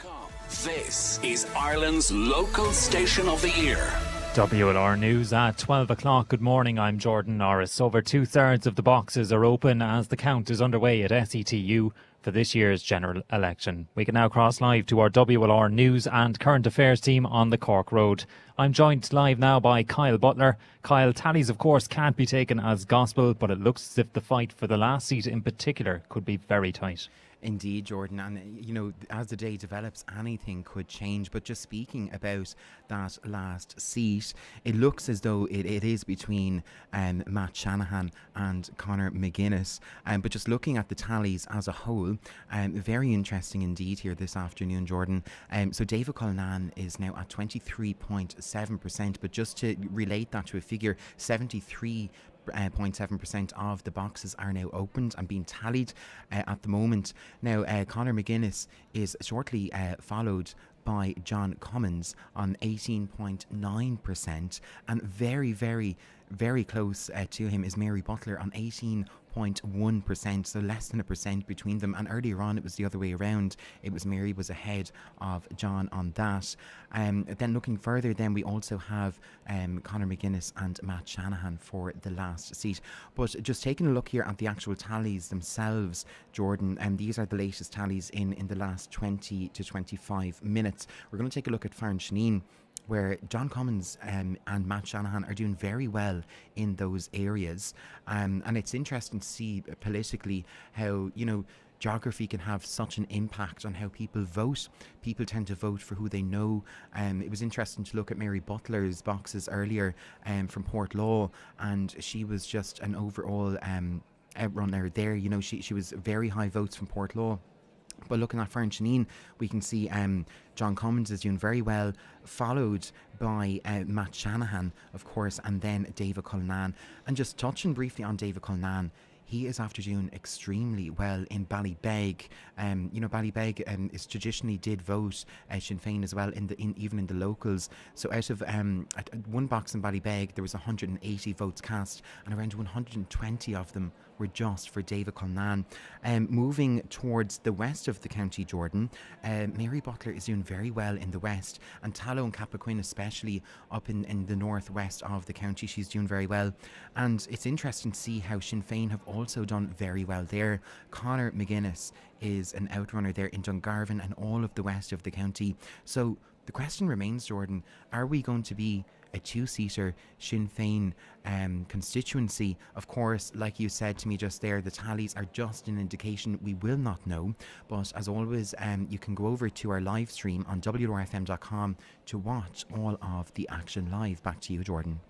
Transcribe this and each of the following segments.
tallies.com. This is Ireland's local station of the year. WLR News at 12 o'clock. Good morning, I'm Jordan Norris. Over two-thirds of the boxes are open as the count is underway at SETU for this year's general election. We can now cross live to our WLR News and Current Affairs team on the Cork Road. I'm joined live now by Kyle Butler. Kyle, tallies of course can't be taken as gospel, but it looks as if the fight for the last seat in particular could be very tight. Indeed, Jordan, and you know, as the day develops, anything could change. But just speaking about that last seat, it looks as though it is between Matt Shanahan and Conor McGuinness. But just looking at the tallies as a whole, very interesting indeed here this afternoon, Jordan. So David Cullinane is now at 23.7%, but just to relate that to a figure, 73.7% of the boxes are now opened and being tallied at the moment. Now, Conor McGuinness is shortly followed by John Cummins on 18.9%, and very, very, very close to him is Mary Butler on 18.1%, so less than 1% between them. And earlier on it was the other way around. It was Mary was ahead of John on that. Then looking further, then we also have Conor McGuinness and Matt Shanahan for the last seat. But just taking a look here at the actual tallies themselves, Jordan, and these are the latest tallies in the last 20 to 25 minutes. We're going to take a look at Farnshaneen, where John Cummins and Matt Shanahan are doing very well in those areas. And it's interesting to see politically how, you know, geography can have such an impact on how people vote. People tend to vote for who they know. It was interesting to look at Mary Butler's boxes earlier from Portlaw, and she was just an overall outrunner there. You know, she was very high votes from Portlaw. But looking at Farnshaneen, we can see John Cummins is doing very well, followed by Matt Shanahan, of course, and then David Cullinane. And just touching briefly on David Cullinane, he is after doing extremely well in Ballybeg. You know, Ballybeg is traditionally did vote Sinn Féin as well, even in the locals. So out of one box in Ballybeg, there was 180 votes cast, and around 120 of them were just for David Cullinane. Moving towards the west of the county, Jordan, Mary Butler is doing very well in the west, and Tallow and Cappoquin especially up in the northwest of the county, she's doing very well. And it's interesting to see how Sinn Féin have also done very well there. Conor McGuinness is an outrunner there in Dungarvan and all of the west of the county. So the question remains, Jordan, are we going to be a two-seater Sinn Féin constituency? Of course, like you said to me just there, the tallies are just an indication. We will not know. But as always, you can go over to our live stream on WRFM.com to watch all of the action live. Back to you, Jordan.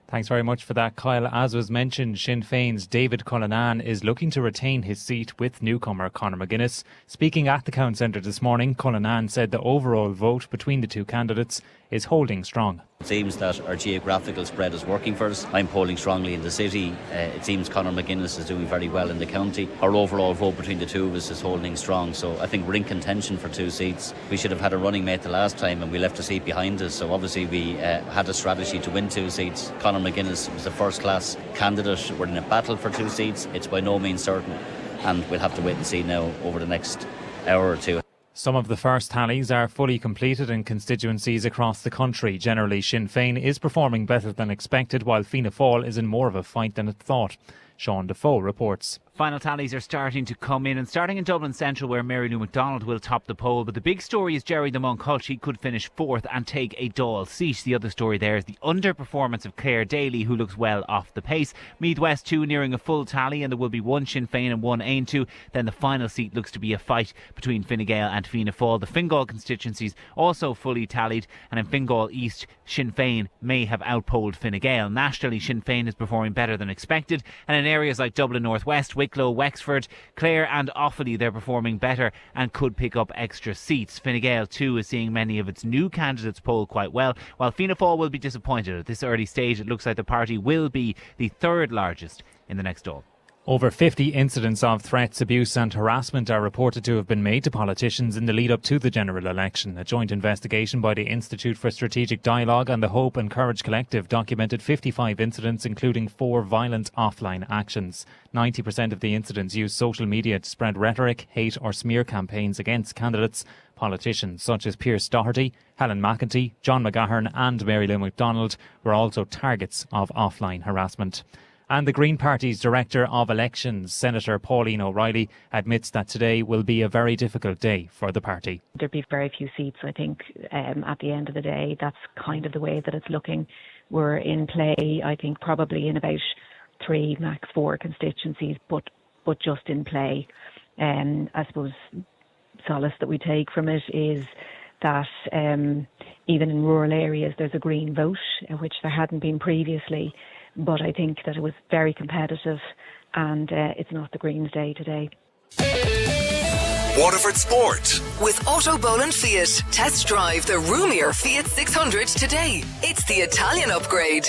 Thanks very much for that, Kyle. As was mentioned, Sinn Féin's David Cullinane is looking to retain his seat with newcomer Conor McGuinness. Speaking at the Count Centre this morning, Cullinane said the overall vote between the two candidates is holding strong. It seems that our geographical spread is working for us. I'm polling strongly in the city. It seems Conor McGuinness is doing very well in the county. Our overall vote between the two of us is holding strong, so I think we're in contention for two seats. We should have had a running mate the last time and we left a seat behind us, so obviously we had a strategy to win two seats. Conor McGuinness was a first class candidate. We're in a battle for two seats. It's by no means certain, and we'll have to wait and see now over the next hour or two. Some of the first tallies are fully completed in constituencies across the country. Generally, Sinn Féin is performing better than expected, while Fianna Fáil is in more of a fight than it thought. Sean Defoe reports. Final tallies are starting to come in, and starting in Dublin Central, where Mary Lou McDonald will top the poll. But the big story is Jerry the Monculch could finish fourth and take a Dáil seat. The other story there is the underperformance of Claire Daly, who looks well off the pace. Meath West 2 nearing a full tally, and there will be one Sinn Féin and one Aontú. Then the final seat looks to be a fight between Fine Gael and Fianna Fáil. The Fingal constituencies also fully tallied, and in Fingal East, Sinn Féin may have outpolled Fine Gael. Nationally, Sinn Féin is performing better than expected, and in areas like Dublin North West, Wicklow, Wexford, Clare and Offaly, they're performing better and could pick up extra seats. Fine Gael too is seeing many of its new candidates poll quite well, while Fianna Fáil will be disappointed. At this early stage, it looks like the party will be the third largest in the next Dáil. Over 50 incidents of threats, abuse and harassment are reported to have been made to politicians in the lead up to the general election. A joint investigation by the Institute for Strategic Dialogue and the Hope and Courage Collective documented 55 incidents, including 4 violent offline actions. 90% of the incidents used social media to spread rhetoric, hate or smear campaigns against candidates. Politicians such as Pearse Doherty, Helen McEntee, John McGahern and Mary Lou McDonald were also targets of offline harassment. And the Green Party's Director of Elections, Senator Pauline O'Reilly, admits that today will be a very difficult day for the party. There'd be very few seats, I think, at the end of the day. That's kind of the way that it's looking. We're in play, I think, probably in about 3, max 4 constituencies, but just in play. I suppose solace that we take from it is that even in rural areas there's a Green vote, which there hadn't been previously. But I think that it was very competitive and it's not the Greens' day today. Waterford Sport. With Auto Boland Fiat. Test drive the roomier Fiat 600 today. It's the Italian upgrade.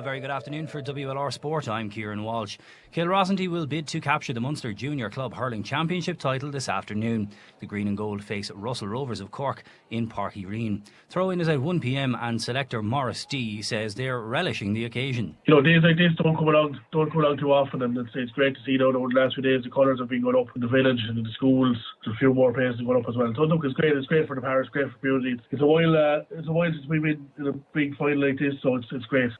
Very good afternoon for WLR Sport. I'm Kieran Walsh. Kilrossenty will bid to capture the Munster Junior Club Hurling Championship title this afternoon. The Green and Gold face Russell Rovers of Cork in Páirc Uí Rinn. Throw-in is at 1 p.m. and selector Morris D says they're relishing the occasion. You know, days like this don't come along too often, and it's great to see now over the last few days the colours have been going up in the village and in the schools. There's a few more places going up as well. So look, it's great. It's great for the parish, great for the community. It's a while since we've been in a big final like this, so it's great.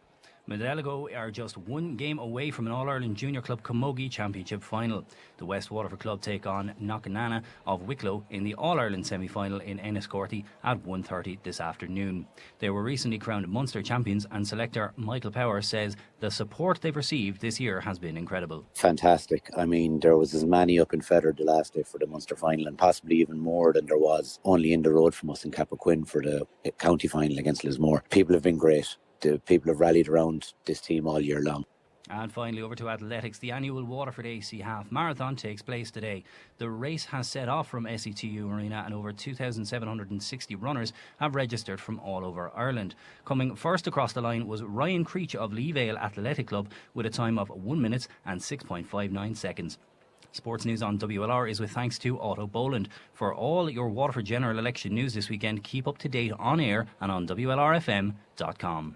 Medelago are just 1 game away from an All-Ireland Junior Club Camogie Championship final. The West Waterford club take on Knockanana of Wicklow in the All-Ireland semi-final in Enniscorthy at 1:30 this afternoon. They were recently crowned Munster champions, and selector Michael Power says the support they've received this year has been incredible. Fantastic. I mean, there was as many up in Feather the last day for the Munster final, and possibly even more than there was only in the road from us in Cappoquin for the county final against Lismore. People have been great. The people have rallied around this team all year long. And finally, over to athletics. The annual Waterford AC Half Marathon takes place today. The race has set off from SETU Arena, and over 2,760 runners have registered from all over Ireland. Coming first across the line was Ryan Creech of Leevale Athletic Club with a time of 1 minute and 6.59 seconds. Sports news on WLR is with thanks to Auto Boland. For all your Waterford general election news this weekend, keep up to date on air and on WLRFM.com.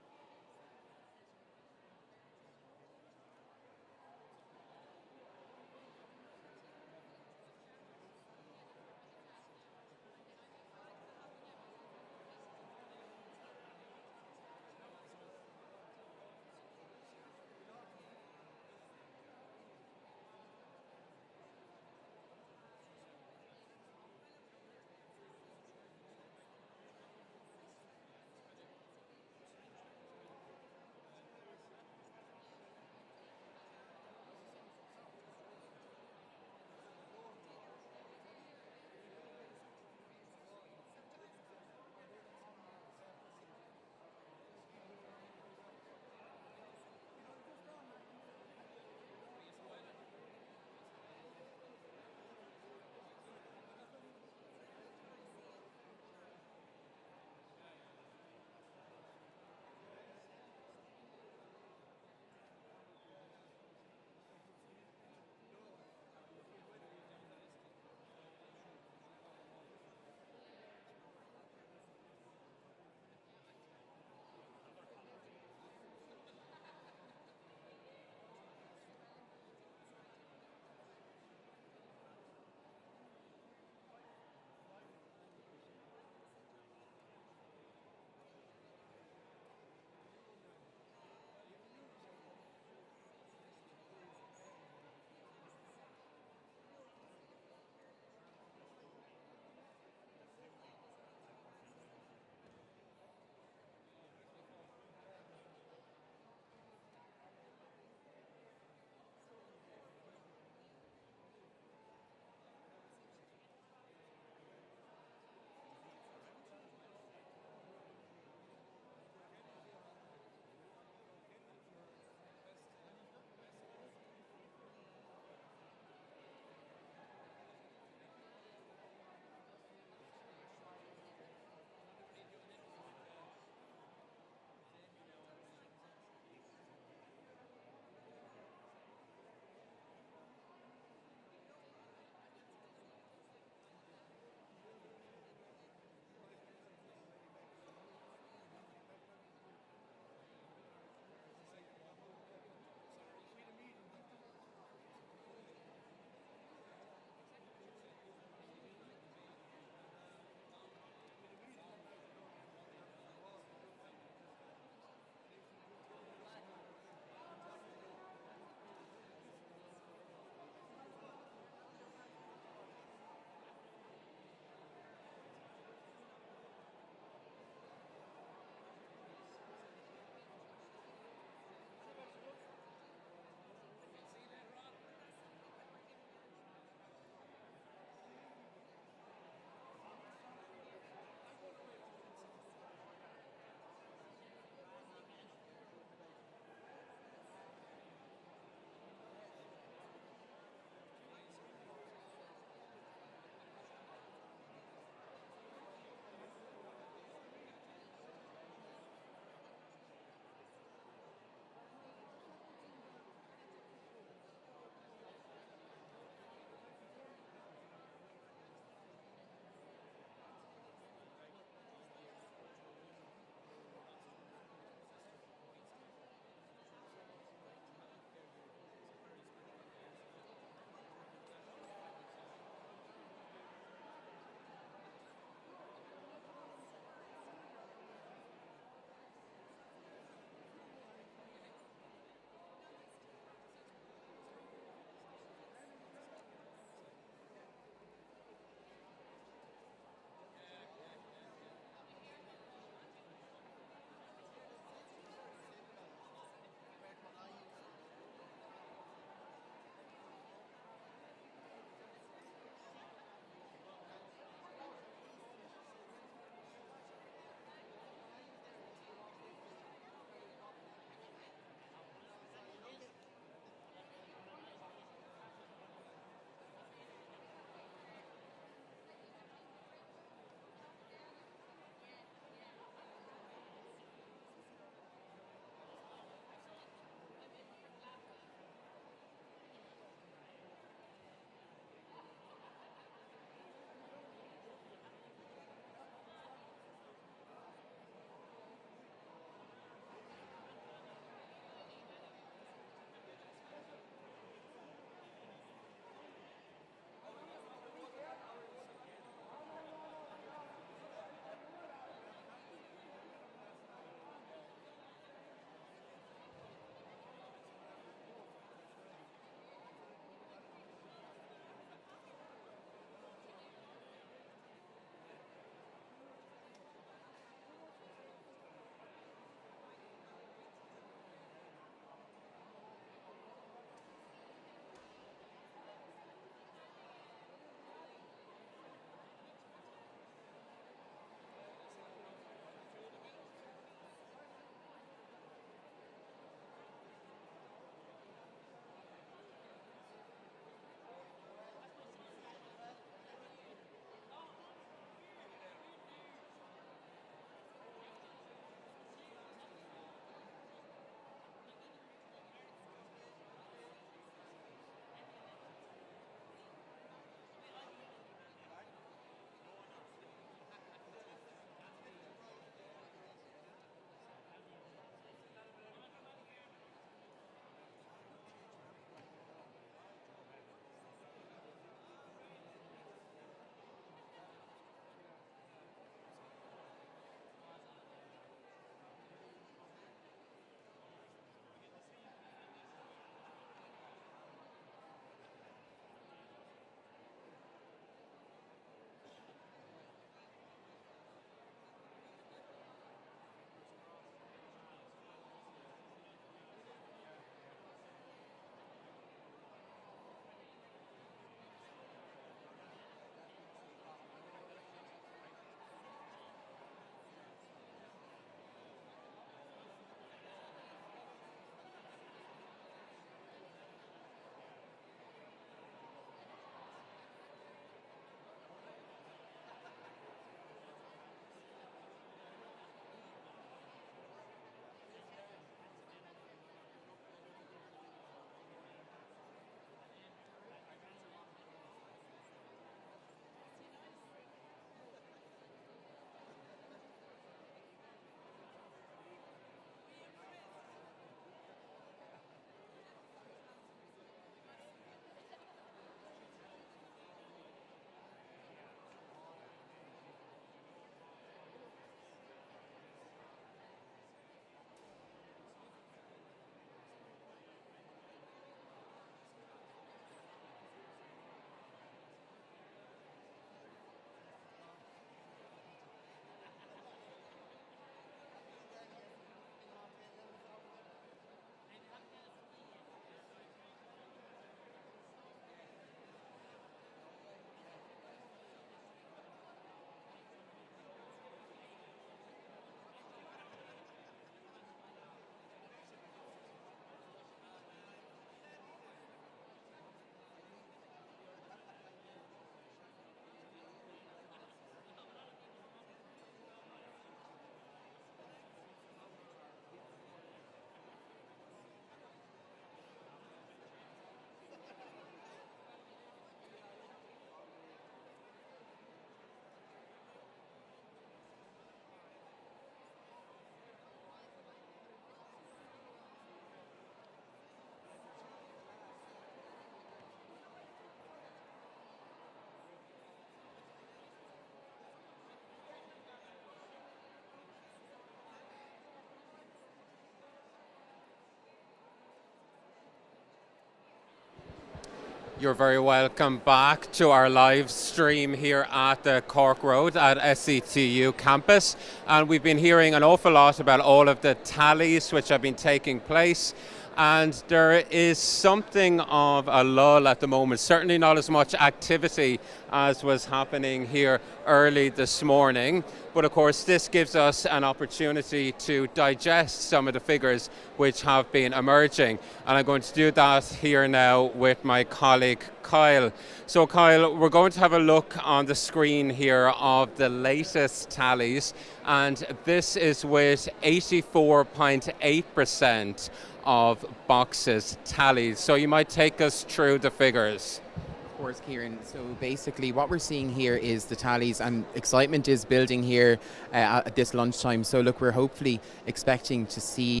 You're very welcome back to our live stream here at the Cork Road at SETU campus. And we've been hearing an awful lot about all of the tallies which have been taking place. And there is something of a lull at the moment, certainly not as much activity as was happening here early this morning. But of course, this gives us an opportunity to digest some of the figures which have been emerging. And I'm going to do that here now with my colleague Kyle. So Kyle, we're going to have a look on the screen here of the latest tallies. And this is with 84.8% of boxes tallied. So you might take us through the figures. Of course, Kieran. So basically what we're seeing here is the tallies, and excitement is building here at this lunchtime. So look, we're hopefully expecting to see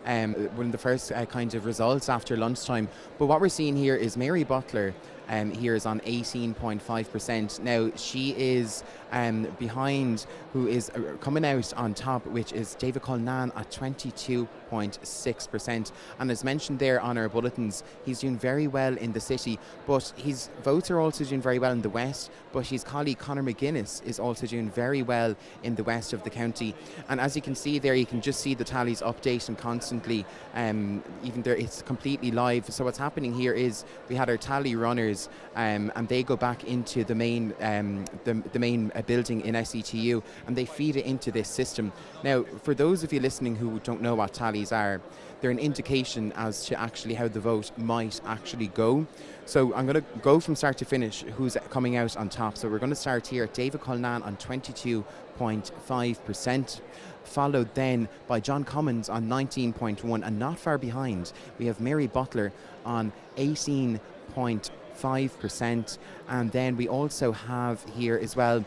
one of the first kind of results after lunchtime. But what we're seeing here is Mary Butler here is on 18.5%. Now she is behind who is coming out on top, which is David Cullinane at 22.6%. And as mentioned there on our bulletins, he's doing very well in the city, but his votes are also doing very well in the west. But his colleague Conor McGuinness is also doing very well in the west of the county. And as you can see there, you can just see the tallies updating constantly. Even there, it's completely live. So what's happening here is we had our tally runners, and they go back into the main building in SETU, and they feed it into this system. Now, for those of you listening who don't know what tallies are, they're an indication as to actually how the vote might actually go. So I'm going to go from start to finish who's coming out on top. So we're going to start here at David Cullinane on 22.5%, followed then by John Cummins on 19.1%, and not far behind we have Mary Butler on 18.5%, and then we also have here as well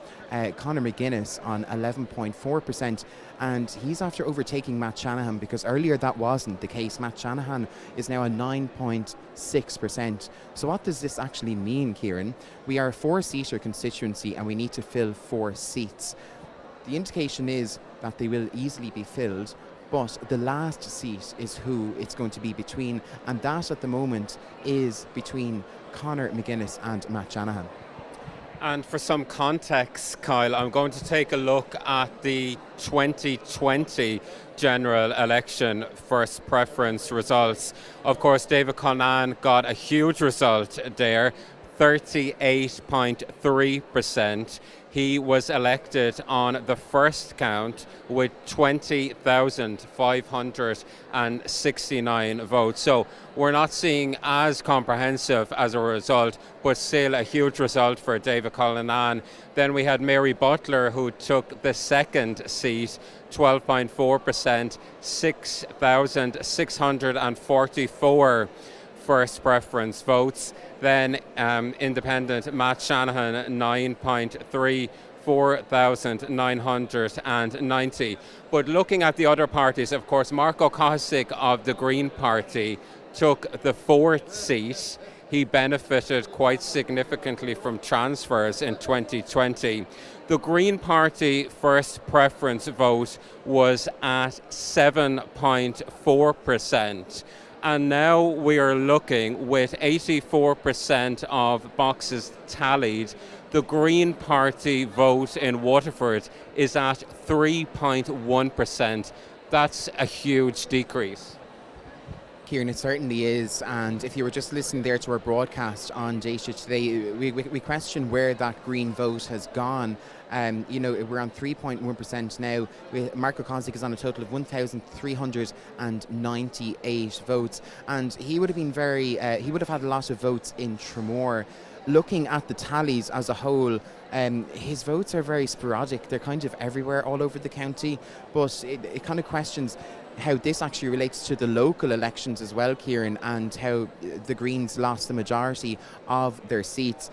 Conor McGuinness on 11.4%, and he's after overtaking Matt Shanahan, because earlier that wasn't the case. Matt Shanahan is now on 9.6%. So what does this actually mean, Kieran? We are a 4-seater constituency and we need to fill 4 seats. The indication is that they will easily be filled, but the last seat is who it's going to be between, and that at the moment is between Conor McGuinness and Matt Shanahan. And for some context, Kyle, I'm going to take a look at the 2020 general election first preference results. Of course, David Cullinane got a huge result there, 38.3%. He was elected on the first count with 20,569 votes. So we're not seeing as comprehensive as a result, but still a huge result for David Cullinane. Then we had Mary Butler, who took the second seat, 12.4%, 6,644 first preference votes. Then independent Matt Shanahan, 9.3, 4,990. But looking at the other parties, of course, Marco Kosick of the Green Party took the 4th seat. He benefited quite significantly from transfers in 2020. The Green Party first preference vote was at 7.4%. And now we are looking with 84% of boxes tallied. The Green Party vote in Waterford is at 3.1%. That's a huge decrease. Kieran, it certainly is. And if you were just listening there to our broadcast on Daysha today, we question where that Green vote has gone. You know, we're on 3.1% now. Marco Kosick is on a total of 1,398 votes, and he would have been he would have had a lot of votes in Tramore. Looking at the tallies as a whole, his votes are very sporadic. They're kind of everywhere all over the county, but it kind of questions how this actually relates to the local elections as well, Kieran, and how the Greens lost the majority of their seats.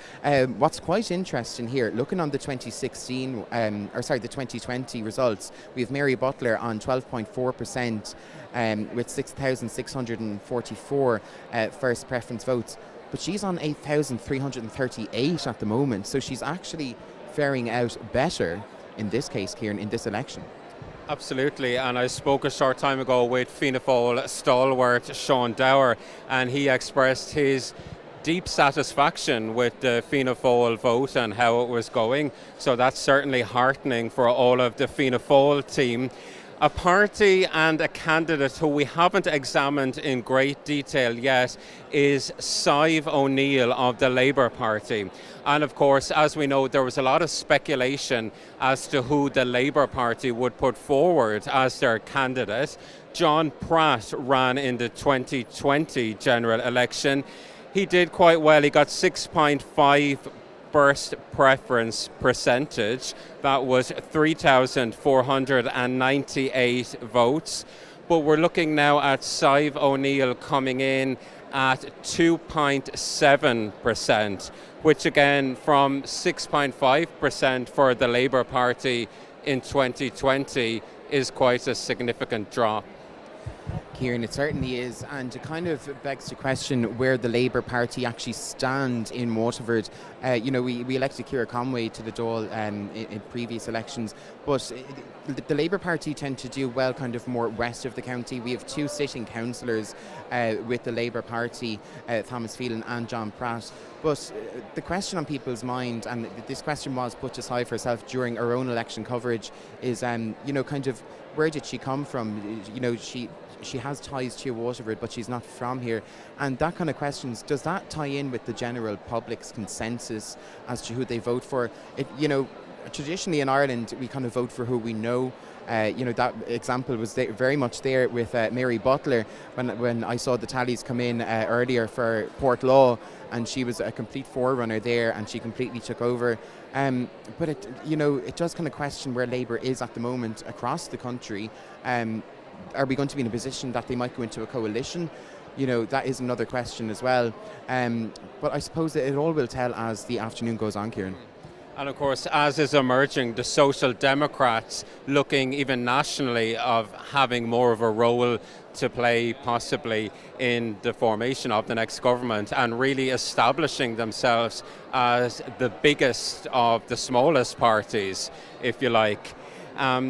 What's quite interesting here, looking on the 2020 results, we have Mary Butler on 12.4% with 6,644 first preference votes, but she's on 8,338 at the moment, so she's actually faring out better in this case, Kieran, in this election. Absolutely, and I spoke a short time ago with Fianna Fáil stalwart Sean Dower, and he expressed his deep satisfaction with the Fianna Fáil vote and how it was going. So that's certainly heartening for all of the Fianna Fáil team. A party and a candidate who we haven't examined in great detail yet is Sive O'Neill of the Labour Party. And of course, as we know, there was a lot of speculation as to who the Labour Party would put forward as their candidate. John Pratt ran in the 2020 general election. He did quite well. He got 6.5 first preference percentage. That was 3,498 votes. But we're looking now at Sive O'Neill coming in at 2.7%, which again from 6.5% for the Labour Party in 2020 is quite a significant drop. Kieran, it certainly is, and it kind of begs to question where the Labour Party actually stand in Waterford. We elected Ciara Conway to the Dáil in previous elections, but the Labour Party tend to do well kind of more west of the county. We have two sitting councillors with the Labour Party, Thomas Phelan and John Pratt. But the question on people's mind, and this question was put to Sive herself during our own election coverage, is kind of where did she come from? She has ties to Waterford, but she's not from here. And that kind of questions, does that tie in with the general public's consensus as to who they vote for? Traditionally in Ireland, we kind of vote for who we know. That example was very much there with Mary Butler when I saw the tallies come in earlier for Portlaw, and she was a complete forerunner there, and she completely took over. But it does kind of question where Labour is at the moment across the country. Are we going to be in a position that they might go into a coalition? That is another question as well. But I suppose that it all will tell as the afternoon goes on, Kieran. And of course, as is emerging, the Social Democrats looking even nationally of having more of a role to play possibly in the formation of the next government and really establishing themselves as the biggest of the smallest parties, if you like.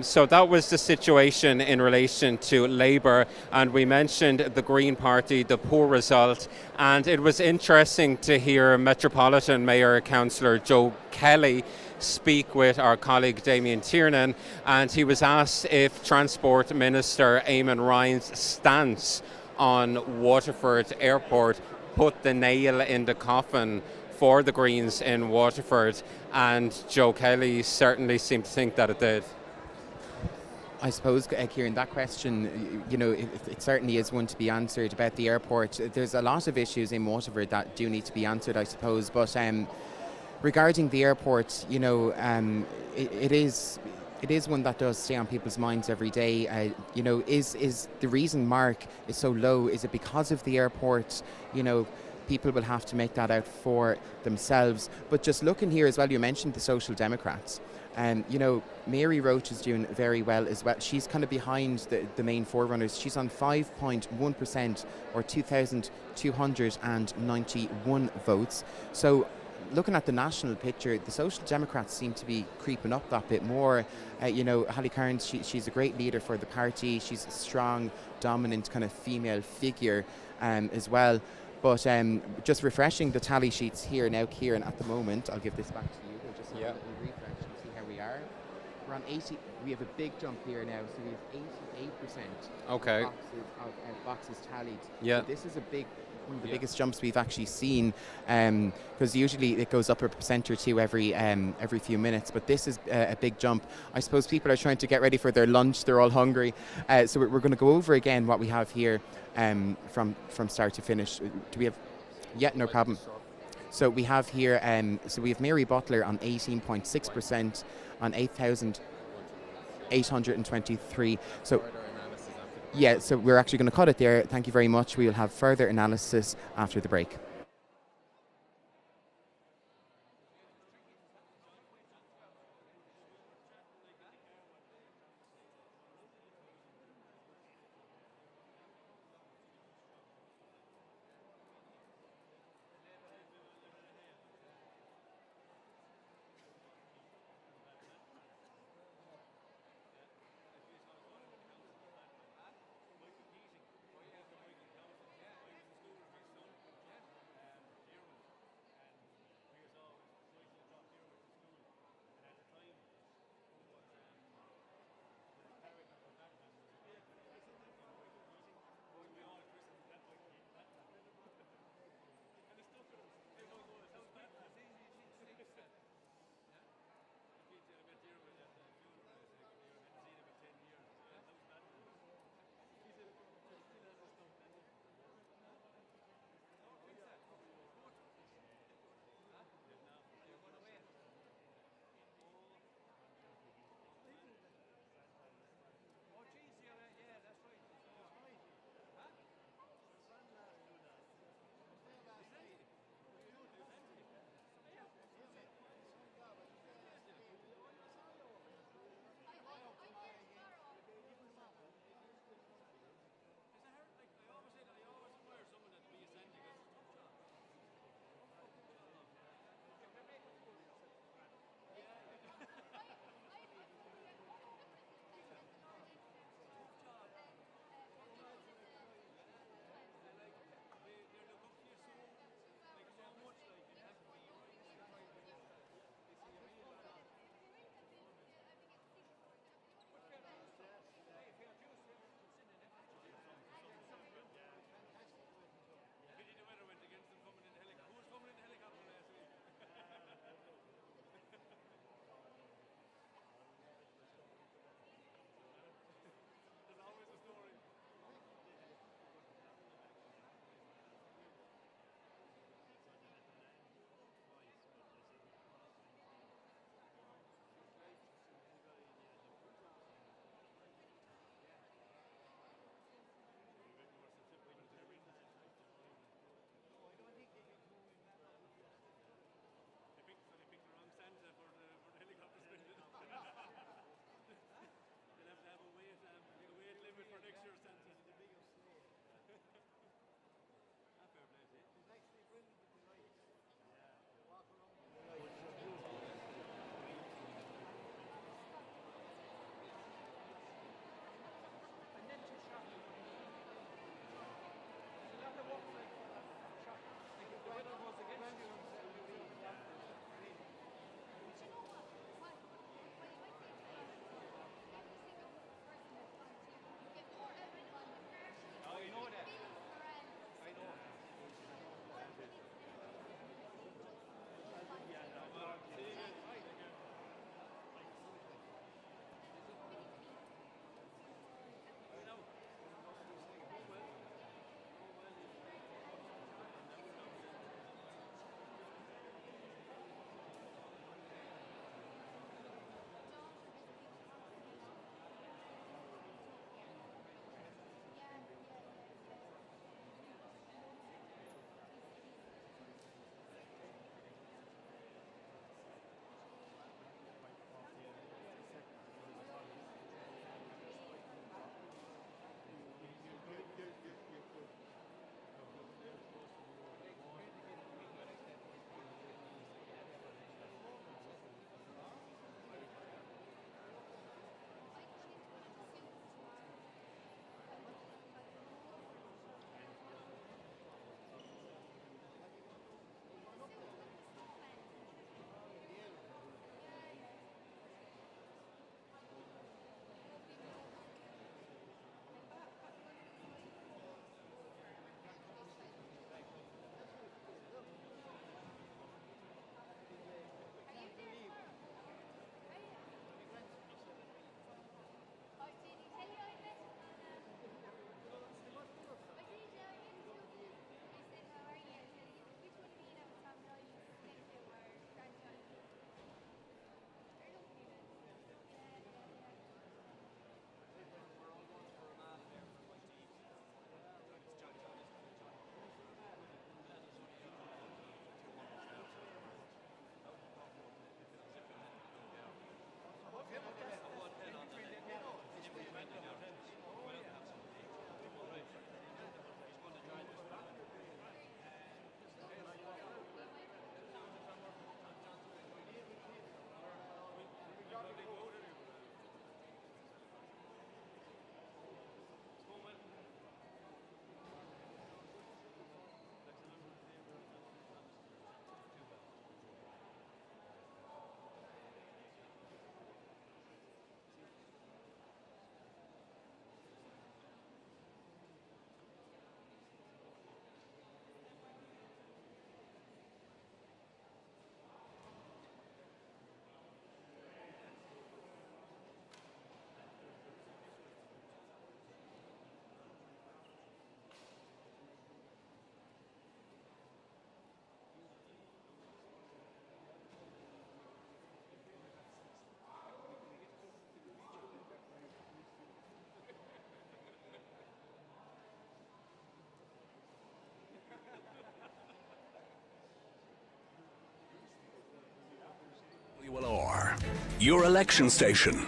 So that was the situation in relation to Labour, and we mentioned the Green Party, the poor result, and it was interesting to hear Metropolitan Mayor Councillor Joe Kelly speak with our colleague Damien Tiernan, and he was asked if Transport Minister Eamon Ryan's stance on Waterford Airport put the nail in the coffin for the Greens in Waterford, and Joe Kelly certainly seemed to think that it did. I suppose, Kieran, that question, it certainly is one to be answered about the airport. There's a lot of issues in Waterford that do need to be answered, I suppose. But regarding the airport, it is one that does stay on people's minds every day. Is the reason Mark is so low? Is it because of the airport? People will have to make that out for themselves. But just looking here as well, you mentioned the Social Democrats. Mary Roach is doing very well as well. She's kind of behind the main forerunners. She's on 5.1% or 2,291 votes. So looking at the national picture, the Social Democrats seem to be creeping up that bit more. Hallie Cairns, she's a great leader for the party. She's a strong, dominant kind of female figure as well. But just refreshing the tally sheets here now, Kieran, at the moment. I'll give this back to you. We'll just have a little refresh and see how we are. We're on 80. We have a big jump here now, so we have 88% okay. of boxes tallied. Yeah. So this is one of the biggest jumps we've actually seen, because usually it goes up a percent or two every few minutes, but this is a big jump. I suppose people are trying to get ready for their lunch. They're all hungry, so we're going to go over again what we have here from start to finish. Do we have? Yeah, no problem. So we have here, so we have Mary Butler on 18.6% on 8,823. So yeah, so we're actually going to cut it there. Thank you very much. We will have further analysis after the break. WLR, your election station.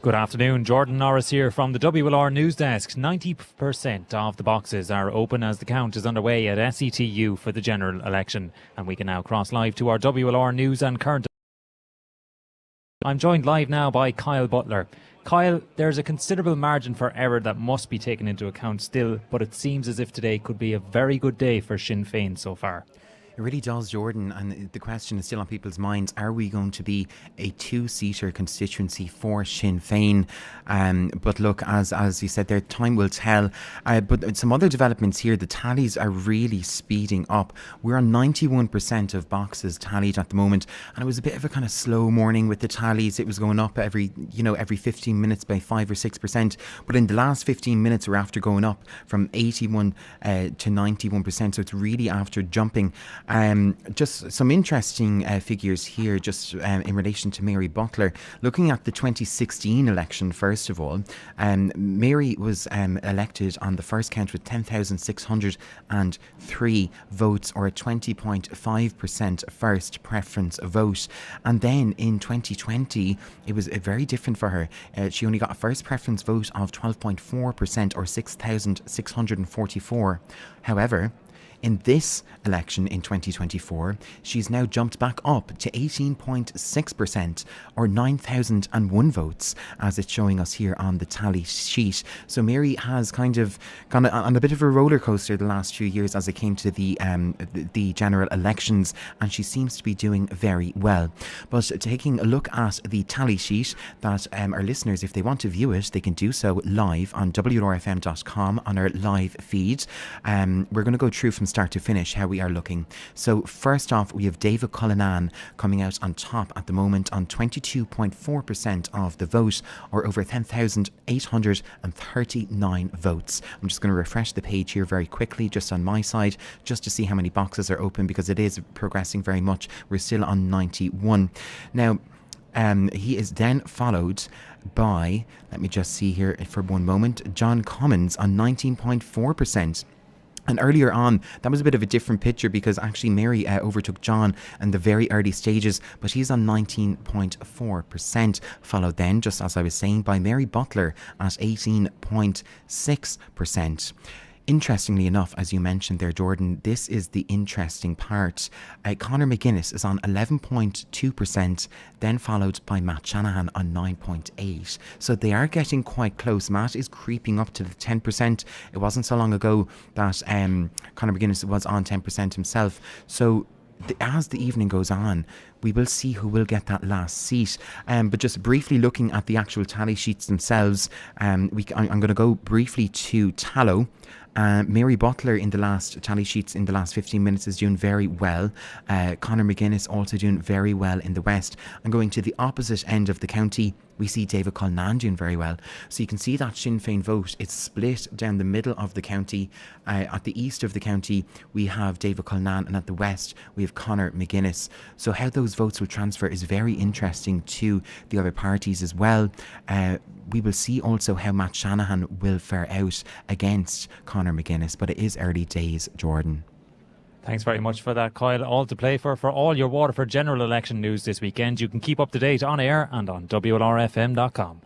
Good afternoon, Jordan Norris here from the WLR News Desk. 90% of the boxes are open as the count is underway at SETU for the general election. And we can now cross live to our WLR News and Current. I'm joined live now by Kyle Butler. Kyle, there's a considerable margin for error that must be taken into account still, but it seems as if today could be a very good day for Sinn Féin so far. It really does, Jordan, and the question is still on people's minds. Are we going to be a two-seater constituency for Sinn Féin? But look, as you said there, time will tell. But some other developments here. The tallies are really speeding up. We're on 91% of boxes tallied at the moment, and it was a bit of a kind of slow morning with the tallies. It was going up every 15 minutes by 5 or 6%. But in the last 15 minutes, we're after going up from 81 to 91%. So it's really after jumping. Just some interesting figures here just in relation to Mary Butler. Looking at the 2016 election, first of all, Mary was elected on the first count with 10,603 votes, or a 20.5% first preference vote. And then in 2020, it was very different for her. She only got a first preference vote of 12.4%, or 6,644. However, in this election in 2024, she's now jumped back up to 18.6%, or 9,001 votes, as it's showing us here on the tally sheet. So Mary has kind of gone on a bit of a roller coaster the last few years as it came to the general elections, and she seems to be doing very well. But taking a look at the tally sheet that our listeners, if they want to view it, they can do so live on WLRFM.com on our live feed. We're going to go through from start to finish how we are looking. So first off, we have David Cullinan coming out on top at the moment on 22.4% of the vote, or over 10,839 votes. I'm just going to refresh the page here very quickly just on my side, just to see how many boxes are open, because it is progressing very much. We're still on 91. Now, he is then followed by, let me just see here for one moment, John Commons on 19.4%. And earlier on, that was a bit of a different picture, because actually Mary overtook John in the very early stages, but he's on 19.4%, followed then, just as I was saying, by Mary Butler at 18.6%. Interestingly enough, as you mentioned there, Jordan, this is the interesting part. Conor McGuinness is on 11.2%, then followed by Matt Shanahan on 9.8%. So they are getting quite close. Matt is creeping up to the 10%. It wasn't so long ago that Conor McGuinness was on 10% himself. So as the evening goes on, we will see who will get that last seat. But just briefly looking at the actual tally sheets themselves, I'm going to go briefly to Tallow. Mary Butler in the last tally sheets in the last 15 minutes is doing very well. Conor McGuinness also doing very well in the west. And going to the opposite end of the county, we see David Cullinan doing very well. So you can see that Sinn Féin vote, it's split down the middle of the county. At the east of the county, we have David Cullinan, and at the west, we have Conor McGuinness. So how those votes will transfer is very interesting to the other parties as well. We will see also how Matt Shanahan will fare out against Conor McGuinness, but it is early days, Jordan. Thanks very much for that, Kyle. All to play for all your Waterford general election news this weekend. You can keep up to date on air and on WLRFM.com.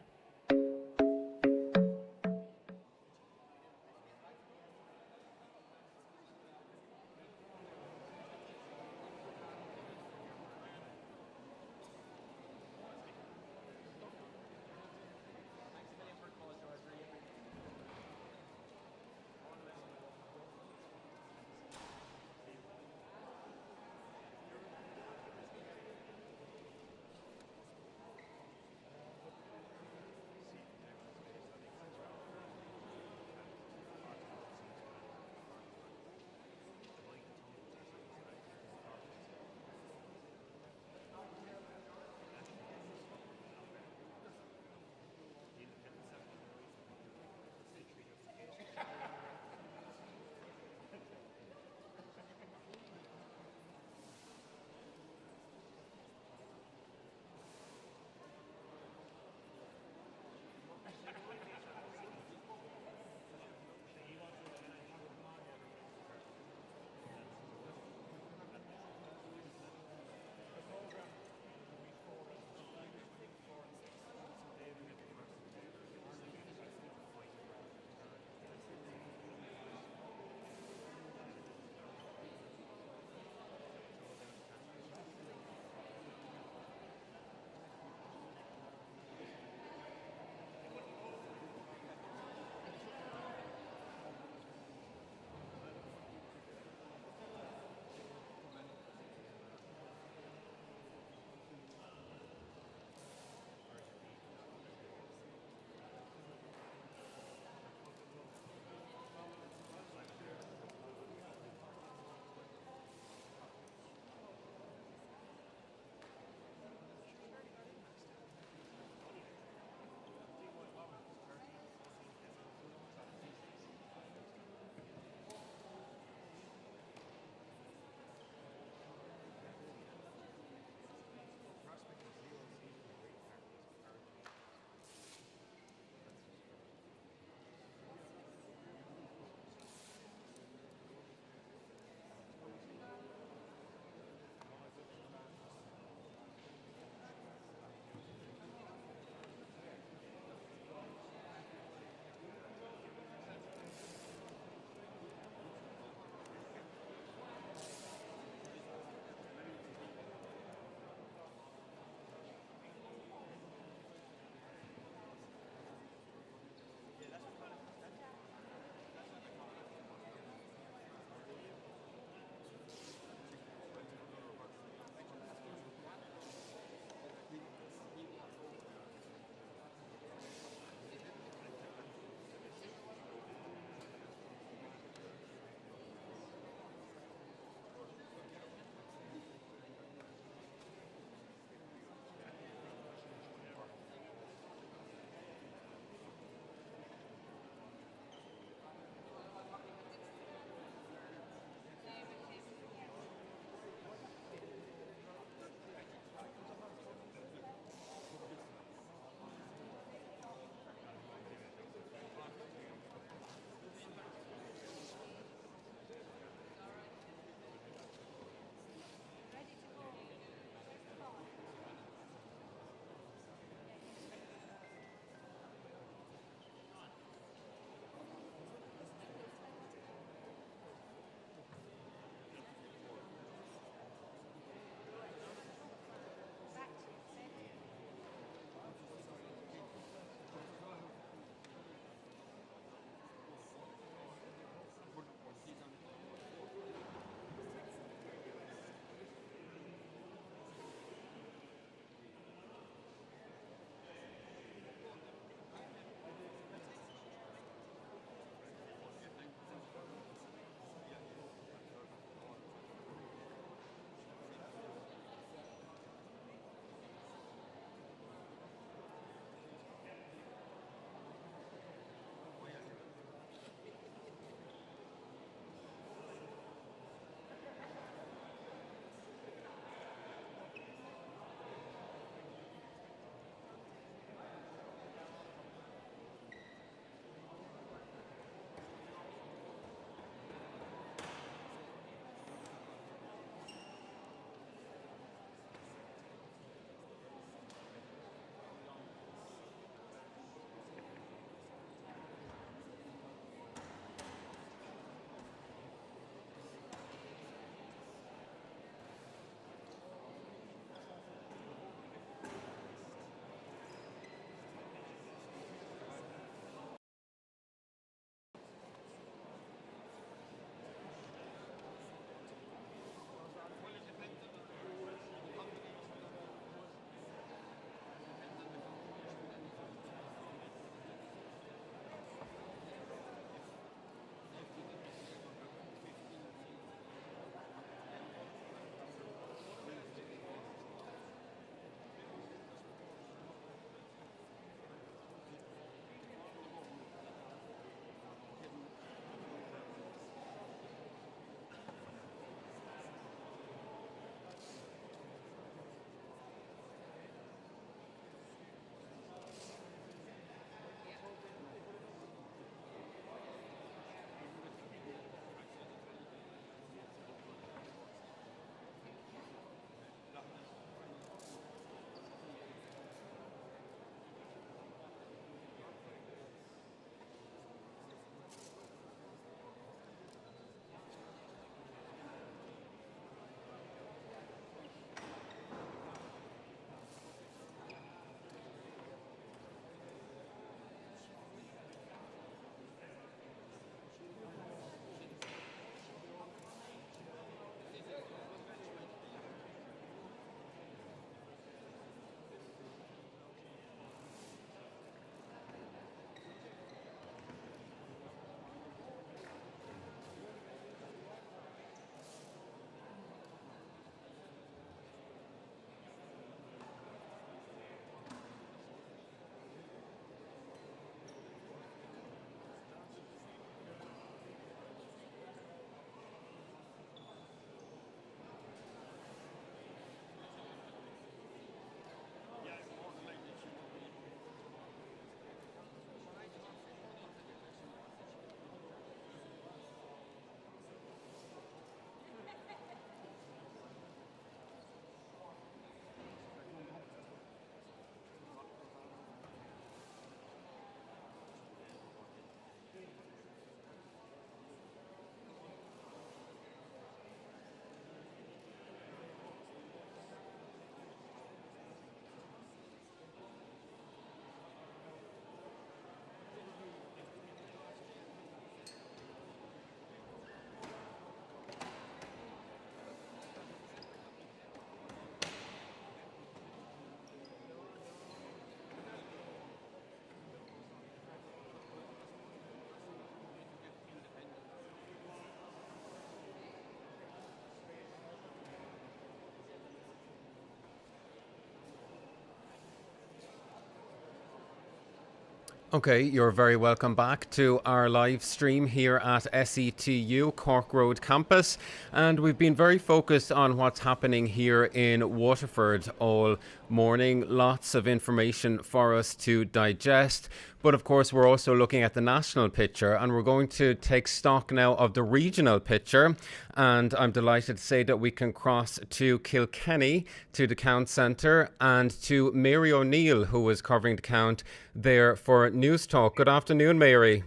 Okay, you're very welcome back to our live stream here at SETU Cork Road campus, and we've been very focused on what's happening here in Waterford all morning. Lots of information for us to digest, but of course we're also looking at the national picture, and we're going to take stock now of the regional picture. And I'm delighted to say that we can cross to Kilkenny, to the Count Centre, and to Mary O'Neill, who is covering the Count there for News Talk. Good afternoon, Mary.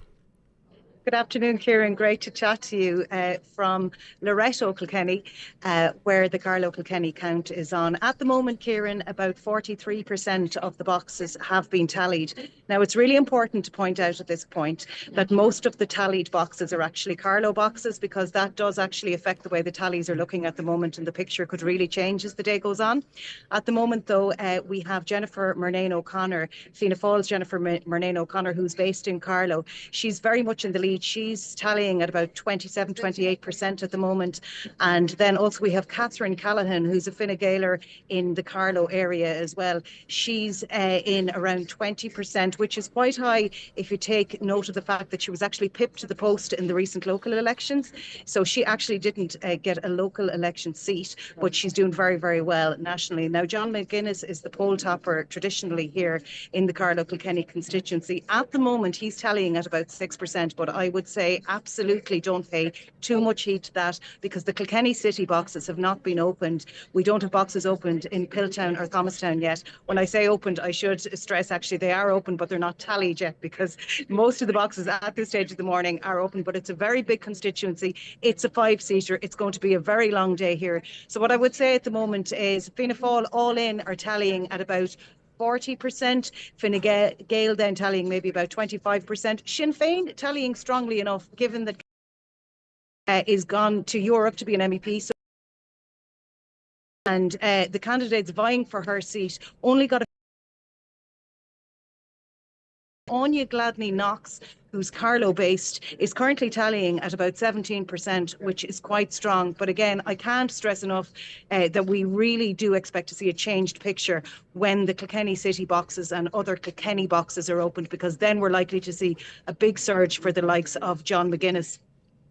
Good afternoon, Kieran. Great to chat to you from Loretto, Kilkenny, where the Carlow Kilkenny count is on. At the moment, Kieran, about 43% of the boxes have been tallied. Now, it's really important to point out at this point that most of the tallied boxes are actually Carlow boxes, because that does actually affect the way the tallies are looking at the moment, and the picture could really change as the day goes on. At the moment, though, we have Jennifer Murnane O'Connor, Fianna Fáil's Jennifer Murnane O'Connor, who's based in Carlow. She's very much in the lead. She's tallying at about 28% at the moment. And then also we have Catherine Callaghan, who's a Fine Gaeler in the Carlow area as well. She's in around 20%, which is quite high if you take note of the fact that she was actually pipped to the post in the recent local elections. So she actually didn't get a local election seat, but she's doing very, very well nationally. Now, John McGuinness is the poll topper traditionally here in the Carlow Kilkenny constituency. At the moment, he's tallying at about 6%, but I would say absolutely don't pay too much heed to that, because the Kilkenny city boxes have not been opened. We don't have boxes opened in Piltown or Thomastown yet. When I say opened, I should stress actually they are open, but they're not tallied yet, because most of the boxes at this stage of the morning are open. But it's a very big constituency. It's a 5-seater. It's going to be a very long day here. So what I would say at the moment is Fianna Fáil all in are tallying at about 40%, Fine Gael then tallying maybe about 25%. Sinn Féin tallying strongly enough, given that is gone to Europe to be an MEP. So, and the candidates vying for her seat only got Anya Gladney Knox, who's Carlow based, is currently tallying at about 17%, which is quite strong. But again, I can't stress enough that we really do expect to see a changed picture when the Kilkenny city boxes and other Kilkenny boxes are opened, because then we're likely to see a big surge for the likes of John McGuinness.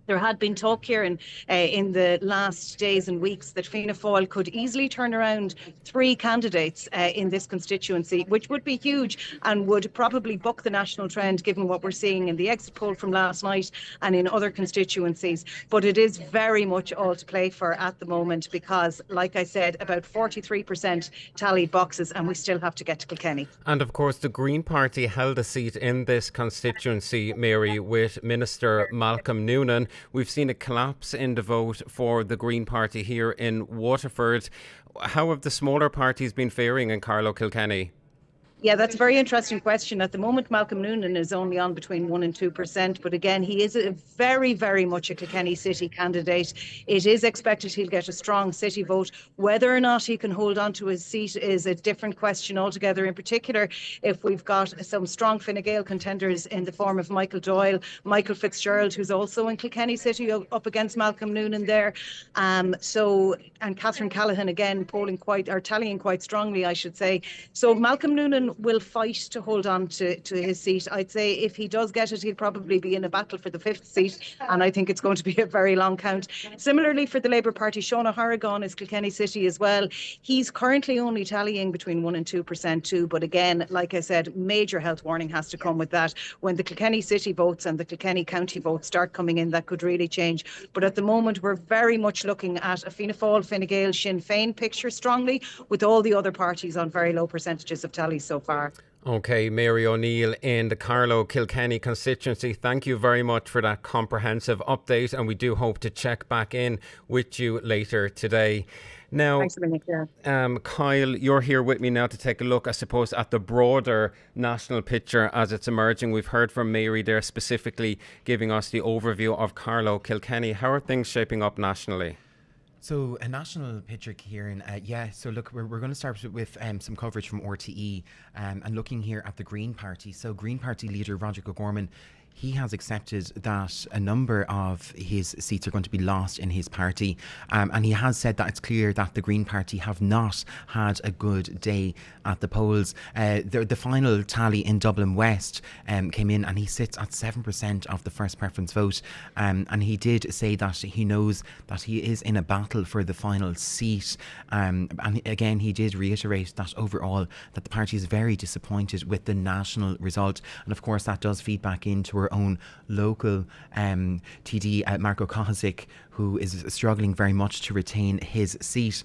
There had been talk here in the last days and weeks that Fianna Fáil could easily turn around 3 candidates in this constituency, which would be huge and would probably buck the national trend, given what we're seeing in the exit poll from last night and in other constituencies. But it is very much all to play for at the moment, because, like I said, about 43% tallied boxes, and we still have to get to Kilkenny. And of course, the Green Party held a seat in this constituency, Mary, with Minister Malcolm Noonan. We've seen a collapse in the vote for the Green Party here in Waterford. How have the smaller parties been faring in Carlow Kilkenny? Yeah, that's a very interesting question. At the moment, Malcolm Noonan is only on between 1% and 2%. But again, he is a very, very much a Kilkenny city candidate. It is expected he'll get a strong city vote. Whether or not he can hold on to his seat is a different question altogether. In particular, if we've got some strong Fine Gael contenders in the form of Michael Doyle, Michael Fitzgerald, who's also in Kilkenny city, up against Malcolm Noonan there. And Catherine Callaghan again tallying quite strongly, I should say. So Malcolm Noonan will fight to hold on to his seat. I'd say if he does get it, he'll probably be in a battle for the 5th seat, and I think it's going to be a very long count. Similarly for the Labour Party, Sean O'Harrigan is Kilkenny city as well. He's currently only tallying between 1% and 2% too, but again, like I said, major health warning has to come with that. When the Kilkenny city votes and the Kilkenny county votes start coming in, that could really change. But at the moment, we're very much looking at a Fianna Fáil, Fine Gael, Sinn Féin picture strongly, with all the other parties on very low percentages of tallies so far. Okay, Mary O'Neill in the Carlow Kilkenny constituency, thank you very much for that comprehensive update, and we do hope to check back in with you later today. Now, thanks a minute, Kyle, you're here with me now to take a look, I suppose, at the broader national picture as it's emerging. We've heard from Mary there specifically giving us the overview of Carlow Kilkenny. How are things shaping up nationally? So a national picture, Kieran. So look, we're going to start with some coverage from RTE and looking here at the Green Party. So Green Party leader Roger O'Gorman, he has accepted that a number of his seats are going to be lost in his party, and he has said that it's clear that the Green Party have not had a good day at the polls. The final tally in Dublin West came in, and he sits at 7% of the first preference vote, and he did say that he knows that he is in a battle for the final seat, and again he did reiterate that overall that the party is very disappointed with the national result, and of course that does feed back into her own local TD, Marco Kozik, who is struggling very much to retain his seat.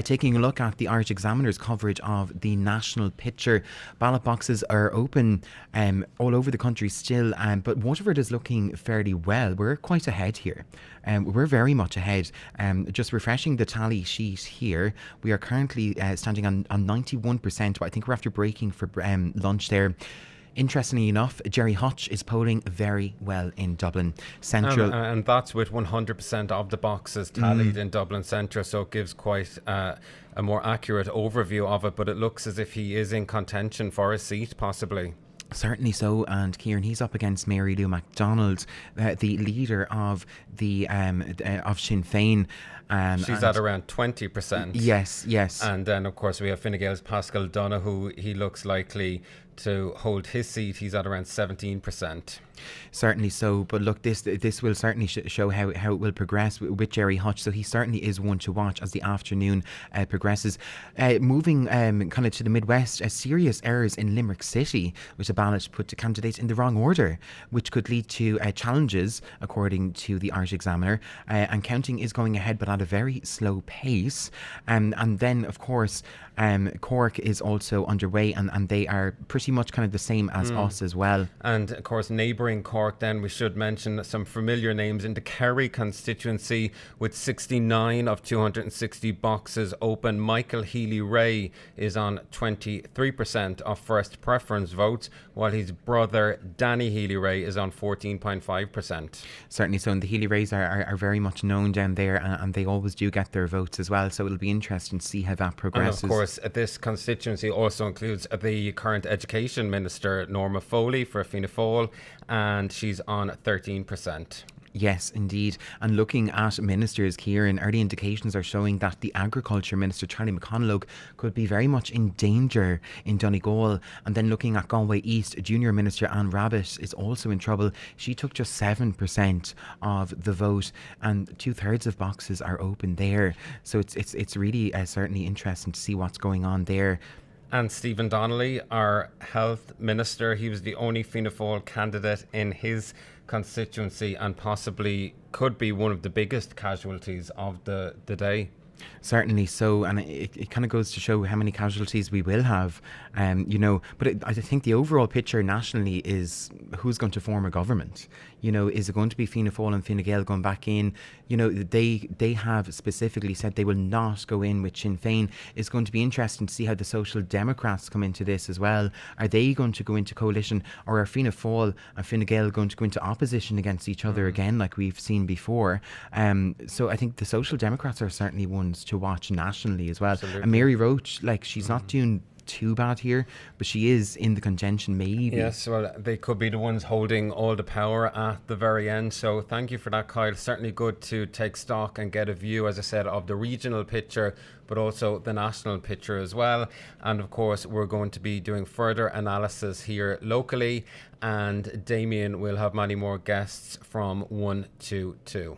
Taking a look at the Irish Examiner's coverage of the national picture, ballot boxes are open all over the country still, but Waterford is looking fairly well. We're quite ahead here. We're very much ahead. Just refreshing the tally sheet here, we are currently standing on 91%, but I think we're after breaking for lunch there. Interestingly enough, Jerry Hutch is polling very well in Dublin Central. And that's with 100% of the boxes tallied in Dublin Central, so it gives quite a more accurate overview of it, but it looks as if he is in contention for a seat, possibly. Certainly so, and Kieran, he's up against Mary Lou MacDonald, the leader of the of Sinn Féin. She's at around 20%. Yes. And then, of course, we have Fine Gael's Pascal Donoghue. He looks likely to hold his seat. He's at around 17%. Certainly so, but look, this will certainly show how it will progress with Jerry Hutch, so he certainly is one to watch as the afternoon progresses. Moving kind of to the Midwest, serious errors in Limerick City, with a ballot put to candidates in the wrong order, which could lead to challenges, according to the Irish Examiner, and counting is going ahead but at a very slow pace. And then, of course, Cork is also underway, and they are pretty much kind of the same as us as well. And of course, neighbouring Cork, then we should mention some familiar names in the Kerry constituency, with 69 of 260 boxes open. Michael Healy-Rae is on 23% of first preference votes, while his brother Danny Healy-Rae is on 14.5%. Certainly so, and the Healy-Raes are very much known down there, and they always do get their votes as well, so it'll be interesting to see how that progresses. And of course, this constituency also includes the current Education Minister, Norma Foley, for Fianna Fáil, and she's on 13%. Yes, indeed. And looking at ministers, Kieran, early indications are showing that the Agriculture Minister, Charlie McConalogue, could be very much in danger in Donegal. And then looking at Galway East, Junior Minister Anne Rabbitte is also in trouble. She took just 7% of the vote, and 2/3 of boxes are open there. So it's really certainly interesting to see what's going on there. And Stephen Donnelly, our Health Minister, he was the only Fianna Fáil candidate in his constituency, and possibly could be one of the biggest casualties of the day. Certainly so, and it kind of goes to show how many casualties we will have, but I think the overall picture nationally is who's going to form a government. Is it going to be Fianna Fáil and Fine Gael going back in? They have specifically said they will not go in with Sinn Féin. It's going to be interesting to see how the Social Democrats come into this as well. Are they going to go into coalition, or are Fianna Fáil and Fine Gael going to go into opposition against each other again, like we've seen before? So I think the Social Democrats are certainly ones to watch nationally as well. Absolutely. And Mary Roach, she's not doing too bad here, but she is in the contention maybe. Yes, well, they could be the ones holding all the power at the very end. So thank you for that, Kyle. Certainly good to take stock and get a view, as I said, of the regional picture, but also the national picture as well. And of course, we're going to be doing further analysis here locally, and Damien will have many more guests from 1 to 2.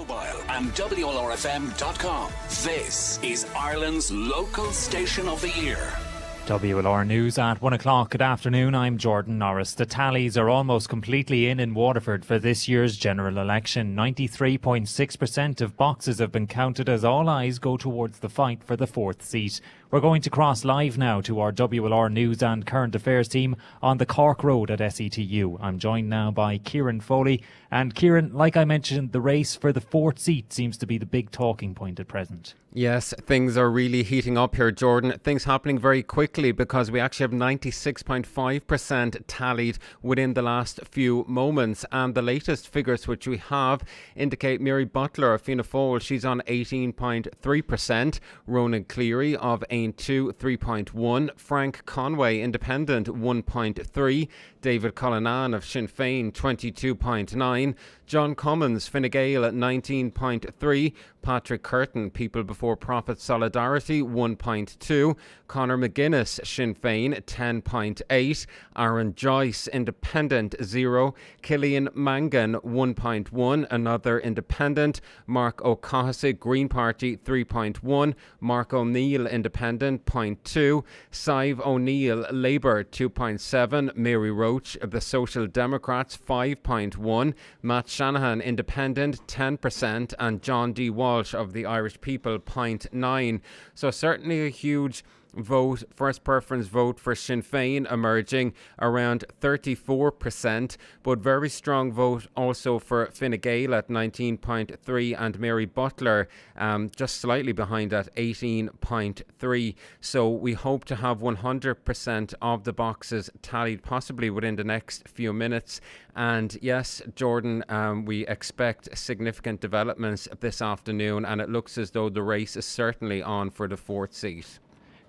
mobile and WLRFM.com. This is Ireland's local station of the year. WLR News at 1 o'clock. Good afternoon, I'm Jordan Norris. The tallies are almost completely in Waterford for this year's general election. 93.6% of boxes have been counted as all eyes go towards the fight for the fourth seat. We're going to cross live now to our WLR News and Current Affairs team on the Cork Road at SETU. I'm joined now by Kieran Foley. And Kieran, like I mentioned, the race for the fourth seat seems to be the big talking point at present. Yes, things are really heating up here, Jordan. Things happening very quickly because we actually have 96.5% tallied within the last few moments. And the latest figures which we have indicate Mary Butler of Fianna Fáil, she's on 18.3%. Ronan Cleary of Ain 2, 3.1. Frank Conway, Independent, 1.3. David Cullinan of Sinn Féin, 22.9. John Cummins, Fine Gael at 19.3. Patrick Curtin, People Before Profit Solidarity, 1.2. Conor McGuinness, Sinn Féin, 10.8. Aaron Joyce, Independent, 0. Killian Mangan, 1.1. Another Independent. Mark O'Cahasig, Green Party, 3.1. Mark O'Neill, Independent, 0.2. Sive O'Neill, Labour, 2.7. Mary Roach of the Social Democrats, 5.1. Matt Shanahan, Independent, 10%. And John D. Walsh of the Irish People, 0.9. So certainly a huge vote, first preference vote for Sinn Féin emerging around 34%, but very strong vote also for Fine Gael at 19.3 and Mary Butler just slightly behind at 18.3. So we hope to have 100% of the boxes tallied possibly within the next few minutes. And yes, Jordan, we expect significant developments this afternoon, and it looks as though the race is certainly on for the fourth seat.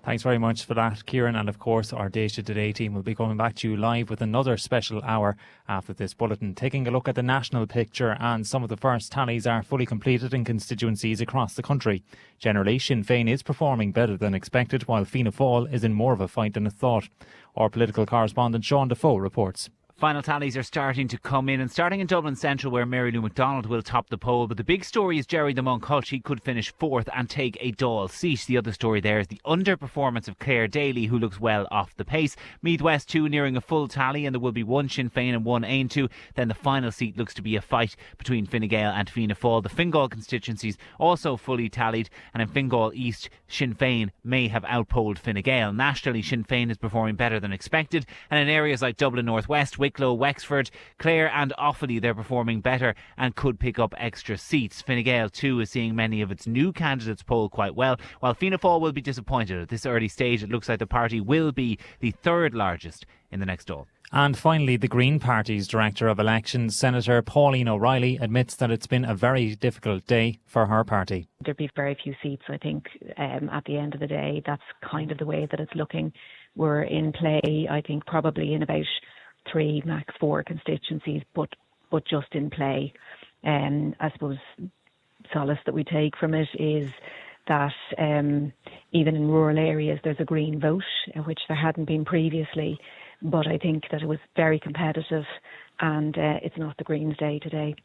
Thanks very much for that, Kieran. And of course, our Data Today team will be coming back to you live with another special hour after this bulletin, taking a look at the national picture. And some of the first tallies are fully completed in constituencies across the country. Generally, Sinn Féin is performing better than expected, while Fianna Fáil is in more of a fight than it thought. Our political correspondent Sean Defoe reports. Final tallies are starting to come in, and starting in Dublin Central where Mary Lou McDonald will top the poll. But the big story is Jerry the Monk Hull. She could finish fourth and take a Dáil seat. The other story there is the underperformance of Claire Daly, who looks well off the pace. Meath West 2 nearing a full tally, and there will be one Sinn Féin and one Ain 2. Then the final seat looks to be a fight between Fine Gael and Fianna Fáil. The Fingal constituencies also fully tallied, and in Fingal East, Sinn Féin may have outpolled Fine Gael. Nationally, Sinn Féin is performing better than expected, and in areas like Dublin North West, Wicklow, Wexford, Clare and Offaly, they're performing better and could pick up extra seats. Fine Gael too is seeing many of its new candidates poll quite well, while Fianna Fáil will be disappointed. At this early stage, it looks like the party will be the third largest in the next Dáil. And finally, the Green Party's Director of Elections, Senator Pauline O'Reilly, admits that it's been a very difficult day for her party. There'll be very few seats, I think, at the end of the day. That's kind of the way that it's looking. We're in play, I think, probably in about 3, max 4 constituencies, but just in play. I suppose solace that we take from it is that even in rural areas there's a Green vote, which there hadn't been previously. But I think that it was very competitive, and it's not the Greens' day today.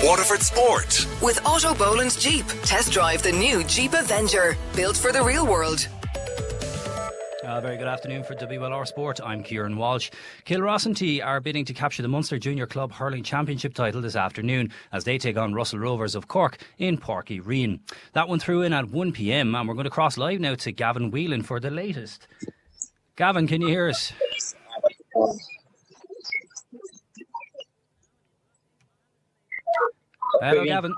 Waterford Sport. With Otto Boland's Jeep. Test drive the new Jeep Avenger. Built for the real world. Very good afternoon for WLR Sport. I'm Kieran Walsh. Kilrossentee are bidding to capture the Munster Junior Club Hurling Championship title this afternoon as they take on Russell Rovers of Cork in Páirc Uí Rinn. That one threw in at 1 p.m. and we're going to cross live now to Gavin Whelan for the latest. Gavin, can you hear us? Hello, Gavin.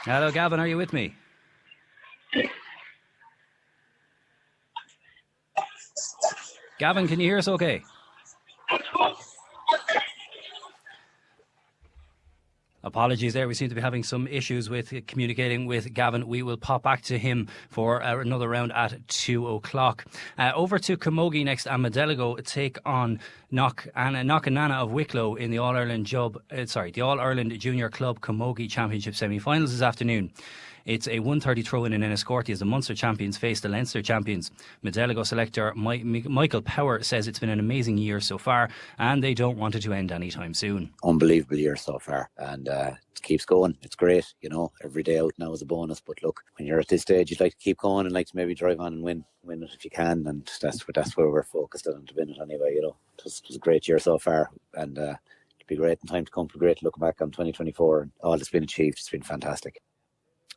Hello, Gavin, are you with me? Gavin, can you hear us okay? Apologies there. We seem to be having some issues with communicating with Gavin. We will pop back to him for another round at 2 o'clock. Over to Camogie next, and Medeligo take on Knockanana of Wicklow in the All-Ireland Junior Club Camogie Championship semi-finals this afternoon. It's a 1:30 throw-in in Enniscorthy as the Munster champions face the Leinster champions. Medeligo selector Michael Power says it's been an amazing year so far and they don't want it to end anytime soon. Unbelievable year so far, and it keeps going. It's great, every day out now is a bonus, but look, when you're at this stage you'd like to keep going and like to maybe drive on and win it if you can, and that's where we're focused on, to win it anyway. It was a great year so far, and it'll be great in time to come. Great looking back on 2024 and all that's been achieved. It's been fantastic.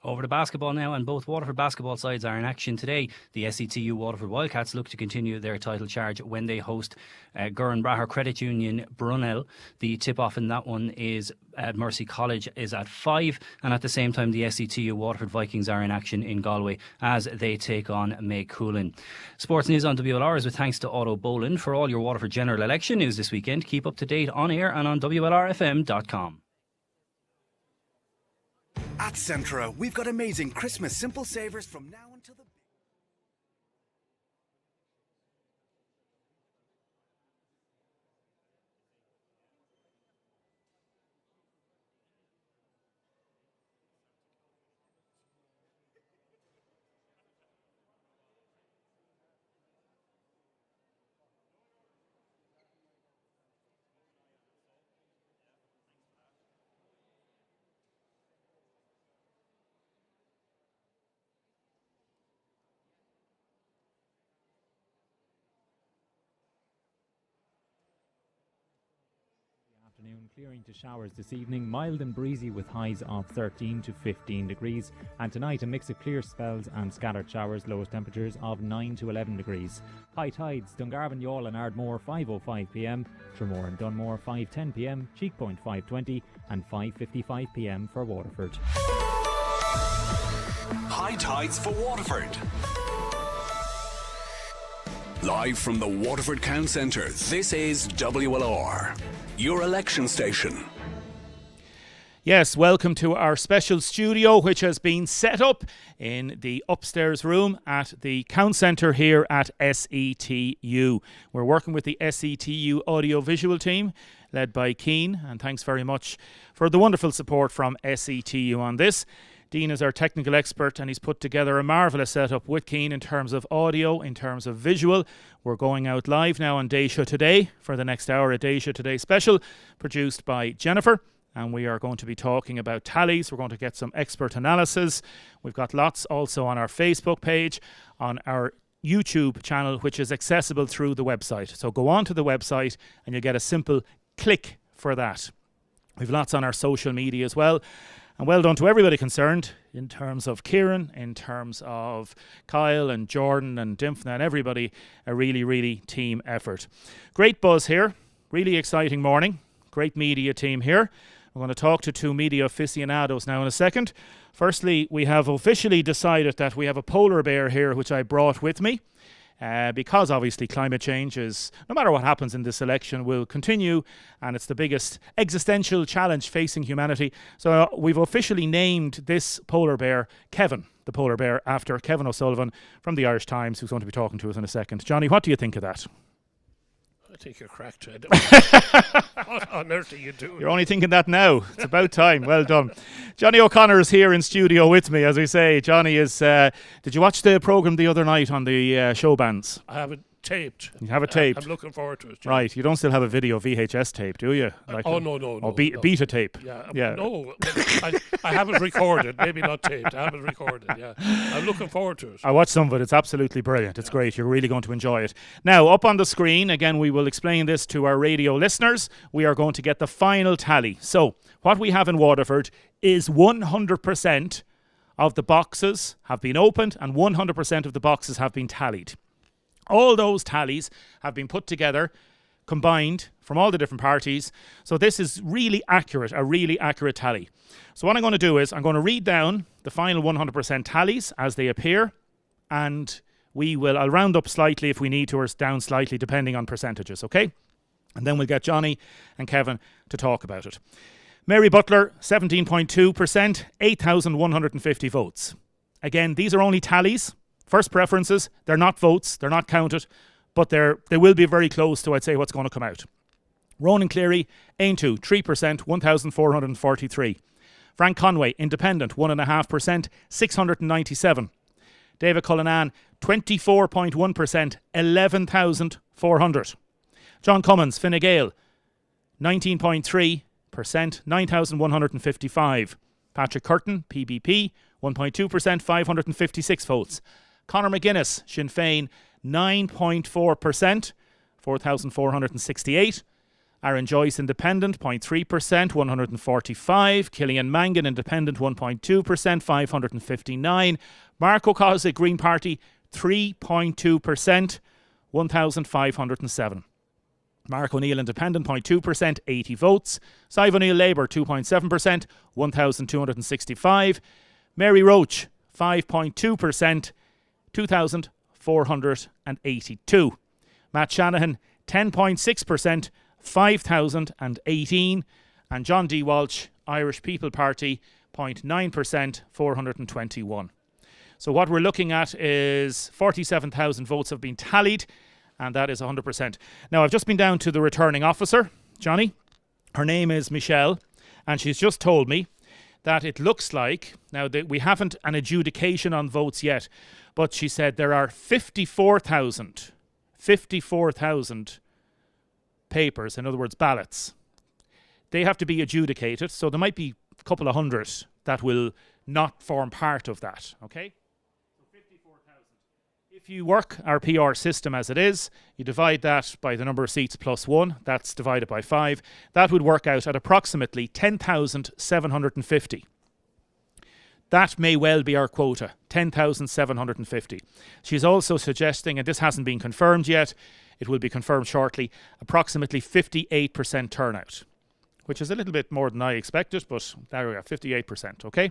Over to basketball now, and both Waterford basketball sides are in action today. The SETU Waterford Wildcats look to continue their title charge when they host Gurren Braher Credit Union Brunel. The tip-off in that one is at Mercy College is at 5, and at the same time the SETU Waterford Vikings are in action in Galway as they take on May Coolin. Sports news on WLR is with thanks to Auto Boland. For all your Waterford general election news this weekend, keep up to date on air and on WLRFM.com. At Centra, we've got amazing Christmas simple savers from now until the... Clearing to showers this evening, mild and breezy with highs of 13 to 15 degrees. And tonight a mix of clear spells and scattered showers, lowest temperatures of 9 to 11 degrees. High tides, Dungarvan, Youghal and Ardmore 5:05pm, Tremor and Dunmore 5:10pm, Cheekpoint 5:20 and 5:55pm for Waterford. High tides for Waterford. Live from the Waterford Town Centre, this is WLR, your election station. Yes, welcome to our special studio, which has been set up in the upstairs room at the Town Centre here at SETU. We're working with the SETU audio-visual team, led by Keane, and thanks very much for the wonderful support from SETU on this. Dean is our technical expert and he's put together a marvellous setup with Keane in terms of audio, in terms of visual. We're going out live now on Dayshow Today for the next hour, a Dayshow Today special produced by Jennifer. And we are going to be talking about tallies. We're going to get some expert analysis. We've got lots also on our Facebook page, on our YouTube channel, which is accessible through the website. So go on to the website and you'll get a simple click for that. We've lots on our social media as well. And well done to everybody concerned in terms of Kieran, in terms of Kyle and Jordan and Dimphna and everybody. A really, really team effort. Great buzz here. Really exciting morning. Great media team here. We're going to talk to two media aficionados now in a second. Firstly, we have officially decided that we have a polar bear here, which I brought with me. Because obviously climate change is, no matter what happens in this election, will continue, and it's the biggest existential challenge facing humanity. So we've officially named this polar bear Kevin, the polar bear, after Kevin O'Sullivan from the Irish Times, who's going to be talking to us in a second. Johnny, what do you think of that? I think you're cracked. What on earth are you doing? You're only thinking that now. It's about time. Well done. Johnny O'Connor is here in studio with me, as we say. Johnny is... did you watch the programme the other night on the show bands? I have it taped. You have it taped? I'm looking forward to it. John. Right. You don't still have a video VHS tape, do you? Like no. Or beta tape? Yeah. No, I have it recorded. Maybe not taped. I have it recorded, yeah. I'm looking forward to it. I watched some of it. It's absolutely brilliant. It's great. You're really going to enjoy it. Now, up on the screen, again, we will explain this to our radio listeners. We are going to get the final tally. So, what we have in Waterford is 100% of the boxes have been opened and 100% of the boxes have been tallied. All those tallies have been put together, combined from all the different parties. So this is really accurate, a really accurate tally. So what I'm going to do is I'm going to read down the final 100% tallies as they appear, and I'll round up slightly if we need to, or down slightly depending on percentages, okay? And then we'll get Johnny and Kevin to talk about it. Mary Butler, 17.2%, 8,150 votes. Again, these are only tallies. First preferences, they're not votes, they're not counted, but they will be very close to, I'd say, what's going to come out. Ronan Cleary, Aintu, 3%, 1,443. Frank Conway, Independent, 1.5%, 697. David Cullinan, 24.1%, 11,400. John Cummins, Fine Gael, 19.3%, 9,155. Patrick Curtin, PBP, 1.2%, 556 votes. Conor McGuinness, Sinn Féin, 9.4%, 4,468. Aaron Joyce, Independent, 0.3%, 145. Killian Mangan, Independent, 1.2%, 559. Mark O'Cosig, Green Party, 3.2%, 1,507. Mark O'Neill, Independent, 0.2%, 80 votes. Sive O'Neill, Labour, 2.7%, 1,265. Mary Roach, 5.2%, 2,482. Matt Shanahan, 10.6%, 5,018. And John D. Walsh, Irish People Party, 0.9%, 421. So what we're looking at is 47,000 votes have been tallied, and that is 100%. Now, I've just been down to the returning officer, Johnny. Her name is Michelle, and she's just told me that it looks like, now that we haven't an adjudication on votes yet, but she said there are 54,000 papers, in other words, ballots. They have to be adjudicated, so there might be a couple of hundred that will not form part of that, okay? So 54,000. If you work our PR system as it is, you divide that by the number of seats plus 1, that's divided by 5, that would work out at approximately 10,750. That may well be our quota, 10,750. She's also suggesting, and this hasn't been confirmed yet, it will be confirmed shortly, approximately 58% turnout, which is a little bit more than I expected, but there we are, 58%, okay?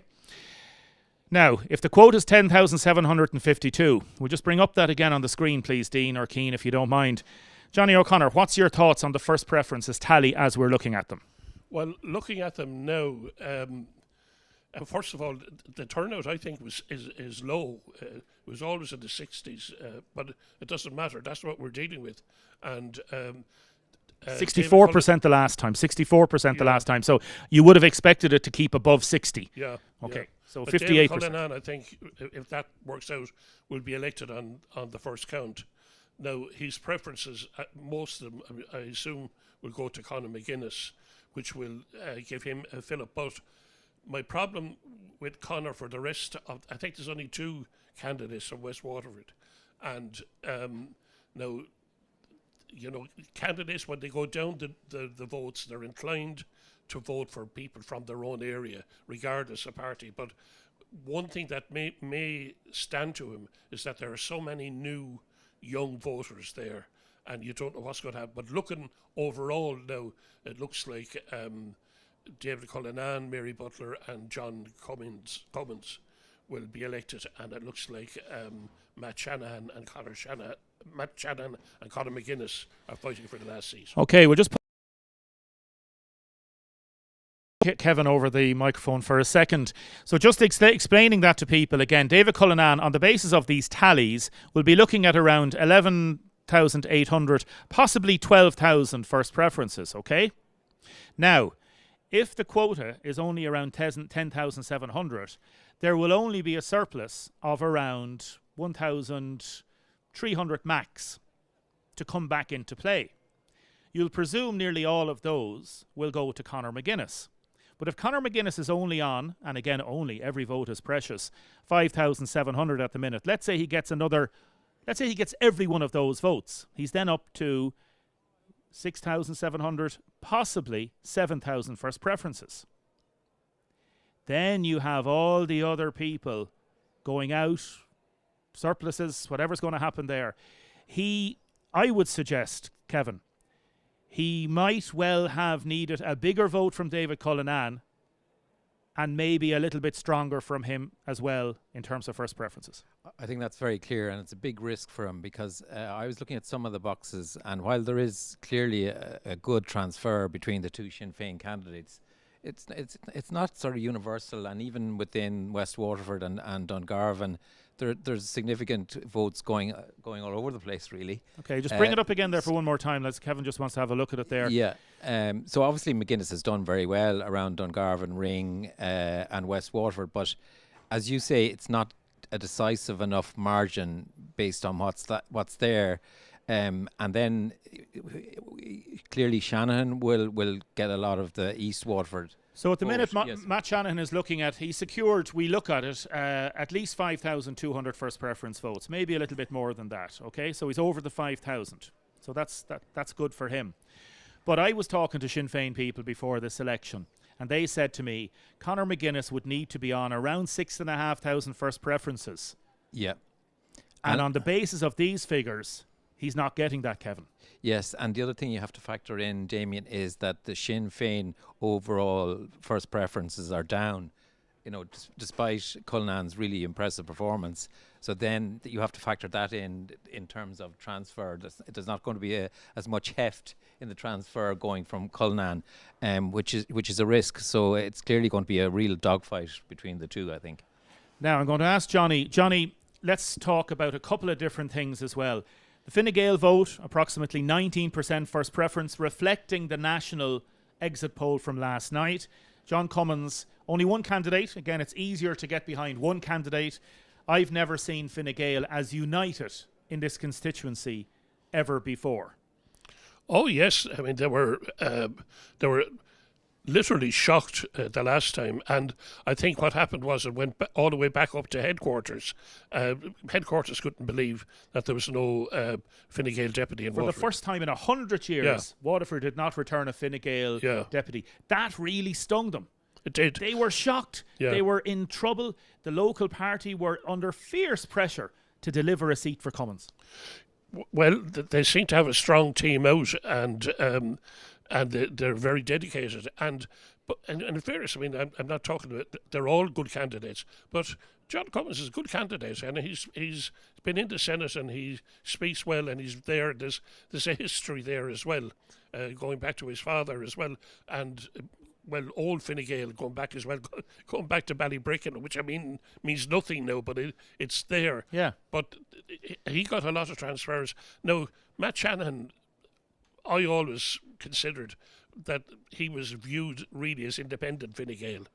Now, if the quote is 10,752, we'll just bring up that again on the screen, please, Dean or Keane, if you don't mind. Johnny O'Connor, what's your thoughts on the first preferences tally as we're looking at them? Well, looking at them now, first of all, the turnout I think is low. It was always in the 60s, but it doesn't matter. That's what we're dealing with. And 64% the last time. 64% the last time. So you would have expected it to keep above 60. Yeah. Okay. Yeah. So but 58%. David Cullinan, I think, if that works out, will be elected on the first count. Now, his preferences, most of them, I assume, will go to Conor McGuinness, which will give him a fill-up. But my problem with Conor for the rest of, I think there's only 2 candidates from West Waterford. And now, you know, candidates, when they go down the votes, they're inclined to vote for people from their own area, regardless of party. But one thing that may stand to him is that there are so many new young voters there, and you don't know what's going to happen. But looking overall now, it looks like David Cullinan, Mary Butler and John Cummins will be elected, and it looks like Matt Shanahan and Conor McGuinness are fighting for the last seat. Okay, we'll just put Kevin over the microphone for a second. So just explaining that to people again, David Cullinan, on the basis of these tallies, will be looking at around 11,800, possibly 12,000 first preferences, okay? Now, if the quota is only around 10,700, there will only be a surplus of around 1,300 max to come back into play. You'll presume nearly all of those will go to Conor McGuinness. But if Conor McGuinness is only on, and again only, every vote is precious, 5,700 at the minute, let's say he gets every one of those votes, he's then up to 6,700, possibly 7,000 first preferences. Then you have all the other people going out, surpluses, whatever's going to happen there. I would suggest, Kevin, he might well have needed a bigger vote from David Cullinan and maybe a little bit stronger from him as well in terms of first preferences. I think that's very clear, and it's a big risk for him, because I was looking at some of the boxes, and while there is clearly a good transfer between the 2 Sinn Féin candidates, it's not sort of universal, and even within West Waterford and Dungarvan, there's significant votes going all over the place, really. Okay, just bring it up again there for one more time. Kevin just wants to have a look at it there. Yeah. So obviously McGuinness has done very well around Dungarvan, Ring, and West Waterford, but as you say, it's not a decisive enough margin based on what's there. And then clearly Shanahan will get a lot of the East Waterford. So at the minute, yes. Matt Shanahan is looking at, he secured, we look at it, at least 5,200 first preference votes, maybe a little bit more than that, okay? So he's over the 5,000. So that's good for him. But I was talking to Sinn Féin people before this election, and they said to me, Conor McGuinness would need to be on around 6,500 first preferences. Yeah. And on the basis of these figures, he's not getting that, Kevin. Yes, and the other thing you have to factor in, Damien, is that the Sinn Féin overall first preferences are down, despite Cullinan's really impressive performance. So then you have to factor that in terms of transfer. There's not going to be as much heft in the transfer going from Cullinan, which is a risk. So it's clearly going to be a real dogfight between the two, I think. Now I'm going to ask Johnny. Johnny, let's talk about a couple of different things as well. The Fine Gael vote, approximately 19% first preference, reflecting the national exit poll from last night. John Cummins, only one candidate. Again, it's easier to get behind one candidate. I've never seen Fine Gael as united in this constituency ever before. Oh yes, I mean they were literally shocked the last time, and I think what happened was it went all the way back up to headquarters. Headquarters couldn't believe that there was no Fine Gael deputy in Waterford. For the first time in 100 years, Waterford did not return a Fine Gael deputy. That really stung them. It did. They were shocked. Yeah. They were in trouble. The local party were under fierce pressure to deliver a seat for Cummins. Well, they seem to have a strong team out, and they're very dedicated. And in fairness, I mean, I'm not talking about, they're all good candidates, but John Cummins is a good candidate, and he's been in the Senate, and he speaks well, and he's there. There's a history there as well, going back to his father as well, and well, old Fine Gael going back as well, going back to Ballybricken, which I mean means nothing now, but it's there. Yeah. But he got a lot of transfers. Now, Matt Shanahan, I always considered that he was viewed really as independent Fine Gael.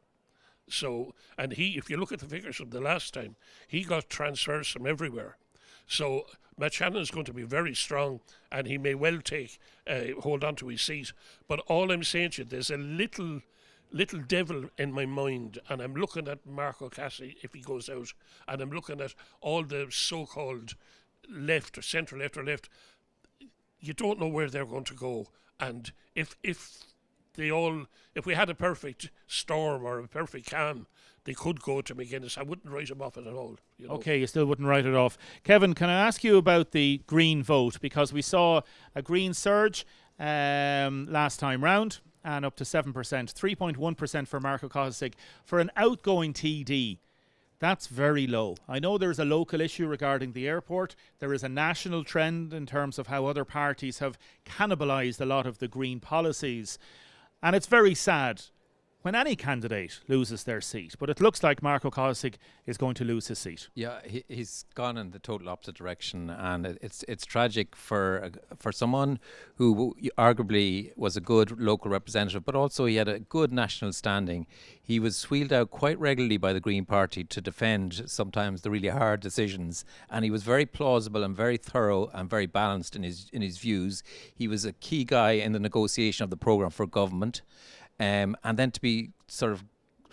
So, and if you look at the figures from the last time, he got transfers from everywhere. So Matt Shannon is going to be very strong, and he may well hold on to his seat. But all I'm saying to you, there's a little devil in my mind, and I'm looking at Mark O'Casey if he goes out, and I'm looking at all the so-called left or centre left or left. You don't know where they're going to go, and if we had a perfect storm or a perfect calm, they could go to McGuinness. I wouldn't write him off it at all. Okay, you still wouldn't write it off. Kevin, can I ask you about the Green vote? Because we saw a Green surge last time round, and up to 7%, 3.1% for Marco Kosig. For an outgoing TD, that's very low. I know there's a local issue regarding the airport. There is a national trend in terms of how other parties have cannibalised a lot of the Green policies. And it's very sad when any candidate loses their seat. But it looks like Marco Kosig is going to lose his seat. Yeah, he's gone in the total opposite direction, and it's tragic for someone who arguably was a good local representative, but also he had a good national standing. He was wheeled out quite regularly by the Green Party to defend sometimes the really hard decisions, and he was very plausible and very thorough and very balanced in his views. He was a key guy in the negotiation of the programme for government. And then to be sort of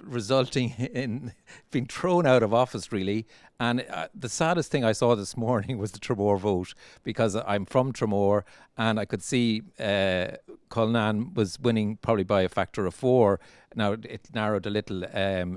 resulting in being thrown out of office, really. And the saddest thing I saw this morning was the Tramore vote, because I'm from Tramore, and I could see Cullinan was winning probably by a factor of 4. Now, it narrowed a little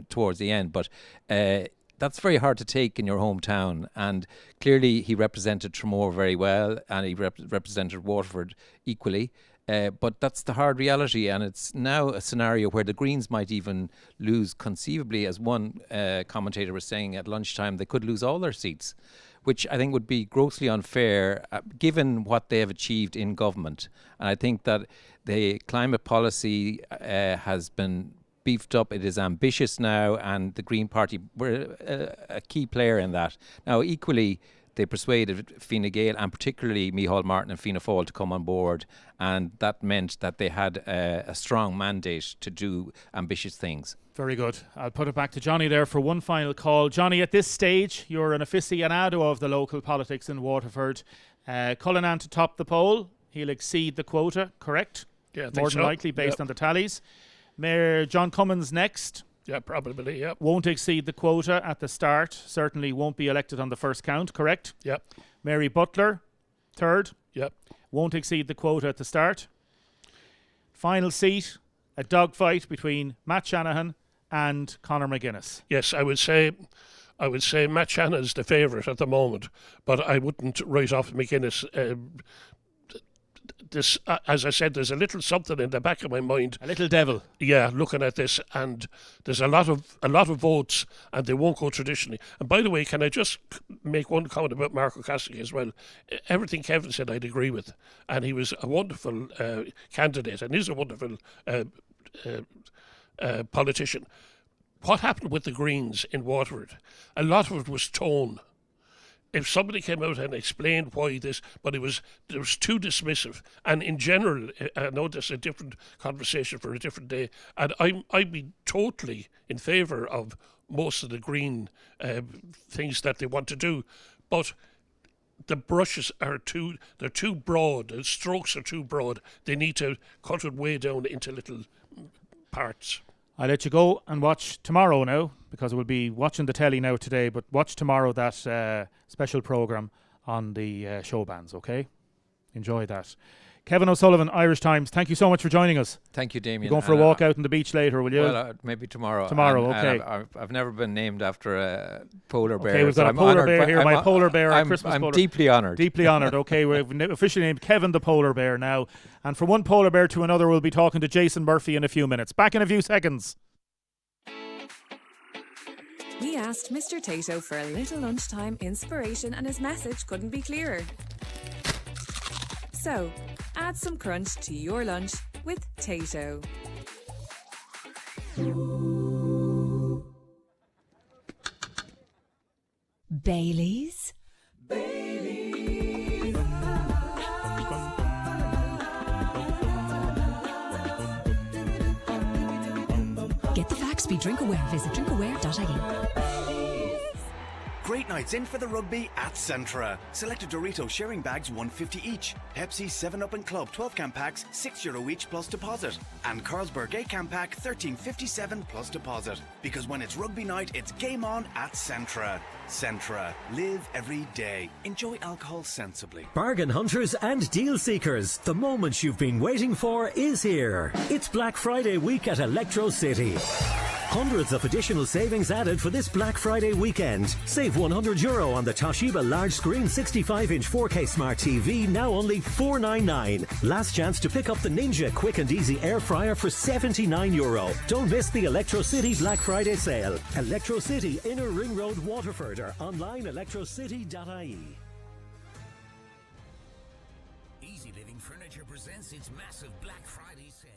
towards the end, but that's very hard to take in your hometown. And clearly he represented Tramore very well, and he represented Waterford equally. But that's the hard reality, and it's now a scenario where the Greens might even lose conceivably, as one commentator was saying at lunchtime, they could lose all their seats, which I think would be grossly unfair given what they have achieved in government. And I think that the climate policy has been beefed up, it is ambitious now, and the Green Party were a key player in that. Now, equally, they persuaded Fine Gael and particularly Micheál Martin and Fianna Fáil to come on board, and that meant that they had a strong mandate to do ambitious things. Very good. I'll put it back to Johnny there for one final call. Johnny, at this stage, you're an aficionado of the local politics in Waterford. Cullinan to top the poll. He'll exceed the quota, correct? Yeah, I think more than so. likely, based on the tallies. Mayor John Cummins next. Yeah, probably, yeah. Won't exceed the quota at the start. Certainly won't be elected on the first count, correct? Yep. Mary Butler, third. Yep. Won't exceed the quota at the start. Final seat, a dogfight between Matt Shanahan and Conor McGuinness. Yes, I would say Matt Shanahan's the favourite at the moment, but I wouldn't write off McGuinness. This, as I said, there's a little something in the back of my mind. A little devil. Yeah, looking at this, and there's a lot of votes, and they won't go traditionally. And by the way, can I just make one comment about Marco Cassidy as well? Everything Kevin said, I'd agree with, and he was a wonderful candidate, and is a wonderful politician. What happened with the Greens in Waterford? A lot of it was tone. If somebody came out and explained why this, but it was too dismissive. And in general, I know that's a different conversation for a different day. And I'd be totally in favour of most of the Green things that they want to do, but the brushes are too broad. The strokes are too broad. They need to cut it way down into little parts. I'll let you go and watch tomorrow now, because we'll be watching the telly now today, but watch tomorrow that special programme on the show bands, okay? Enjoy that. Kevin O'Sullivan, Irish Times, thank you so much for joining us. Thank you, Damien. You're going for a walk out on the beach later, will you? Well, maybe tomorrow. Tomorrow, okay. I've never been named after a polar bear. Okay, we've got a polar bear here, my polar bear, our Christmas I'm polar. deeply honoured. Deeply honoured, okay. We've officially named Kevin the polar bear now. And from one polar bear to another, we'll be talking to Jason Murphy in a few minutes. Back in a few seconds. We asked Mr. Tato for a little lunchtime inspiration, and his message couldn't be clearer. So, add some crunch to your lunch with Tato. Baileys? Get the facts, be drink aware. Visit drinkaware.ie. Great nights in for the rugby at Centra. Selected Doritos sharing bags $1.50 each. Pepsi, 7-Up and Club 12-can packs €6 each plus deposit. And Carlsberg 8-can pack $13.57 plus deposit. Because when it's rugby night, it's game on at Centra. Centra. Live every day. Enjoy alcohol sensibly. Bargain hunters and deal seekers, the moment you've been waiting for is here. It's Black Friday week at Electro City. Hundreds of additional savings added for this Black Friday weekend. Save €100 on the Toshiba large screen 65-inch 4K Smart TV, now only $499. Last chance to pick up the Ninja Quick and Easy Air Fryer for €79. Don't miss the Electro City Black Friday sale. Electro City, Inner Ring Road, Waterford, or online electrocity.ie. Easy Living Furniture presents its massive Black Friday sale.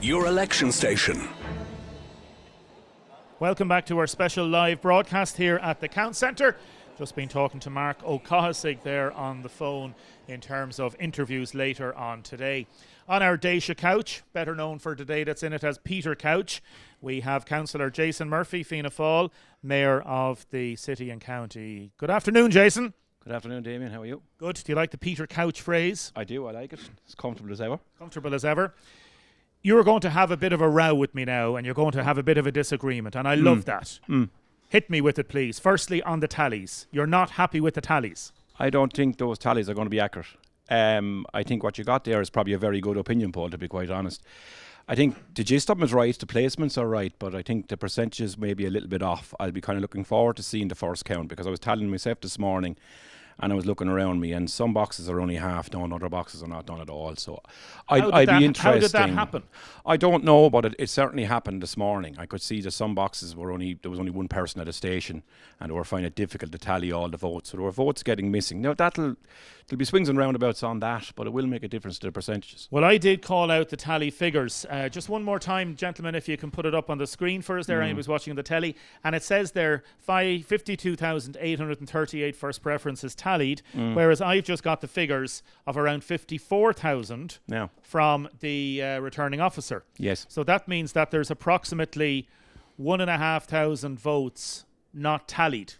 Your election station. Welcome back to our special live broadcast here at the Count Centre. Just been talking to Mark O'Cahasig there on the phone in terms of interviews later on today. On our Daisha couch, better known for today that's in it as Peter Couch, we have Councillor Jason Murphy, Fianna Fáil, Mayor of the City and County. Good afternoon, Jason. Good afternoon, Damien. How are you? Good. Do you like the Peter Couch phrase? I do. I like it. It's comfortable as ever. Comfortable as ever. You're going to have a bit of a row with me now, and you're going to have a bit of a disagreement, and I love that. Hit me with it, please. Firstly, on the tallies. You're not happy with the tallies? I don't think those tallies are going to be accurate. I think what you got there is probably a very good opinion poll, to be quite honest. I think the gist of them is right, the placements are right, but I think the percentages may be a little bit off. I'll be kind of looking forward to seeing the first count, because I was tallying myself this morning and I was looking around me, and some boxes are only half done, other boxes are not done at all. So I'd be interested. How did that happen? I don't know, but it certainly happened this morning. I could see that some boxes there was only one person at a station, and they were finding it difficult to tally all the votes. So there were votes getting missing. Now there'll be swings and roundabouts on that, but it will make a difference to the percentages. Well, I did call out the tally figures. Just one more time, gentlemen, if you can put it up on the screen for us there. I was watching the telly, and it says there 52,838 first preferences tallied, whereas I've just got the figures of around 54,000 from the returning officer. Yes. So that means that there's approximately 1,500 votes not tallied.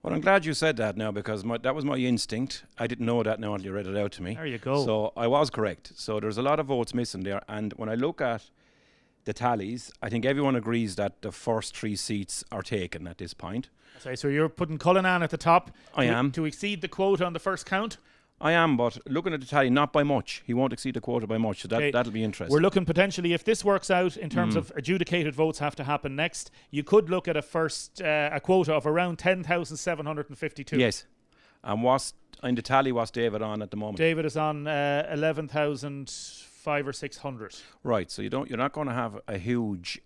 Well, I'm glad you said that now, because that was my instinct. I didn't know that now until you read it out to me. There you go. So I was correct. So there's a lot of votes missing there. And when I look at the tallies, I think everyone agrees that the first 3 seats are taken at this point. So you're putting Cullinan at the top. I am. To exceed the quota on the first count? I am, but looking at the tally, not by much. He won't exceed the quota by much, so that'll be interesting. We're looking potentially, if this works out in terms of adjudicated votes have to happen next, you could look at a quota of around 10,752. Yes. And in the tally, what's David on at the moment? David is on 11,500 or 600. Right, so you're not going to have a huge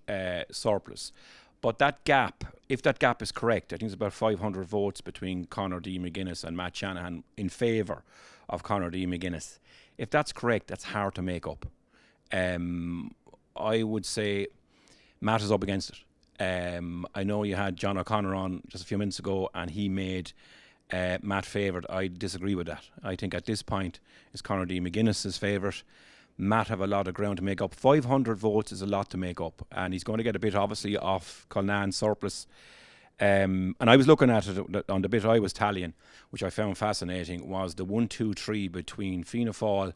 surplus. But that gap, if that gap is correct, I think it's about 500 votes between Conor D. McGuinness and Matt Shanahan in favour of Conor D. McGuinness. If that's correct, that's hard to make up. I would say Matt is up against it. I know you had John O'Connor on just a few minutes ago, and he made Matt favoured. I disagree with that. I think at this point it's Conor D. McGuinness's favourite. Matt have a lot of ground to make up. 500 votes is a lot to make up, and he's going to get a bit, obviously, off Cullinan's surplus. And I was looking at it on the bit I was tallying, which I found fascinating, was the 1, 2, 3 between Fianna Fáil,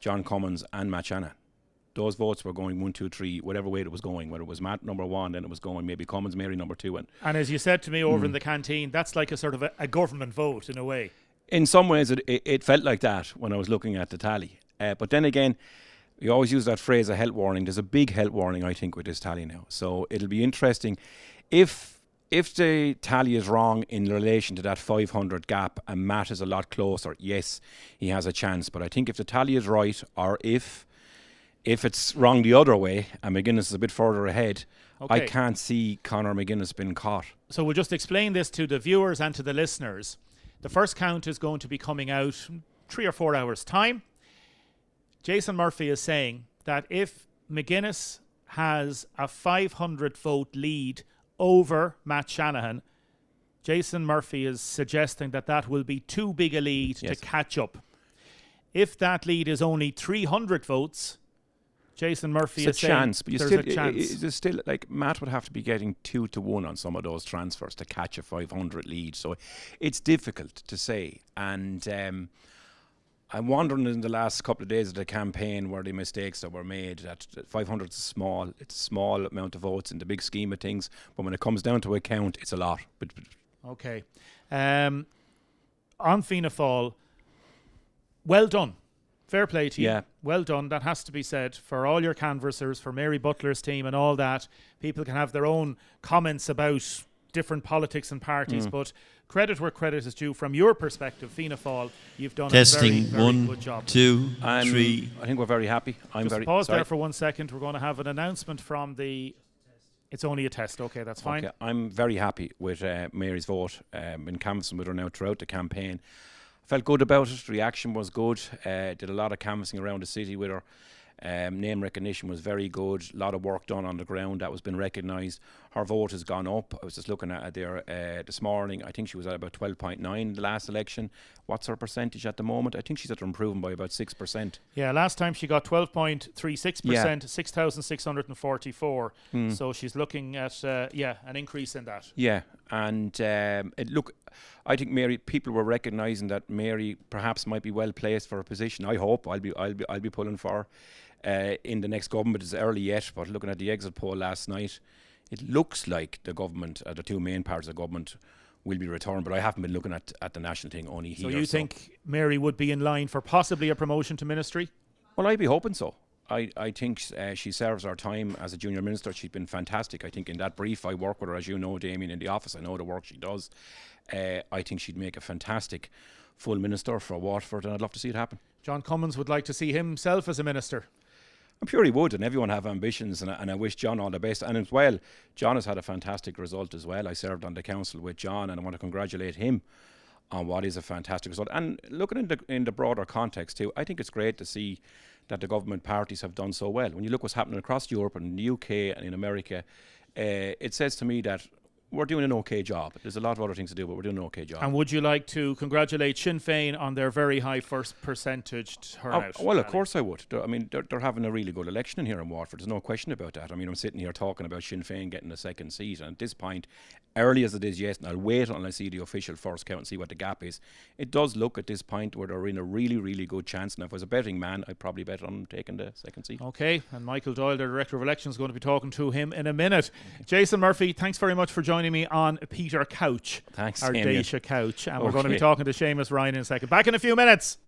John Cummins and Matt Shanahan. Those votes were going 1, 2, 3, whatever way it was going. Whether it was Matt number 1, then it was going maybe Cummins, Mary number 2. And as you said to me over in the canteen, that's like a sort of a government vote in a way. In some ways, it felt like that when I was looking at the tally. But then again, you always use that phrase, a health warning. There's a big health warning, I think, with this tally now. So it'll be interesting. If the tally is wrong in relation to that 500 gap and Matt is a lot closer, yes, he has a chance. But I think if the tally is right, or if it's wrong the other way and McGuinness is a bit further ahead, I can't see Conor McGuinness being caught. So we'll just explain this to the viewers and to the listeners. The first count is going to be coming out 3 or 4 hours' time. Jason Murphy is saying that if McGuinness has a 500 vote lead over Matt Shanahan, Jason Murphy is suggesting that will be too big a lead to catch up. If that lead is only 300 votes, Jason Murphy is saying there's a chance. There's still, like, Matt would have to be getting 2 to 1 on some of those transfers to catch a 500 lead. So it's difficult to say. And I'm wondering in the last couple of days of the campaign where the mistakes that were made, that 500 is small. It's a small amount of votes in the big scheme of things. But when it comes down to a count, it's a lot. Okay. On Fianna Fáil, well done. Fair play to you. Yeah. Well done. That has to be said for all your canvassers, for Mary Butler's team and all that. People can have their own comments about different politics and parties, but credit where credit is due. From your perspective, Fianna Fáil, you've done a very, very good job. 2, 3. I think we're very happy. Pause there for 1 second. We're going to have an announcement from the... It's only a test. Okay, that's fine. Okay, I'm very happy with Mary's vote. In canvassing with her now throughout the campaign. Felt good about it. The reaction was good. Did a lot of canvassing around the city with her. Name recognition was very good. A lot of work done on the ground that was been recognised. Her vote has gone up. I was just looking at it there this morning. I think she was at about 12.9 the last election. What's her percentage at the moment? I think she's at improving by about 6%. Yeah, last time she got 12.36%, 6,644. So she's looking at an increase in that. Yeah, and I think Mary, people were recognising that Mary perhaps might be well placed for a position. I hope I'll be pulling for her in the next government. It's early yet, but looking at the exit poll last night, it looks like the government, the two main parts of the government, will be returned. But I haven't been looking at the national thing only here. So you think Mary would be in line for possibly a promotion to ministry? Well, I'd be hoping so. I think she serves her time as a junior minister. She's been fantastic. I think in that brief, I work with her, as you know, Damien, in the office. I know the work she does. I think she'd make a fantastic full minister for Waterford, and I'd love to see it happen. John Cummins would like to see himself as a minister. I'm sure he would, and everyone have ambitions, and I wish John all the best. And as well, John has had a fantastic result as well. I served on the council with John, and I want to congratulate him on what is a fantastic result. And looking in the broader context too, I think it's great to see that the government parties have done so well. When you look what's happening across Europe and in the UK and in America, it says to me that we're doing an okay job. There's a lot of other things to do, but we're doing an okay job. And would you like to congratulate Sinn Féin on their very high first percentage turnout? Well, of course I would. They're having a really good election in here in Waterford. There's no question about that. I mean, I'm sitting here talking about Sinn Féin getting a second seat, and at this point, early as it is, yes, and I'll wait until I see the official first count and see what the gap is. It does look at this point where they're in a really, really good chance. And if I was a betting man, I'd probably bet on them taking the second seat. Okay, and Michael Doyle, the Director of Elections, is going to be talking to him in a minute. Okay. Jason Murphy, thanks very much for joining me on Peter Couch. Thanks, our Damien. Dacia Couch. And we're going to be talking to Seamus Ryan in a second. Back in a few minutes.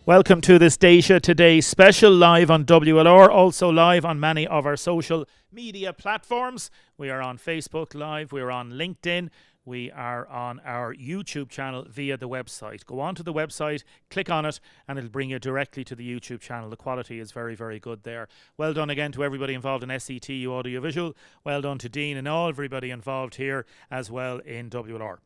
Welcome to this Dacia Today special, live on WLR, also live on many of our social media platforms. We are on Facebook Live, we are on LinkedIn, we are on our YouTube channel via the website. Go on to the website, click on it, and it'll bring you directly to the YouTube channel. The quality is very, very good there. Well done again to everybody involved in SETU Audiovisual. Well done to Dean and everybody involved here as well in WLR.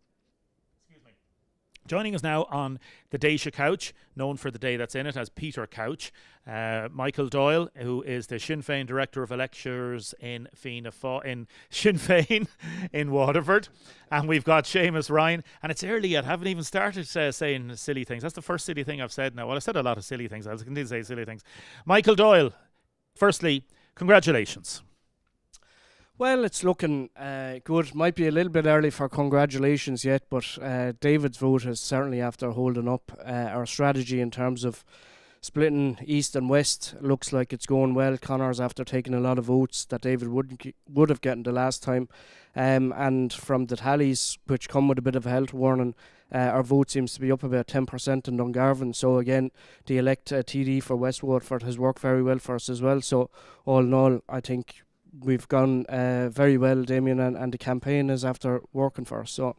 Joining us now on the Daisha couch, known for the day that's in it as Peter Couch, Michael Doyle, who is the Sinn Féin Director of Elections in Sinn Féin in Waterford. And we've got Seamus Ryan. And it's early yet. I haven't even started saying silly things. That's the first silly thing I've said now. Well, I said a lot of silly things. I'll continue to say silly things. Michael Doyle, firstly, congratulations. Well, it's looking good. Might be a little bit early for congratulations yet, but David's vote is certainly after holding up. Our strategy in terms of splitting east and west looks like it's going well. Connor's after taking a lot of votes that David would have gotten the last time. And from the tallies, which come with a bit of a health warning, our vote seems to be up about 10% in Dungarvan. So again, the elect TD for West Waterford has worked very well for us as well. So all in all, I think we've gone very well, Damien, and the campaign is after working for us. So,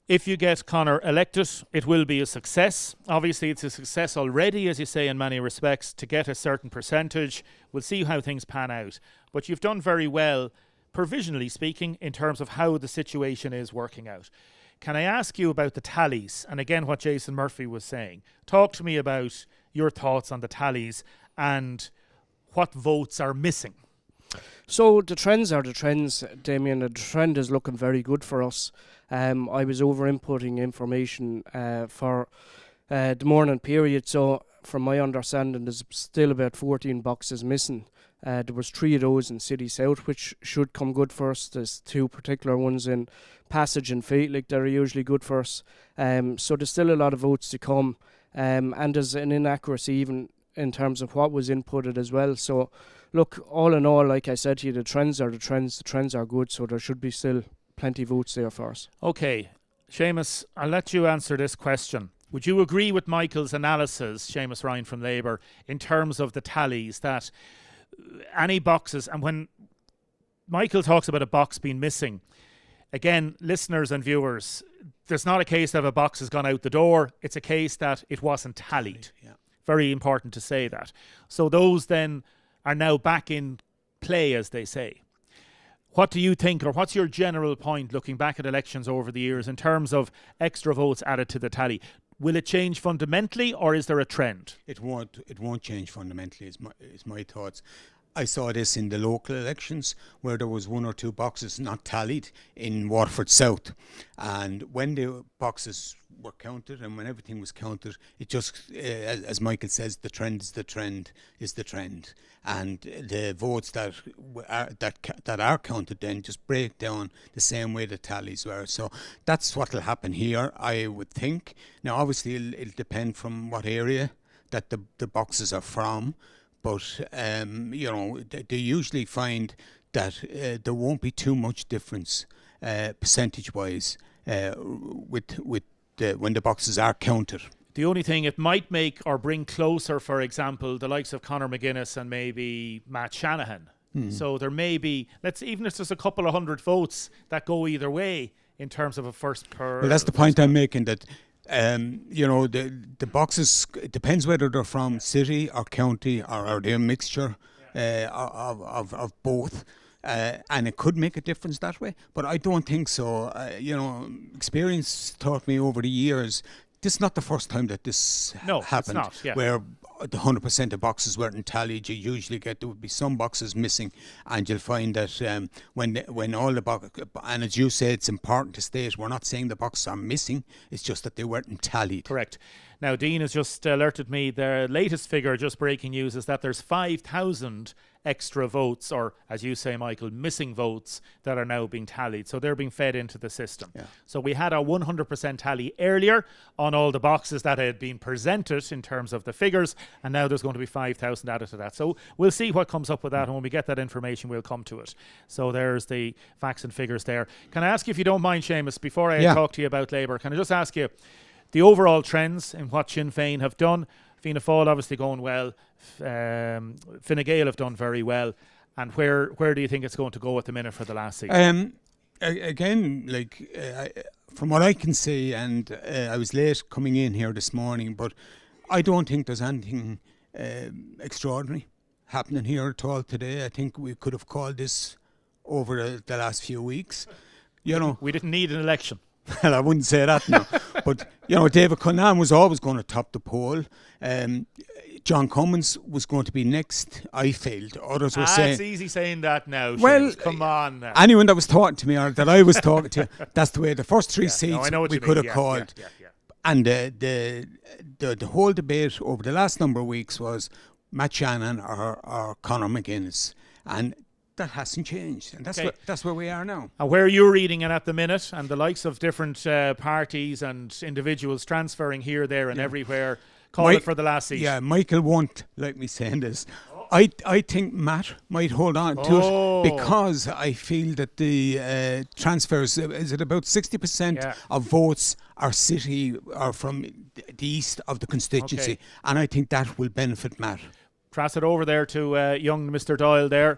if you get Connor elected, it will be a success. Obviously, it's a success already, as you say, in many respects, to get a certain percentage. We'll see how things pan out. But you've done very well, provisionally speaking, in terms of how the situation is working out. Can I ask you about the tallies? And again, what Jason Murphy was saying. Talk to me about your thoughts on the tallies and what votes are missing. So the trends are the trends, Damien. The trend is looking very good for us. I was over inputting information for the morning period. So from my understanding, there's still about 14 boxes missing. There was 3 of those in City South, which should come good for us. There's 2 particular ones in Passage and Feetlik that are usually good for us. So there's still a lot of votes to come. And there's an inaccuracy even in terms of what was inputted as well. So look, all in all, like I said to you, the trends are the trends. The trends are good, so there should be still plenty of votes there for us. Okay, Seamus, I'll let you answer this question. Would you agree with Michael's analysis, Seamus Ryan from Labour, in terms of the tallies, that any boxes, and when Michael talks about a box being missing, again, listeners and viewers, there's not a case that a box has gone out the door. It's a case that it wasn't tallied. Yeah. Very important to say that. So those then are now back in play, as they say. What do you think, or what's your general point looking back at elections over the years in terms of extra votes added to the tally? Will it change fundamentally, or is there a trend? It won't change fundamentally, is my thoughts. I saw this in the local elections where there was 1 or 2 boxes not tallied in Waterford South, and when the boxes were counted and when everything was counted, it just, as Michael says, the trend is the trend is the trend, and the votes that are counted then just break down the same way the tallies were. So that's what will happen here, I would think. Now, obviously, it'll depend from what area that the boxes are from. But, they usually find that there won't be too much difference percentage-wise when the boxes are counted. The only thing it might make or bring closer, for example, the likes of Conor McGuinness and maybe Matt Shanahan. So there may be, even if there's a couple of hundred votes that go either way in terms of a first per... Well, that's the point I'm making, that the boxes, it depends whether they're from city or county or they're a mixture of both, and it could make a difference that way, but I don't think so. Experience taught me over the years, this is not the first time that this happened, it's not, yeah. Where the 100% of boxes weren't tallied. You usually there would be some boxes missing, and you'll find that when all the boxes, and as you say, it's important to state, we're not saying the boxes are missing, it's just that they weren't tallied. Correct. Now, Dean has just alerted me, the latest figure, just breaking news, is that there's 5,000 extra votes, or as you say, Michael, missing votes that are now being tallied. So they're being fed into the system. Yeah. So we had a 100% tally earlier on all the boxes that had been presented in terms of the figures, and now there's going to be 5,000 added to that. So we'll see what comes up with that, and when we get that information, we'll come to it. So there's the facts and figures there. Can I ask you, if you don't mind, Seamus, before I talk to you about Labour, can I just ask you the overall trends in what Sinn Féin have done? Fianna Fáil obviously going well, Fine Gael have done very well, and where do you think it's going to go at the minute for the last season? Again, from what I can see, and I was late coming in here this morning, but I don't think there's anything extraordinary happening here at all today. I think we could have called this over the last few weeks. We didn't need an election. Well, I wouldn't say that now. But, David Cunningham was always going to top the poll. John Cummins was going to be next. I failed. Others were saying... It's easy saying that now, Well, Seamus. Come on now. Anyone that was talking to me or that I was talking to, that's the way. The first three seats I know what we you could mean. have called. And the whole debate over the last number of weeks was Matt Shannon or Conor McGuinness. And that hasn't changed. And that's where we are now. And where you're reading it at the minute, and the likes of different parties and individuals transferring here, there and everywhere, call it for the last seat. Yeah, Michael won't like me saying this. I think Matt might hold on to it because I feel that the transfers, is it about 60% of votes are from the east of the constituency, and I think that will benefit Matt. Pass it over there to young Mr. Doyle there.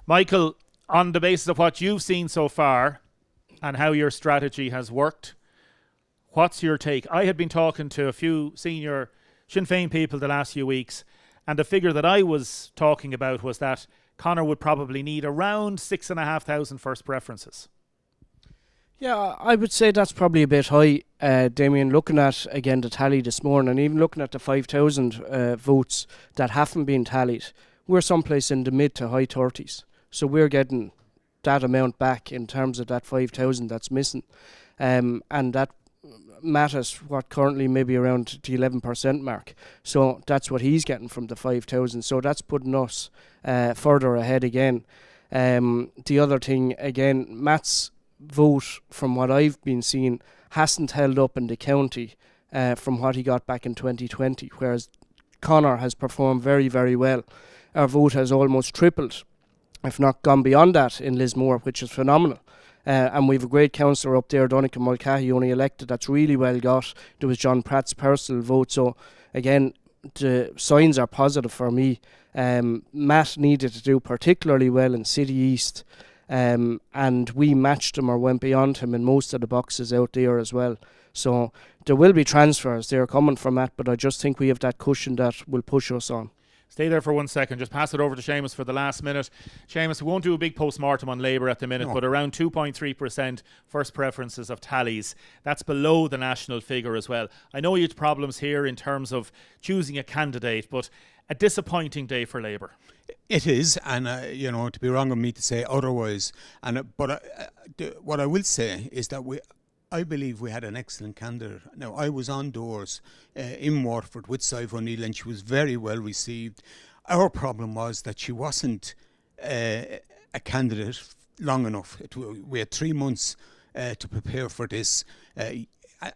Michael, on the basis of what you've seen so far and how your strategy has worked, what's your take? I had been talking to a few senior Sinn Féin people the last few weeks, and the figure that I was talking about was that Conor would probably need around 6,500 first preferences. Yeah, I would say that's probably a bit high, Damien, looking at, again, the tally this morning, and even looking at the 5,000 votes that haven't been tallied, we're someplace in the mid to high 30s. So we're getting that amount back in terms of that 5,000 that's missing. And that matters what currently maybe around the 11% mark. So that's what he's getting from the 5,000. So that's putting us further ahead again. The other thing, again, Matt's vote, from what I've been seeing, hasn't held up in the county from what he got back in 2020, whereas Conor has performed very, very well. Our vote has almost tripled, if not gone beyond that, in Lismore, which is phenomenal. And we've a great councillor up there, Donncha Mulcahy, only elected, that's really well got. There was John Pratt's personal vote. So, again, the signs are positive for me. Matt needed to do particularly well in City East, and we matched him or went beyond him in most of the boxes out there as well. So there will be transfers. They're coming from Matt, but I just think we have that cushion that will push us on. Stay there for 1 second. Just pass it over to Seamus for the last minute. Seamus, we won't do a big post-mortem on Labour at the minute, but around 2.3% first preferences of tallies. That's below the national figure as well. I know you had problems here in terms of choosing a candidate, but a disappointing day for Labour. It is, and to be wrong of me to say otherwise. But what I will say is that I believe we had an excellent candidate. Now, I was on doors in Waterford with Sive O'Neill, and she was very well received. Our problem was that she wasn't a candidate long enough. We had 3 months to prepare for this.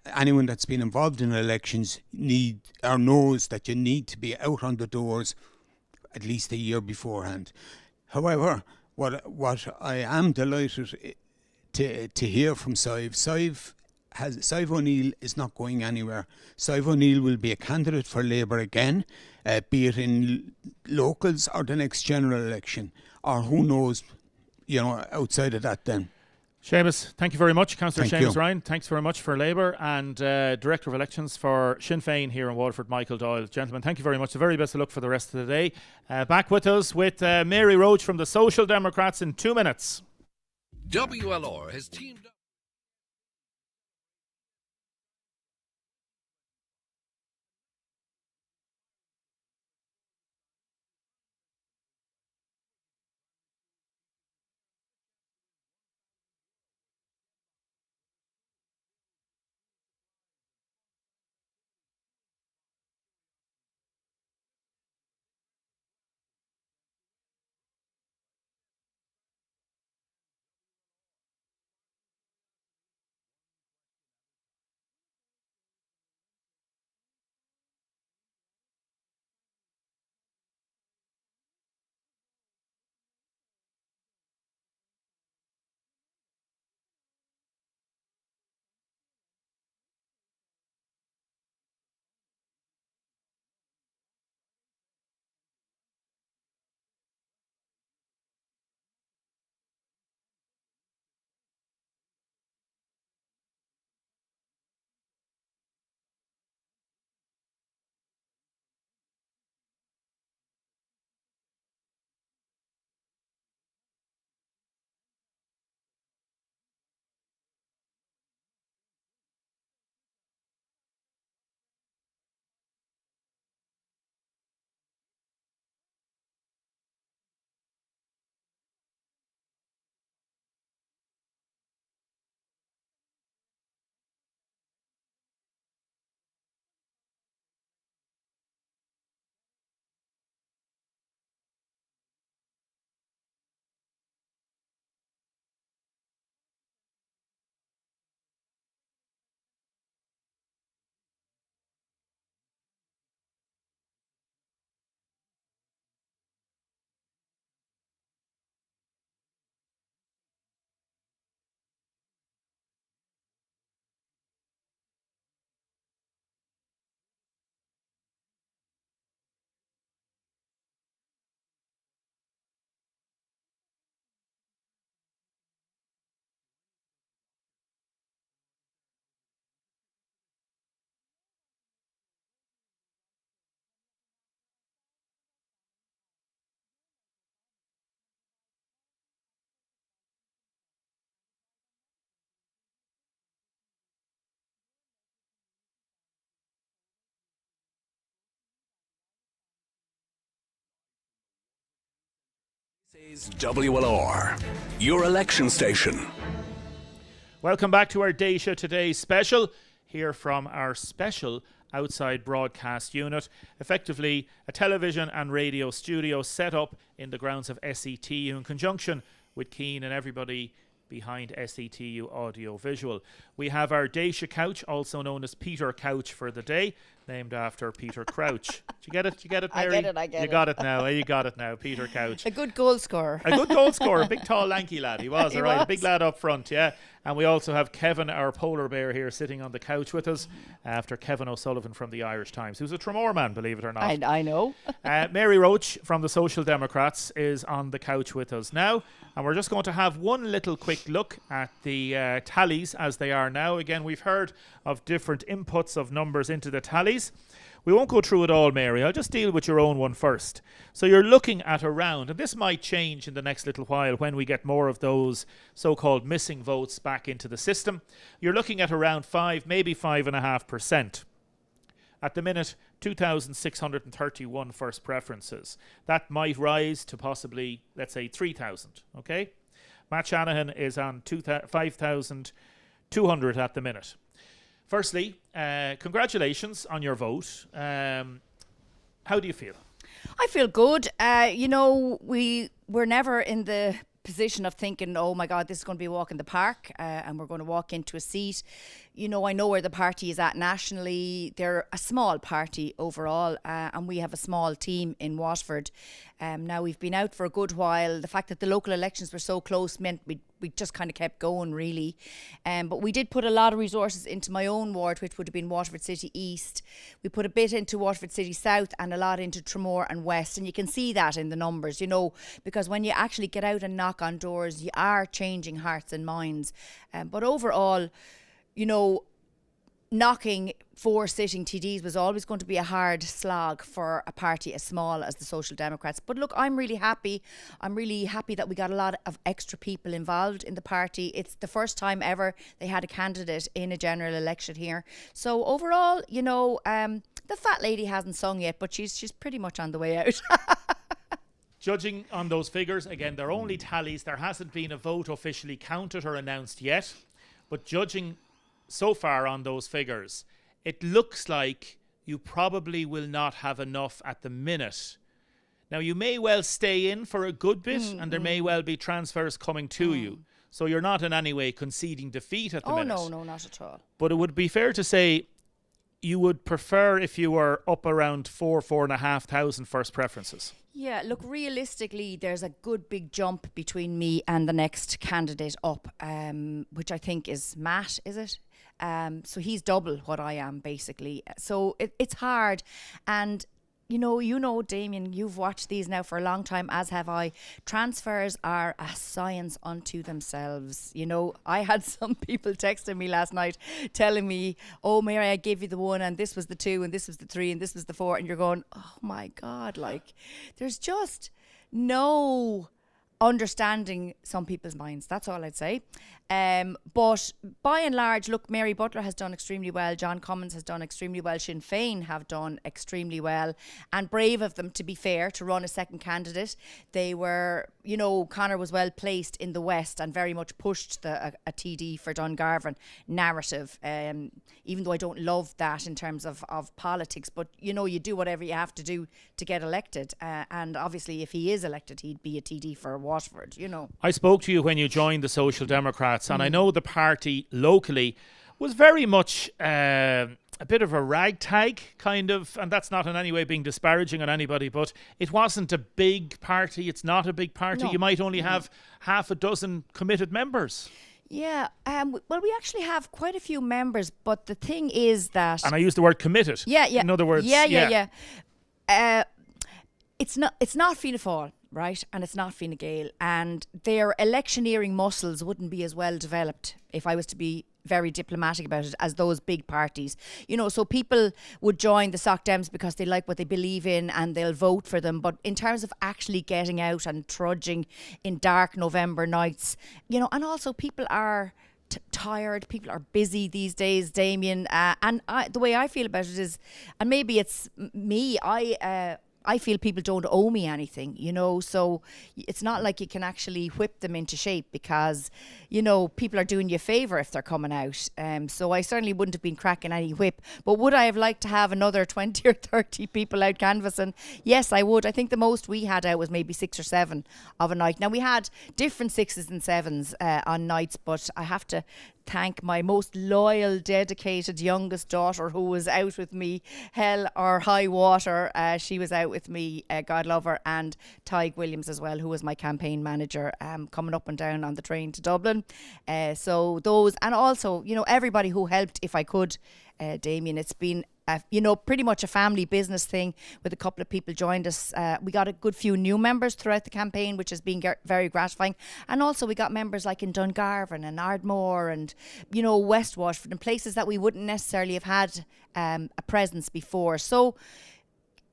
Anyone that's been involved in elections knows that you need to be out on the doors at least a year beforehand. However, what I am delighted to hear from Sive O'Neill is not going anywhere. Sive O'Neill will be a candidate for Labour again, be it in locals or the next general election, or who knows, outside of that then. Seamus, thank you very much. Councillor Thank Seamus you. Ryan, thanks very much for Labour, and Director of Elections for Sinn Féin here in Waterford, Michael Doyle. Gentlemen, thank you very much. The very best of luck for the rest of the day. Back with us with Mary Roach from the Social Democrats in 2 minutes. WLR has teamed up. This is WLR, your election station. Welcome back to our Daysha Today special, here from our special outside broadcast unit, effectively a television and radio studio set up in the grounds of SETU in conjunction with Keane and everybody behind SETU Audio Visual. We have our Daysha couch, also known as Peter Couch for the day, named after Peter Crouch. Did you get it? Did you get it, Mary? I get it. You got it now. You got it now, Peter Couch. A good goal scorer. A good goal scorer. A big, tall, lanky lad. He was, He all right. was. A big lad up front, yeah. And we also have Kevin, our polar bear, here sitting on the couch with us after Kevin O'Sullivan from the Irish Times, who's a Tramore man, believe it or not. I know. Mary Roach from the Social Democrats is on the couch with us now. And we're just going to have one little quick look at the tallies as they are now. Again, we've heard of different inputs of numbers into the tallies. We won't go through it all, Mary. I'll just deal with your own one first. So you're looking at around, and this might change in the next little while when we get more of those so-called missing votes back into the system. You're looking at around 5, maybe 5.5%. At the minute, 2,631 first preferences. That might rise to possibly, let's say, 3,000, okay? Matt Shanahan is on 5,200 at the minute. Firstly, congratulations on your vote. How do you feel? I feel good. We were never in the position of thinking, oh my God, this is going to be a walk in the park and we're going to walk into a seat. I know where the party is at nationally. They're a small party overall and we have a small team in Waterford. Now we've been out for a good while. The fact that the local elections were so close meant we just kind of kept going, really. But we did put a lot of resources into my own ward, which would have been Waterford City East. We put a bit into Waterford City South and a lot into Tramore and West. And you can see that in the numbers, because when you actually get out and knock on doors, you are changing hearts and minds. But overall, knocking 4 sitting TDs was always going to be a hard slog for a party as small as the Social Democrats. But look, I'm really happy. I'm really happy that we got a lot of extra people involved in the party. It's the first time ever they had a candidate in a general election here. So overall, the fat lady hasn't sung yet, but she's pretty much on the way out. Judging on those figures, again, they're only tallies. There hasn't been a vote officially counted or announced yet. But judging so far on those figures, it looks like you probably will not have enough at the minute. Now, you may well stay in for a good bit, and there may well be transfers coming to you. So you're not in any way conceding defeat at the minute. Oh, no, not at all. But it would be fair to say you would prefer if you were up around 4,500 first preferences. Yeah, look, realistically, there's a good big jump between me and the next candidate up, which I think is Matt, is it? So he's double what I am, basically. So it's hard. And Damien, you've watched these now for a long time, as have I. Transfers are a science unto themselves. I had some people texting me last night telling me, oh, Mary, I gave you the 1 and this was the 2 and this was the 3 and this was the 4. And you're going, oh my God, there's just no understanding some people's minds. That's all I'd say. But by and large, look, Mary Butler has done extremely well. John Cummins has done extremely well. Sinn Féin have done extremely well. And brave of them, to be fair, to run a second candidate. They were, Conor was well placed in the West and very much pushed a TD for Dungarvan narrative. Even though I don't love that in terms of politics. But, you do whatever you have to do to get elected. And obviously, if he is elected, he'd be a TD for Waterford, I spoke to you when you joined the Social Democrats, and I know the party locally was very much a bit of a ragtag kind of, and that's not in any way being disparaging on anybody, but it wasn't a big party. It's not a big party. No. You might only have half a dozen committed members. Yeah, well, we actually have quite a few members, but the thing is that... And I use the word committed. Yeah. In other words... Yeah. It's not Fianna Fáil, right? And it's not Fine Gael. And their electioneering muscles wouldn't be as well developed, if I was to be very diplomatic about it, as those big parties. So people would join the Soc Dems because they like what they believe in and they'll vote for them. But in terms of actually getting out and trudging in dark November nights, and also people are tired, people are busy these days, Damien. And the way I feel about it is, and maybe it's me, I feel people don't owe me anything, you know, so it's not like you can actually whip them into shape because, you know, people are doing you a favour if they're coming out. So I certainly wouldn't have been cracking any whip. But would I have liked to have another 20 or 30 people out canvassing? Yes, I would. I think the most we had out was maybe 6 or 7 of a night. Now, we had different 6s and 7s on nights, but I have to thank my most loyal, dedicated youngest daughter who was out with me, hell or high water. She was out with me, God love her, and Tig Williams as well, who was my campaign manager, coming up and down on the train to Dublin. So those, and also, you know, everybody who helped if I could, Damien. It's been you know, pretty much a family business thing with a couple of people joined us. We got a good few new members throughout the campaign, which has been very gratifying. And also we got members like in Dungarvan and Ardmore and, you know, West Waterford and places that we wouldn't necessarily have had a presence before. So,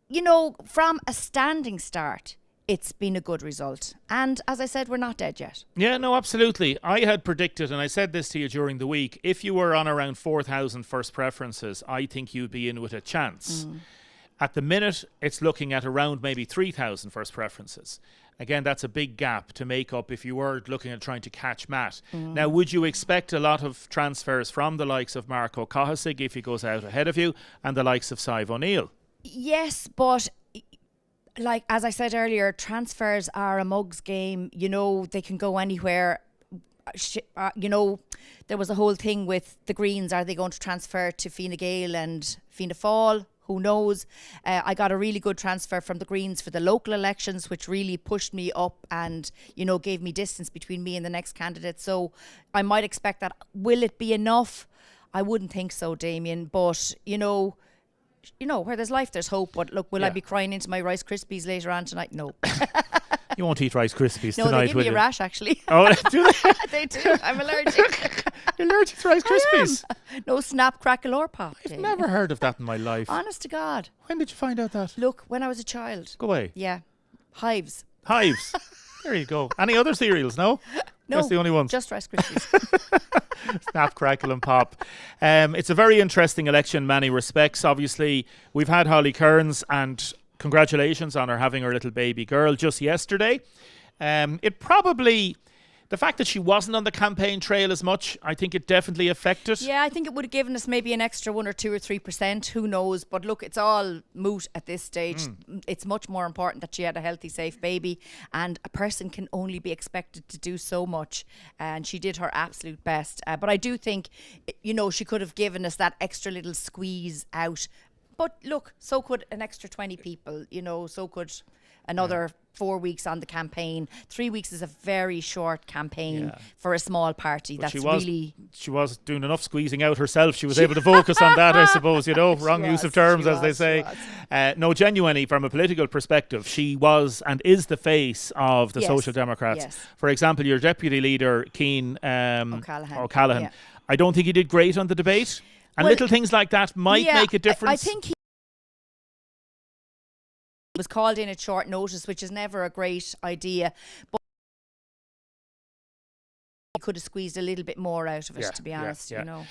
you know, from a standing start, it's been a good result. And as I said, we're not dead yet. Yeah, no, absolutely. I had predicted, and I said this to you during the week, if you were on around 4,000 first preferences, I think you'd be in with a chance. At the minute, it's looking at around maybe 3,000 first preferences. Again, that's a big gap to make up if you were looking at trying to catch Matt. Now, would you expect a lot of transfers from the likes of Mark O'Cahasig if he goes out ahead of you, and the likes of Sive O'Neill? Yes, but like, as I said earlier, transfers are a mug's game. You know, they can go anywhere. You know, there was a whole thing with the Greens. Are they going to transfer to Fine Gael and Fianna Fáil? Who knows? I got a really good transfer from the Greens for the local elections, which really pushed me up and, you know, gave me distance between me and the next candidate. So I might expect that. Will it be enough? I wouldn't think so, Damien. But, you know, where there's life, there's hope. But look, will I be crying into my Rice Krispies later on tonight? No. You won't eat Rice Krispies tonight, will you? No, they give me a rash, actually. Oh, do they? They do. I'm allergic. You're allergic to Rice Krispies? No snap, crackle or pop. I've never heard of that in my life. Honest to God. When did you find out that? Look, when I was a child. Go away. Yeah. Hives. Hives. There you go. Any other cereals, no? No. That's the only ones. Just Rice Krispies. Snap, crackle and pop. It's a very interesting election in many respects. Obviously, we've had Holly Kearns, and congratulations on her having her little baby girl just yesterday. It probably, the fact that she wasn't on the campaign trail as much, I think it definitely affected. Yeah, I think it would have given us maybe an extra 1 or 2 or 3%. Who knows? But look, it's all moot at this stage. It's much more important that she had a healthy, safe baby, and a person can only be expected to do so much. And she did her absolute best. But I do think, you know, she could have given us that extra little squeeze out. But look, so could an extra 20 people, you know, so could another 4 weeks on the campaign. 3 weeks is a very short campaign for a small party. But That's she was doing enough squeezing out herself. She was able to focus on that, I suppose, you know, wrong use of terms, as they say. No, genuinely, from a political perspective, she was and is the face of the Social Democrats. For example, your deputy leader, Cian O'Callaghan, I don't think he did great on the debate. And little things like that might make a difference. I think he was called in at short notice, which is never a great idea. But he could have squeezed a little bit more out of it, to be honest. You know.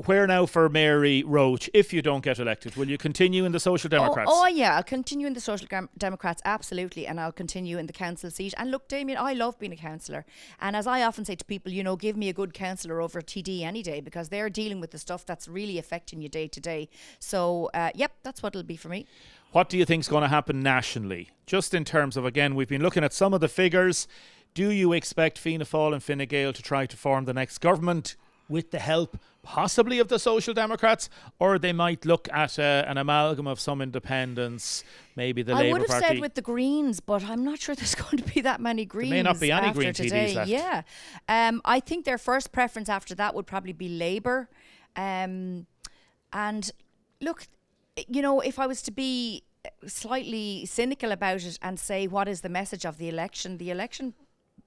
Where now for Mary Roach, if you don't get elected? Will you continue in the Social Democrats? Oh yeah, I'll continue in the Social Democrats, absolutely, and I'll continue in the council seat. And look, Damien, I love being a councillor. And as I often say to people, you know, give me a good councillor over a TD any day, because they're dealing with the stuff that's really affecting you day to day. So, that's what it'll be for me. What do you think is going to happen nationally? Just in terms of, again, we've been looking at some of the figures. Do you expect Fianna Fáil and Fine Gael to try to form the next government with the help possibly of the Social Democrats, or they might look at an amalgam of some independents, maybe the Labour Party? I would have said with the Greens, but I'm not sure there's going to be that many Greens. There may not be any Green today. TDs left. Yeah. I think their first preference after that would probably be Labour. And look, you know, if I was to be slightly cynical about it and say what is the message of the election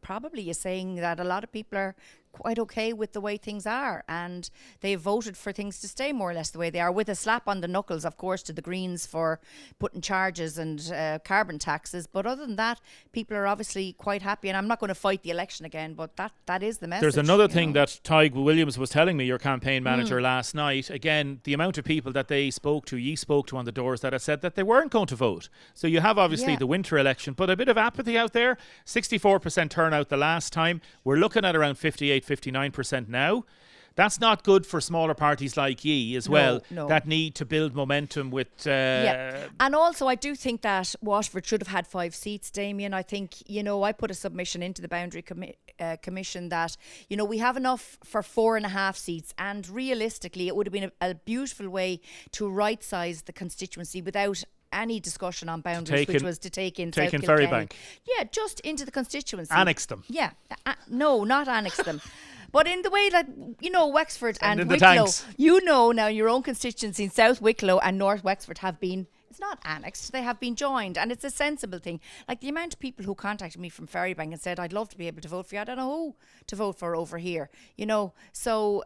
probably is saying that a lot of people are quite okay with the way things are, and they've voted for things to stay more or less the way they are, with a slap on the knuckles, of course, to the Greens for putting charges and carbon taxes. But other than that, people are obviously quite happy, and I'm not going to fight the election again, but that is the message. There's another thing that Tig Williams was telling me, your campaign manager, last night. Again, the amount of people that ye spoke to on the doors that had said that they weren't going to vote. So you have obviously the winter election, but a bit of apathy out there. 64% turnout the last time. We're looking at around 58-59% now. That's not good for smaller parties like ye as well, that need to build momentum with... And also, I do think that Waterford should have had 5 seats, Damien. I think, I put a submission into the Boundary Commission that, we have enough for 4.5 seats, and realistically, it would have been a beautiful way to right-size the constituency without any discussion on boundaries, which was to take in South Kilkenny. Ferrybank. Yeah, just into the constituency. Annex them. Yeah. No, not annex them. But in the way that, Wexford and Wicklow, now your own constituency in South Wicklow and North Wexford have been, it's not annexed, they have been joined, and it's a sensible thing. Like the amount of people who contacted me from Ferrybank and said, I'd love to be able to vote for you, I don't know who to vote for over here, So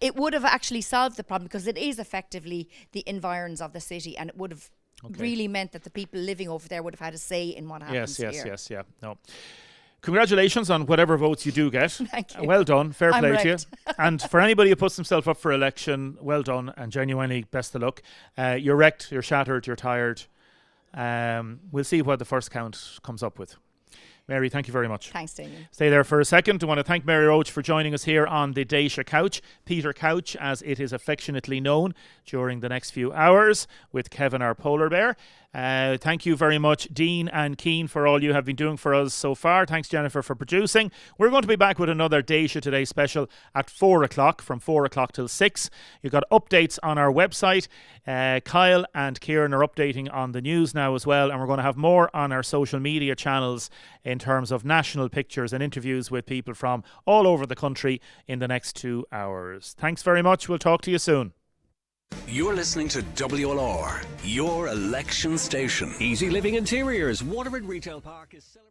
it would have actually solved the problem, because it is effectively the environs of the city, and it would have really meant that the people living over there would have had a say in what happens here. Yes. No. Congratulations on whatever votes you do get. Thank you. Well done. Fair play to you. wrecked. And for anybody who puts themselves up for election, well done and genuinely best of luck. You're wrecked, you're shattered, you're tired. We'll see what the first count comes up with. Mary, thank you very much. Thanks, Damien. Stay there for a second. I want to thank Mary Roach for joining us here on the Daisha Couch, Peter Couch, as it is affectionately known, during the next few hours with Kevin, our polar bear. Thank you very much, Dean and Keane, for all you have been doing for us so far. Thanks, Jennifer, for producing. We're going to be back with another Daisha Today special at 4 o'clock, from 4 o'clock till 6. You've got updates on our website. Kyle and Kieran are updating on the news now as well, and we're going to have more on our social media channels in terms of national pictures and interviews with people from all over the country in the next 2 hours. Thanks very much. We'll talk to you soon. You're listening to WLR, your election station. Easy Living Interiors, Waterford Retail Park is celebrating.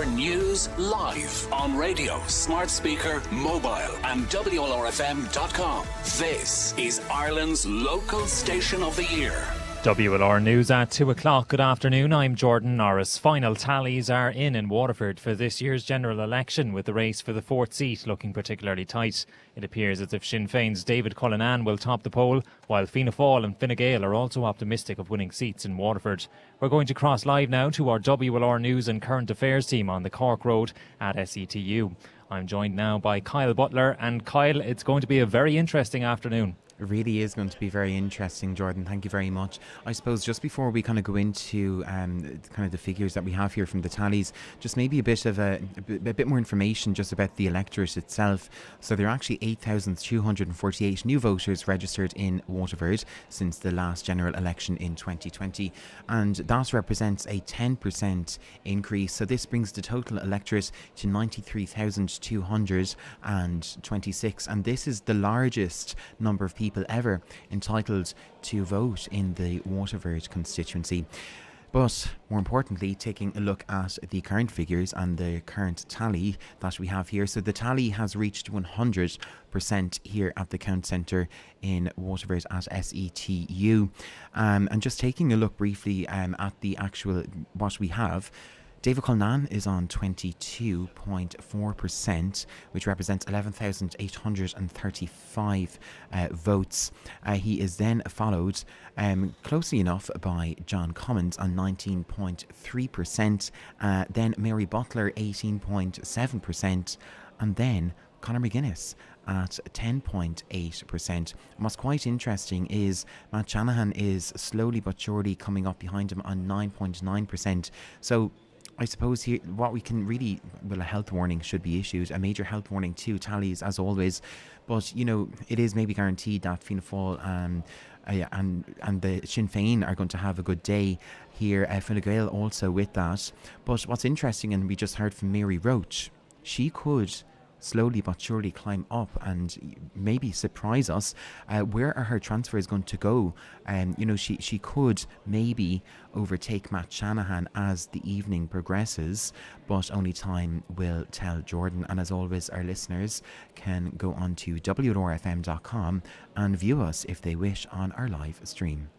WLR News live on radio, smart speaker, mobile and WLRFM.com. This is Ireland's local station of the year. WLR News at 2 o'clock. Good afternoon, I'm Jordan Norris. Final tallies are in Waterford for this year's general election, with the race for the 4th seat looking particularly tight. It appears as if Sinn Féin's David Cullinan will top the poll, while Fianna Fáil and Fine Gael are also optimistic of winning seats in Waterford. We're going to cross live now to our WLR News and Current Affairs team on the Cork Road at SETU. I'm joined now by Kyle Butler, and Kyle, it's going to be a very interesting afternoon. It really is going to be very interesting, Jordan. Thank you very much. I suppose just before we kind of go into kind of the figures that we have here from the tallies, just maybe a bit more information just about the electorate itself. So there are actually 8,248 new voters registered in Waterford since the last general election in 2020, and that represents a 10% increase. So this brings the total electorate to 93,226, and this is the largest number of people ever entitled to vote in the Waterford constituency. But more importantly, taking a look at the current figures and the current tally that we have here. So the tally has reached 100% here at the Count Centre in Waterford at SETU. And just taking a look briefly at the actual what we have. David Cullinan is on 22.4%, which represents 11,835 votes. He is then followed closely enough by John Commons on 19.3%, then Mary Butler 18.7%, and then Conor McGuinness at 10.8%. And what's quite interesting is Matt Shanahan is slowly but surely coming up behind him on 9.9%. So I suppose here what we can really, well, a health warning should be issued, a major health warning to tallies as always, but you know, it is maybe guaranteed that Fianna Fáil and the Sinn Féin are going to have a good day here, Fine Gael also with that. But what's interesting, and we just heard from Mary Roach, she could slowly but surely climb up and maybe surprise us. Where are her transfers going to go? You know, she could maybe overtake Matt Shanahan as the evening progresses, but only time will tell, Jordan. And as always, our listeners can go on to WLRFM.com and view us if they wish on our live stream.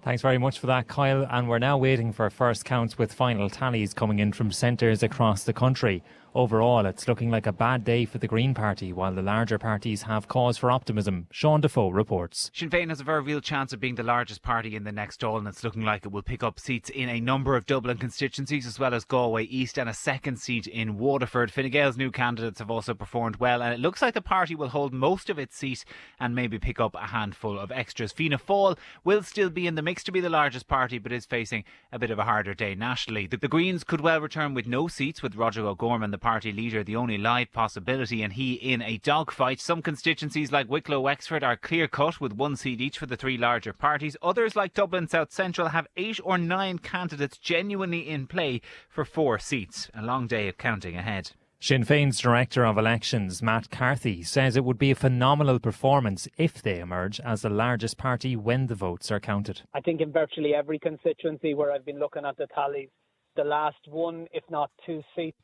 Thanks very much for that, Kyle. And we're now waiting for first counts with final tallies coming in from centres across the country. Overall, it's looking like a bad day for the Green Party, while the larger parties have cause for optimism. Sean Defoe reports. Sinn Féin has a very real chance of being the largest party in the next Dáil, and it's looking like it will pick up seats in a number of Dublin constituencies, as well as Galway East, and a second seat in Waterford. Fine Gael's new candidates have also performed well, and it looks like the party will hold most of its seat and maybe pick up a handful of extras. Fianna Fáil will still be in the mix to be the largest party, but is facing a bit of a harder day nationally. The Greens could well return with no seats, with Roger O'Gorman, the party leader, the only live possibility, and he in a dogfight. Some constituencies like Wicklow, Wexford are clear cut with one seat each for the three larger parties. Others like Dublin South Central have 8 or 9 candidates genuinely in play for 4 seats. A long day of counting ahead. Sinn Féin's Director of Elections, Matt Carthy, says it would be a phenomenal performance if they emerge as the largest party when the votes are counted. I think in virtually every constituency where I've been looking at the tallies, the last 1, if not 2 seats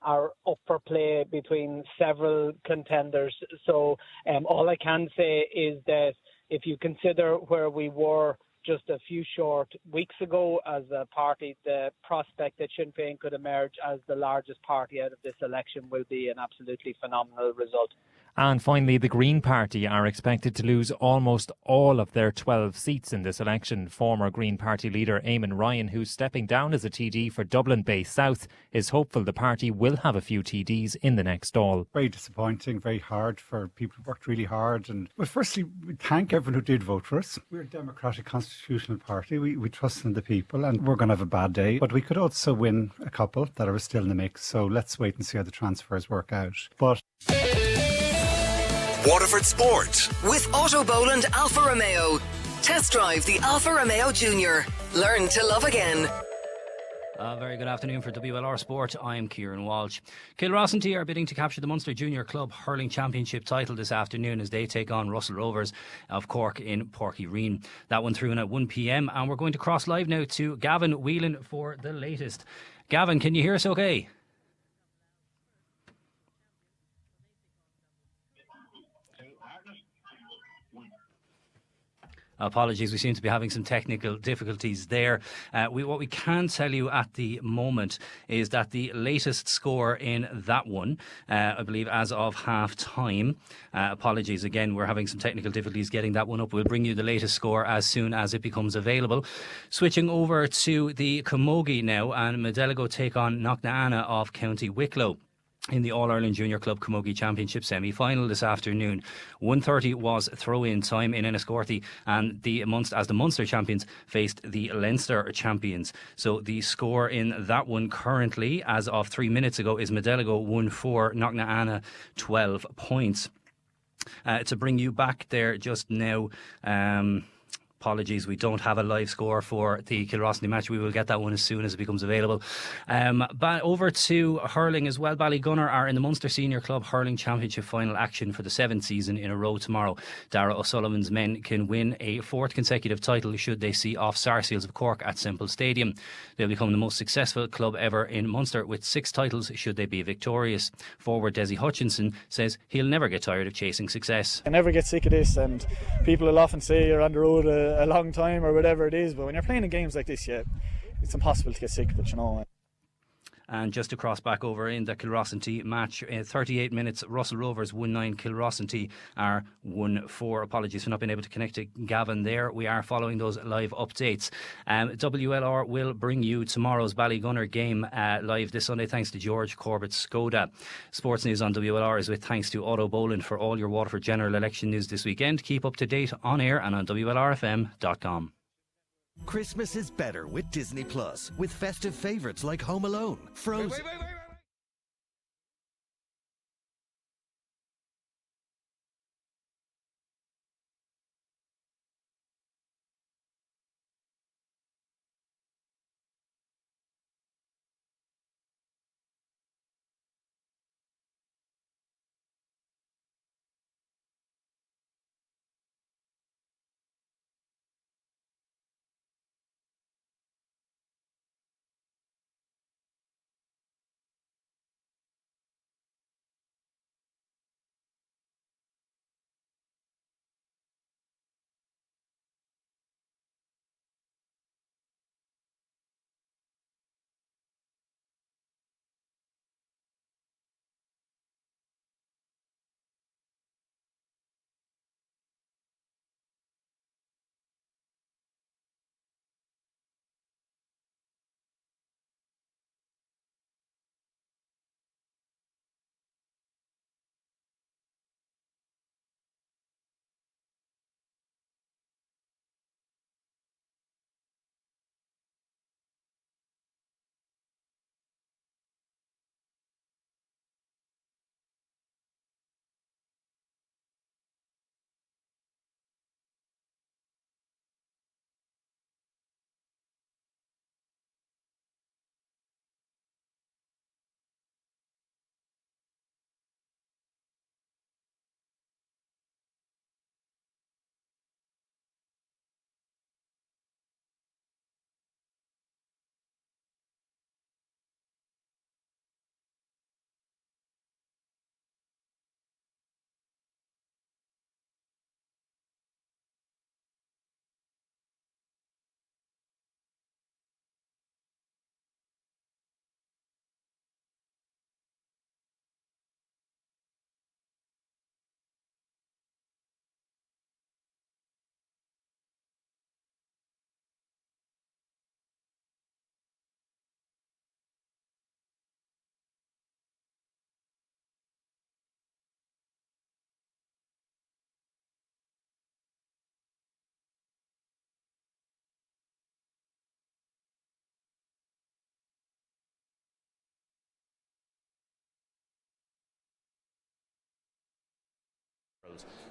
are up for play between several contenders. So all I can say is that if you consider where we were just a few short weeks ago as a party, the prospect that Sinn Féin could emerge as the largest party out of this election will be an absolutely phenomenal result. And finally, the Green Party are expected to lose almost all of their 12 seats in this election. Former Green Party leader Eamon Ryan, who's stepping down as a TD for Dublin-based South, is hopeful the party will have a few TDs in the next Dáil. Very disappointing, very hard for people who worked really hard. And well, firstly, we thank everyone who did vote for us. We're a democratic constitutional party. We trust in the people, and we're going to have a bad day. But we could also win a couple that are still in the mix. So let's wait and see how the transfers work out. But Waterford Sport with Auto Boland Alfa Romeo. Test drive the Alfa Romeo Junior. Learn to love again. Very good afternoon for WLR Sport. I'm Kieran Walsh. Kilrossenty are bidding to capture the Munster Junior Club Hurling Championship title this afternoon as they take on Russell Rovers of Cork in Porkyreen. That one through in at 1 p.m. and we're going to cross live now to Gavin Whelan for the latest. Gavin, can you hear us okay? Apologies, we seem to be having some technical difficulties there. What we can tell you at the moment is that the latest score in that one, I believe as of half time, apologies again, we're having some technical difficulties getting that one up. We'll bring you the latest score as soon as it becomes available. Switching over to the Camogie now, and Medelago take on Knocknaanna of County Wicklow in the All-Ireland Junior Club Camogie Championship semi-final this afternoon. 1:30 was throw-in time in Enniscorthy, and as the Munster champions faced the Leinster champions. So the score in that one currently, as of 3 minutes ago, is Medelago 1-4, Knocknaanna 12 points. To bring you back there just now, apologies, we don't have a live score for the Kilrossany match. We will get that one as soon as it becomes available. But over to hurling as well. Ballygunner are in the Munster Senior Club Hurling Championship final action for the 7th season in a row tomorrow. Dara O'Sullivan's men can win a 4th consecutive title should they see off Sarsfields of Cork at Semple Stadium. They'll become the most successful club ever in Munster with 6 titles should they be victorious. Forward Desi Hutchinson says he'll never get tired of chasing success. I never get sick of this, and people will often say you're on the road a long time or whatever it is, but when you're playing in games like this, it's impossible to get sick of it, you know. And just to cross back over in the Kilrossany match, 38 minutes, Russell Rovers 1-9, Kilrossany are 1-4. Apologies for not being able to connect to Gavin there. We are following those live updates. WLR will bring you tomorrow's Ballygunner game live this Sunday thanks to George Corbett Skoda. Sports news on WLR is with thanks to Otto Boland for all your Waterford general election news this weekend. Keep up to date on air and on WLRFM.com. Christmas is better with Disney Plus, with festive favourites like Home Alone, Frozen. Wait.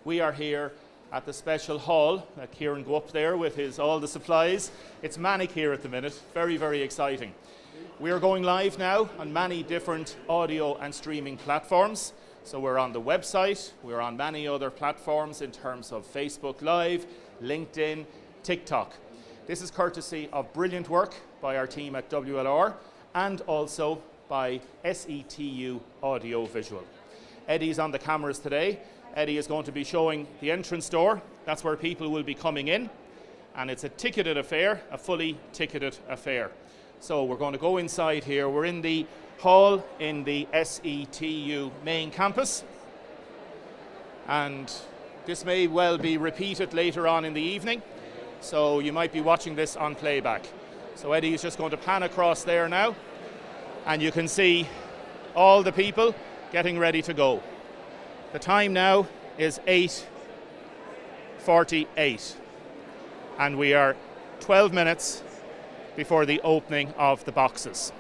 We are here at the special hall. Kieran go up there with all the supplies. It's manic here at the minute. Very, very exciting. We are going live now on many different audio and streaming platforms. So we're on the website, we're on many other platforms in terms of Facebook Live, LinkedIn, TikTok. This is courtesy of brilliant work by our team at WLR and also by SETU Audio Visual. Eddie's on the cameras today. Eddie is going to be showing the entrance door. That's where people will be coming in. And it's a ticketed affair, a fully ticketed affair. So we're going to go inside here. We're in the hall in the SETU main campus. And this may well be repeated later on in the evening. So you might be watching this on playback. So Eddie is just going to pan across there now. And you can see all the people getting ready to go. The time now is 8:48. And we are 12 minutes before the opening of the boxes.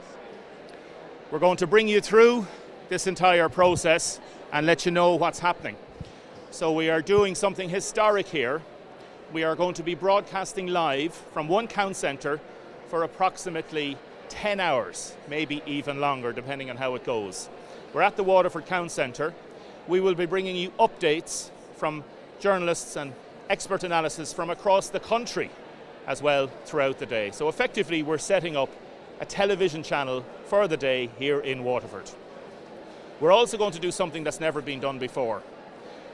We're going to bring you through this entire process and let you know what's happening. So we are doing something historic here. We are going to be broadcasting live from one count centre for approximately 10 hours, maybe even longer, depending on how it goes. We're at the Waterford Count Centre. We will be bringing you updates from journalists and expert analysis from across the country as well throughout the day. So effectively we're setting up a television channel for the day here in Waterford. We're also going to do something that's never been done before.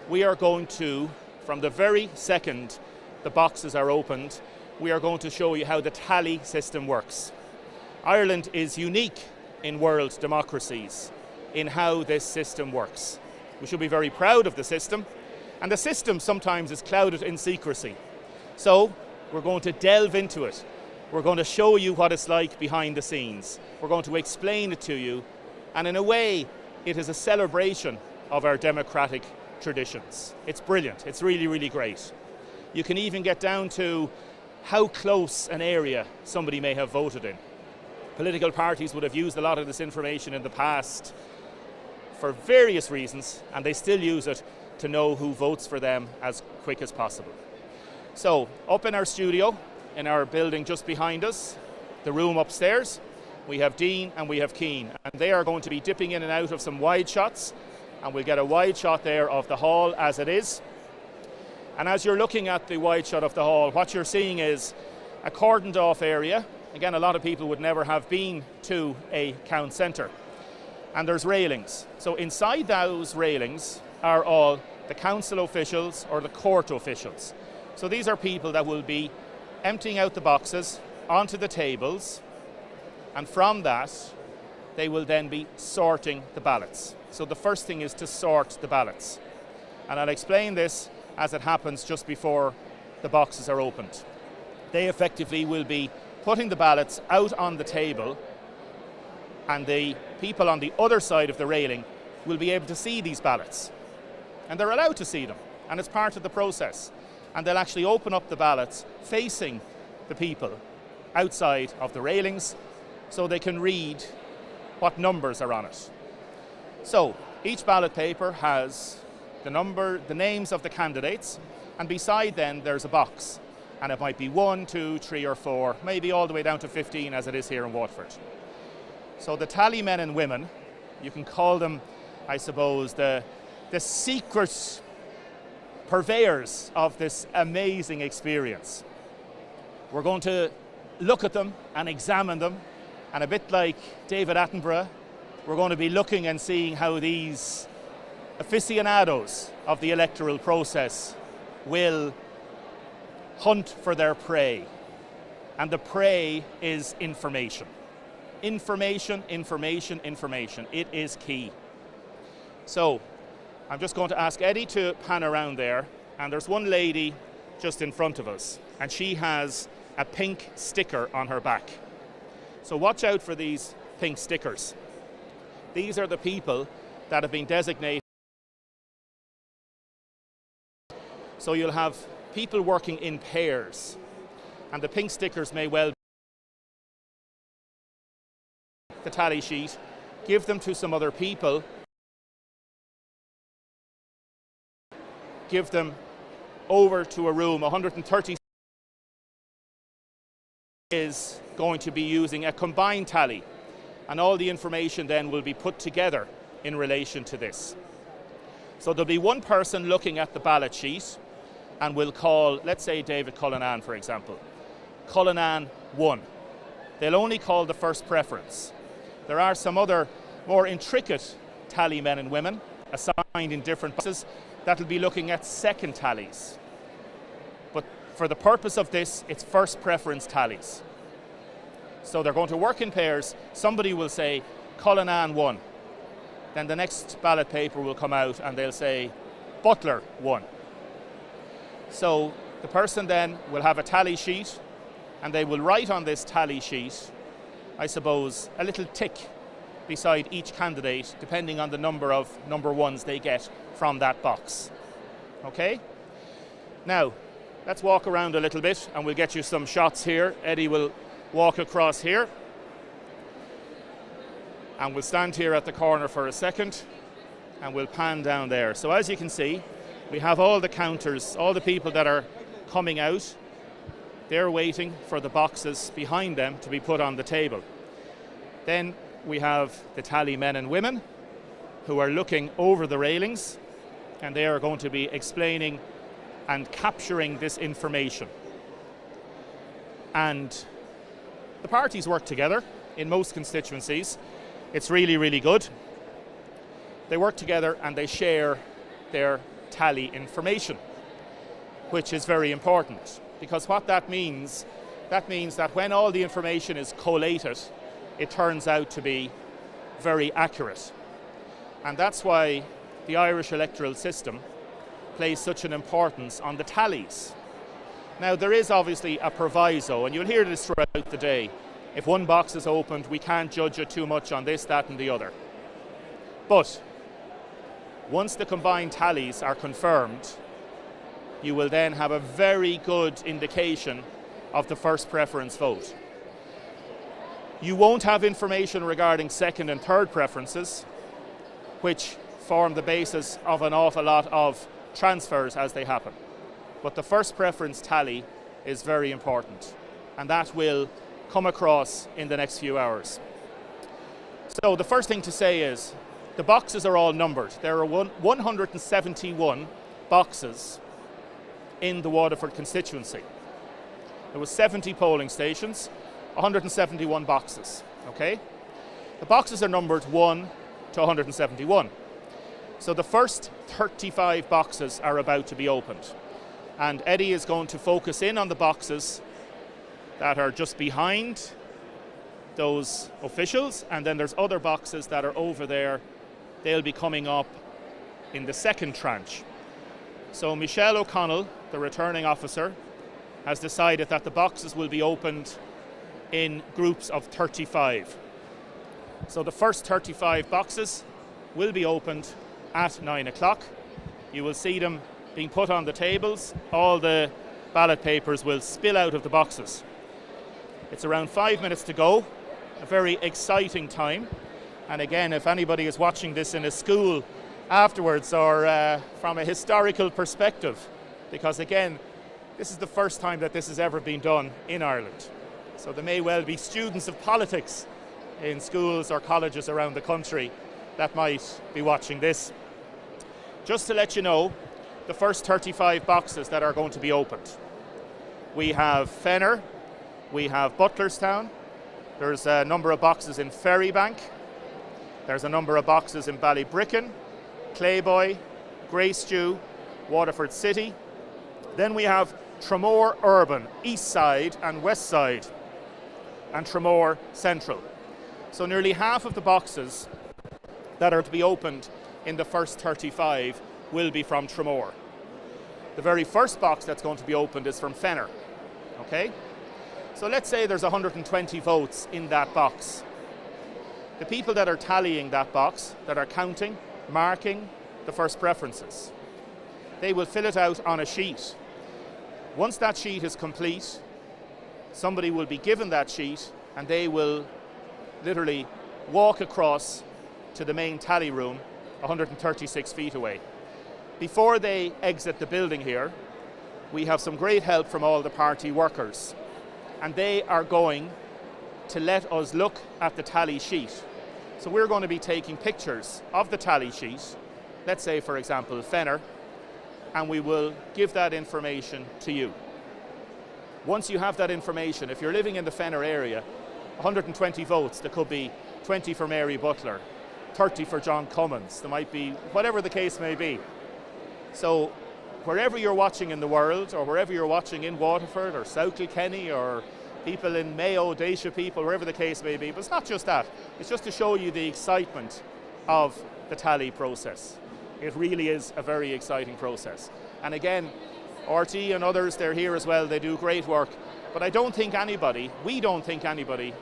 We are going to, from the very second the boxes are opened, we are going to show you how the tally system works. Ireland is unique in world democracies in how this system works. We should be very proud of the system, and the system sometimes is clouded in secrecy. So we're going to delve into it. We're going to show you what it's like behind the scenes. We're going to explain it to you, and in a way it is a celebration of our democratic traditions. It's brilliant. It's really, really great. You can even get down to how close an area somebody may have voted in. Political parties would have used a lot of this information in the past for various reasons, and they still use it to know who votes for them as quick as possible. So, up in our studio, in our building just behind us, the room upstairs, we have Dean and we have Keane, and they are going to be dipping in and out of some wide shots, and we'll get a wide shot there of the hall as it is. And as you're looking at the wide shot of the hall, what you're seeing is a cordoned off area. Again, a lot of people would never have been to a count centre. And there's railings. So inside those railings are all the council officials or the court officials. So these are people that will be emptying out the boxes onto the tables, and from that they will then be sorting the ballots. So the first thing is to sort the ballots. And I'll explain this as it happens just before the boxes are opened. They effectively will be putting the ballots out on the table, and the people on the other side of the railing will be able to see these ballots. And they're allowed to see them, and it's part of the process. And they'll actually open up the ballots facing the people outside of the railings so they can read what numbers are on it. So each ballot paper has the names of the candidates, and beside then there's a box. And it might be 1, 2, 3 or 4, maybe all the way down to 15 as it is here in Waterford. So the tally men and women, you can call them, I suppose, the secret purveyors of this amazing experience. We're going to look at them and examine them, and a bit like David Attenborough, we're going to be looking and seeing how these aficionados of the electoral process will hunt for their prey. And the prey is information. Information, information, information. It is key. So I'm just going to ask Eddie to pan around there, and there's one lady just in front of us, and she has a pink sticker on her back. So watch out for these pink stickers. These are the people that have been designated. So you'll have people working in pairs, and the pink stickers may well be the tally sheet, give them to some other people, give them over to a room. 130 is going to be using a combined tally, and all the information then will be put together in relation to this. So there'll be one person looking at the ballot sheet, and we'll call, let's say, David Cullinan, for example. Cullinan 1. They'll only call the first preference. There are some other more intricate tally men and women assigned in different boxes that'll be looking at second tallies. But for the purpose of this, it's first preference tallies. So they're going to work in pairs. Somebody will say Cullinan won. Then the next ballot paper will come out and they'll say Butler won. So the person then will have a tally sheet and they will write on this tally sheet, I suppose, a little tick beside each candidate depending on the number of number ones they get from that box. Okay? Now, let's walk around a little bit and we'll get you some shots here. Eddie will walk across here. And we'll stand here at the corner for a second and we'll pan down there. So as you can see, we have all the counters, all the people that are coming out. They're waiting for the boxes behind them to be put on the table. Then we have the tally men and women who are looking over the railings and they are going to be explaining and capturing this information. And the parties work together in most constituencies. It's really, really good. They work together and they share their tally information, which is very important, because what that means that when all the information is collated, it turns out to be very accurate. And that's why the Irish electoral system plays such an importance on the tallies. Now, there is obviously a proviso, and you'll hear this throughout the day. If one box is opened, we can't judge it too much on this, that and the other. But once the combined tallies are confirmed, you will then have a very good indication of the first preference vote. You won't have information regarding second and third preferences, which form the basis of an awful lot of transfers as they happen. But the first preference tally is very important, and that will come across in the next few hours. So the first thing to say is the boxes are all numbered. There are 171 boxes in the Waterford constituency. There was 70 polling stations, 171 boxes, okay? The boxes are numbered 1 to 171. So the first 35 boxes are about to be opened. And Eddie is going to focus in on the boxes that are just behind those officials, and then there's other boxes that are over there. They'll be coming up in the second tranche. So Michelle O'Connell, the returning officer, has decided that the boxes will be opened in groups of 35. So the first 35 boxes will be opened at 9 o'clock. You will see them being put on the tables. All the ballot papers will spill out of the boxes. It's around 5 minutes to go, a very exciting time. And again, if anybody is watching this in a school afterwards or from a historical perspective, because again, this is the first time that this has ever been done in Ireland. So there may well be students of politics in schools or colleges around the country that might be watching this. Just to let you know, the first 35 boxes that are going to be opened. We have Fenner, we have Butlerstown, there's a number of boxes in Ferrybank, there's a number of boxes in Ballybricken, Clayboy, Greystew, Waterford City. Then we have Tramore Urban, East Side and West Side, and Tramore Central. So nearly half of the boxes that are to be opened in the first 35 will be from Tramore. The very first box that's going to be opened is from Fenner. Okay? So let's say there's 120 votes in that box. The people that are tallying that box, that are counting, marking the first preferences, they will fill it out on a sheet. Once that sheet is complete, somebody will be given that sheet and they will literally walk across to the main tally room 136 feet away. Before they exit the building here, we have some great help from all the party workers, and they are going to let us look at the tally sheet. So we're going to be taking pictures of the tally sheet, let's say for example Fenner, and we will give that information to you. Once you have that information, if you're living in the Fenner area, 120 votes, there could be 20 for Mary Butler, 30 for John Cummins. There might be whatever the case may be. So wherever you're watching in the world, or wherever you're watching in Waterford or South Kilkenny or people in Mayo, Dacia people, wherever the case may be, but it's not just that. It's just to show you the excitement of the tally process. It really is a very exciting process. And again, RT and others, they're here as well. They do great work. But I don't think anybody, we don't think anybody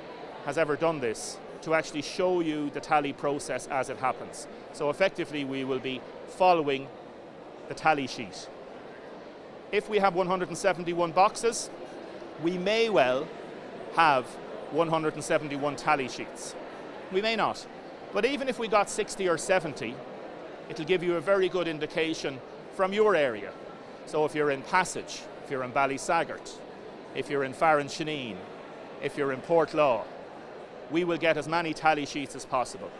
has ever done this to actually show you the tally process as it happens. So effectively we will be following the tally sheet. If we have 171 boxes, we may well have 171 tally sheets. We may not. But even if we got 60 or 70, it'll give you a very good indication from your area. So if you're in Passage, if you're in Ballysaggart, if you're in Farran-Shaneen, if you're in Portlaw, we will get as many tally sheets as possible.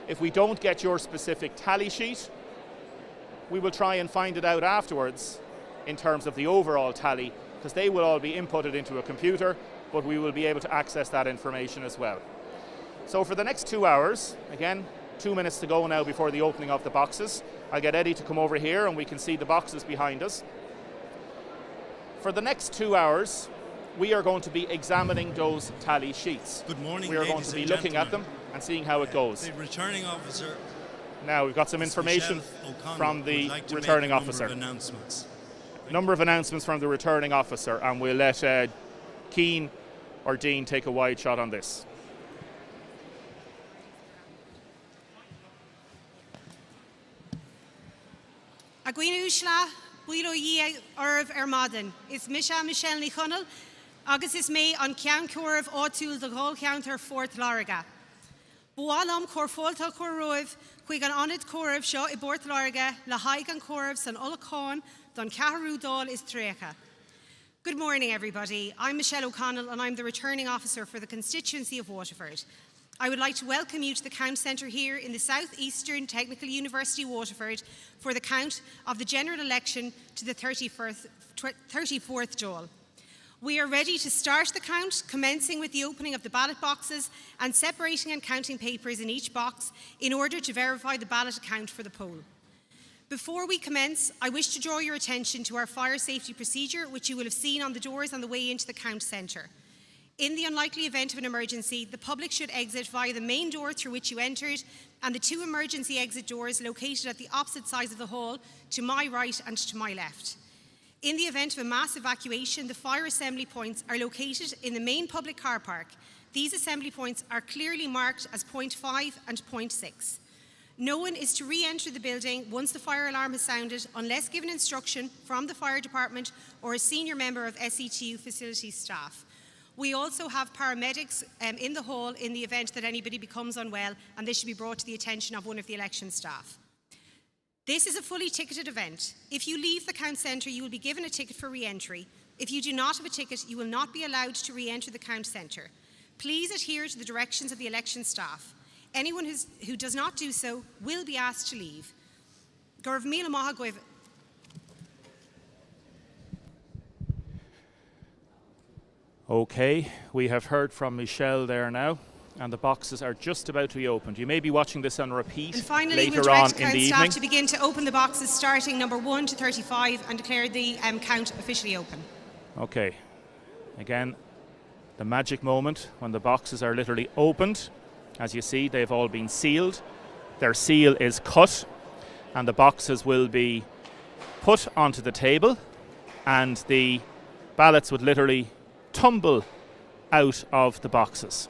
If we don't get your specific tally sheet, we will try and find it out afterwards in terms of the overall tally, because they will all be inputted into a computer, but we will be able to access that information as well. So for the next 2 hours, again, 2 minutes to go now before the opening of the boxes. I'll get Eddie to come over here and we can see the boxes behind us. For the next 2 hours, we are going to be examining those tally sheets. Good morning, we are going to be looking at them and seeing how it goes. The returning officer. Now we've got some information from the returning officer. Number of announcements from the returning officer, and we'll let Keane or Dean take a wide shot on this. Aguina Ushla, Builo Yi Irv Ermaden. It's Michelle Nichonel. August is May on Count Corv O'Toole the whole counter 4th Lariga. Bualam Corfolta Corov, Quigan Onit Corv Shaw Ibort Lariga, La Haigan Corv San Olacon, Don Caharu Dol is Treca. Good morning, everybody. I'm Michelle O'Connell and I'm the returning officer for the constituency of Waterford. I would like to welcome you to the Count Centre here in the South Eastern Technical University, Waterford, for the count of the general election to the 34th Dáil. We are ready to start the count, commencing with the opening of the ballot boxes and separating and counting papers in each box in order to verify the ballot account for the poll. Before we commence, I wish to draw your attention to our fire safety procedure, which you will have seen on the doors on the way into the Count Centre. In the unlikely event of an emergency, the public should exit via the main door through which you entered and the 2 emergency exit doors located at the opposite sides of the hall, to my right and to my left. In the event of a mass evacuation, the fire assembly points are located in the main public car park. These assembly points are clearly marked as point 5 and point 6. No one is to re-enter the building once the fire alarm has sounded unless given instruction from the fire department or a senior member of SETU facilities staff. We also have paramedics in the hall in the event that anybody becomes unwell, and this should be brought to the attention of one of the election staff. This is a fully ticketed event. If you leave the Count Centre, you will be given a ticket for re-entry. If you do not have a ticket, you will not be allowed to re-enter the Count Centre. Please adhere to the directions of the election staff. Anyone who does not do so will be asked to leave. Okay, we have heard from Michelle there now, and the boxes are just about to be opened. You may be watching this on repeat and finally, later we'll on direct in the Count staff evening. to begin to open the boxes starting number 1 to 35 and declare the count officially open. Okay, again, the magic moment when the boxes are literally opened. As you see, they've all been sealed. Their seal is cut, and the boxes will be put onto the table, and the ballots would literally tumble out of the boxes.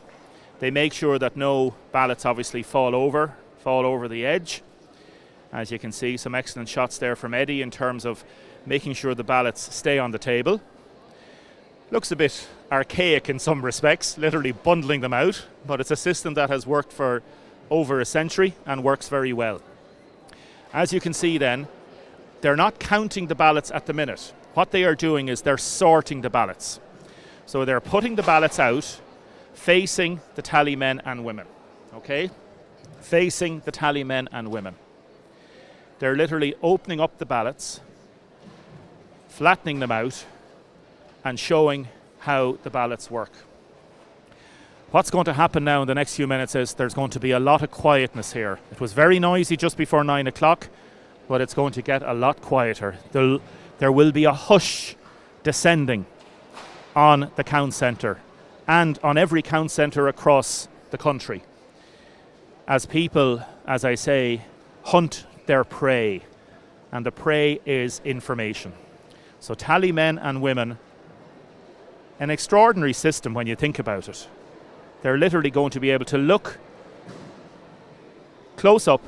They make sure that no ballots obviously fall over the edge. As you can see, some excellent shots there from Eddie in terms of making sure the ballots stay on the table. Looks a bit archaic in some respects, literally bundling them out, but it's a system that has worked for over a century and works very well. As you can see then, they're not counting the ballots at the minute. What they are doing is they're sorting the ballots. So they're putting the ballots out facing the tally men and women, okay? Facing the tally men and women. They're literally opening up the ballots, flattening them out, and showing how the ballots work. What's going to happen now in the next few minutes is there's going to be a lot of quietness here. It was very noisy just before 9 o'clock, but it's going to get a lot quieter. There will be a hush descending on the count centre and on every count centre across the country, as people, as I say, hunt their prey, and the prey is information. So tally men and women, an extraordinary system when you think about it. They're literally going to be able to look close up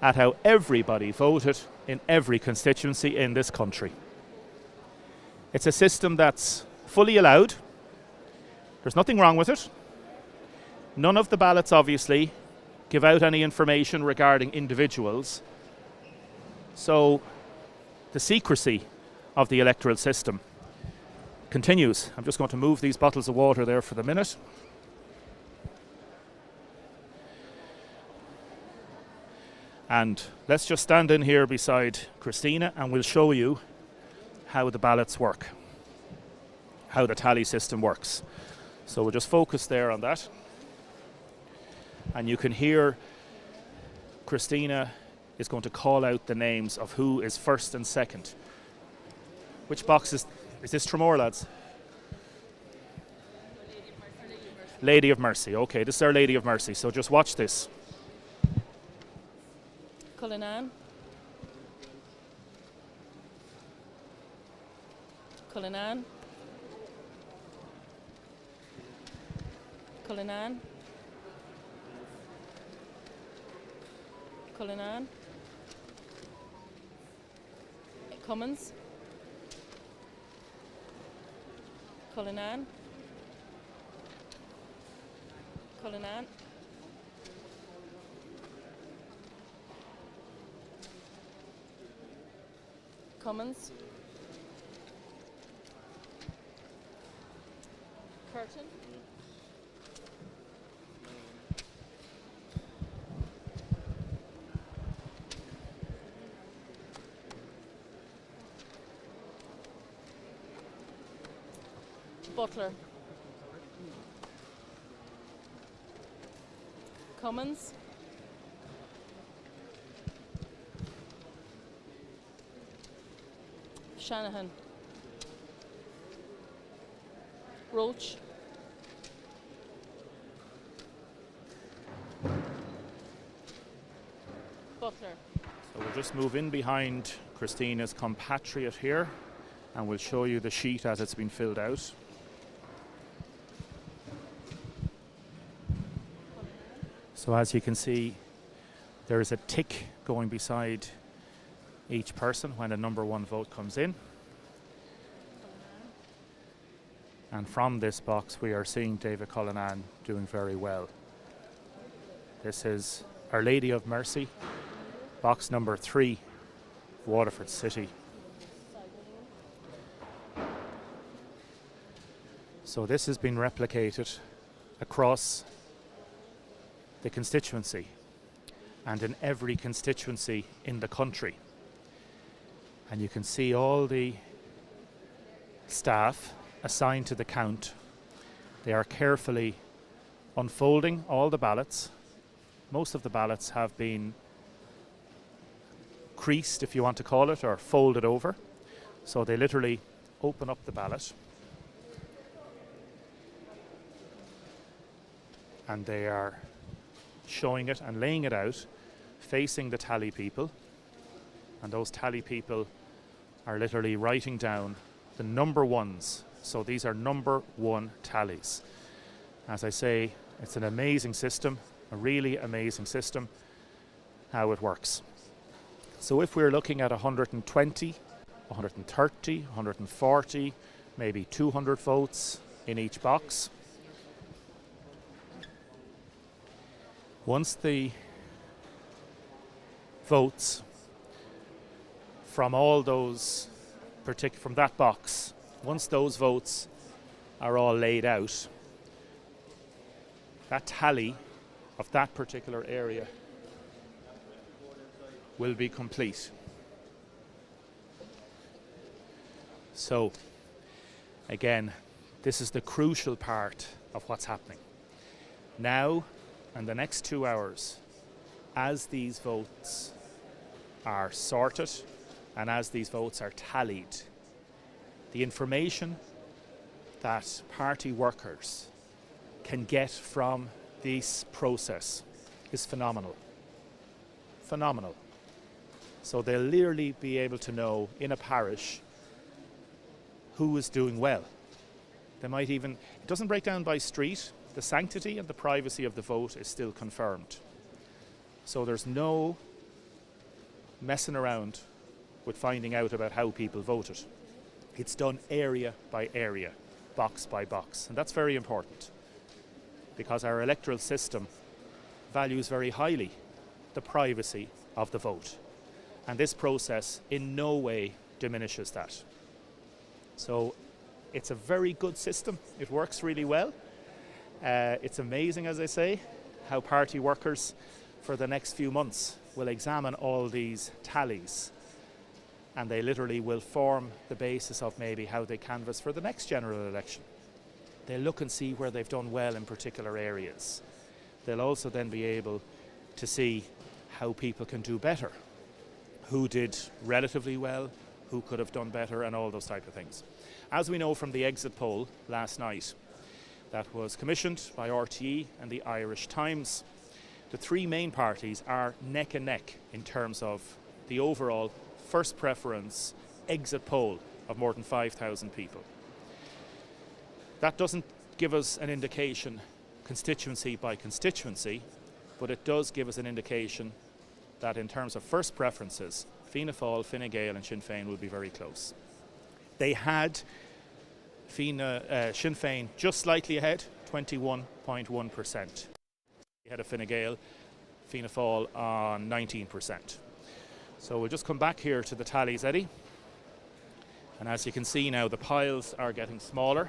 at how everybody voted in every constituency in this country. It's a system that's fully allowed. There's nothing wrong with it. None of the ballots, obviously, give out any information regarding individuals. So the secrecy of the electoral system continues. I'm just going to move these bottles of water there for the minute. And let's just stand in here beside Christina and we'll show you how the ballots work, how the tally system works. So we'll just focus there on that. And you can hear Christina is going to call out the names of who is first and second. Which box is this Tramore, lads? Lady of Mercy. Okay, this is our Lady of Mercy. So just watch this. Cullinan. Cullinan. Cullinan. Cullinan. Cummins. Cullinan. Cullinan. Cummins. Curtin. Butler. Cummins. Shanahan. Roach. Butler. So we'll just move in behind Christina's compatriot here and we'll show you the sheet as it's been filled out. So as you can see, there is a tick going beside each person when a number one vote comes in. And from this box we are seeing David Cullinan doing very well. This is Our Lady of Mercy, box number 3, Waterford City. So this has been replicated across the constituency and in every constituency in the country. And you can see all the staff assigned to the count. They are carefully unfolding all the ballots. Most of the ballots have been creased, if you want to call it, or folded over. So they literally open up the ballot and they are showing it and laying it out facing the tally people, and those tally people are literally writing down the number ones. So these are number one tallies. As I say, it's an amazing system, a really amazing system, how it works. So if we're looking at 120, 130, 140, maybe 200 votes in each box, once the votes from all those from that box, once those votes are all laid out, that tally of that particular area will be complete. So again, this is the crucial part of what's happening. Now and the next 2 hours, as these votes are sorted and as these votes are tallied, the information that party workers can get from this process is phenomenal. Phenomenal. So they'll literally be able to know in a parish who is doing well. They might even, it doesn't break down by street, the sanctity and the privacy of the vote is still confirmed. So there's no messing around with finding out about how people voted. It's done area by area, box by box, and that's very important because our electoral system values very highly the privacy of the vote, and this process in no way diminishes that. So it's a very good system. It works really well. It's amazing, as I say, how party workers for the next few months will examine all these tallies, and they literally will form the basis of maybe how they canvass for the next general election. They'll look and see where they've done well in particular areas. They'll also then be able to see how people can do better, who did relatively well, who could have done better, and all those type of things. As we know from the exit poll last night, that was commissioned by RTE and the Irish Times, the three main parties are neck and neck in terms of the overall first preference exit poll of more than 5,000 people. That doesn't give us an indication constituency by constituency, but it does give us an indication that in terms of first preferences, Fianna Fáil, Fine Gael and Sinn Féin will be very close. They had Sinn Féin just slightly ahead, 21.1%. Ahead of Fine Gael, Fianna Fáil on 19%. So we'll just come back here to the tallies, Eddie. And as you can see now, the piles are getting smaller.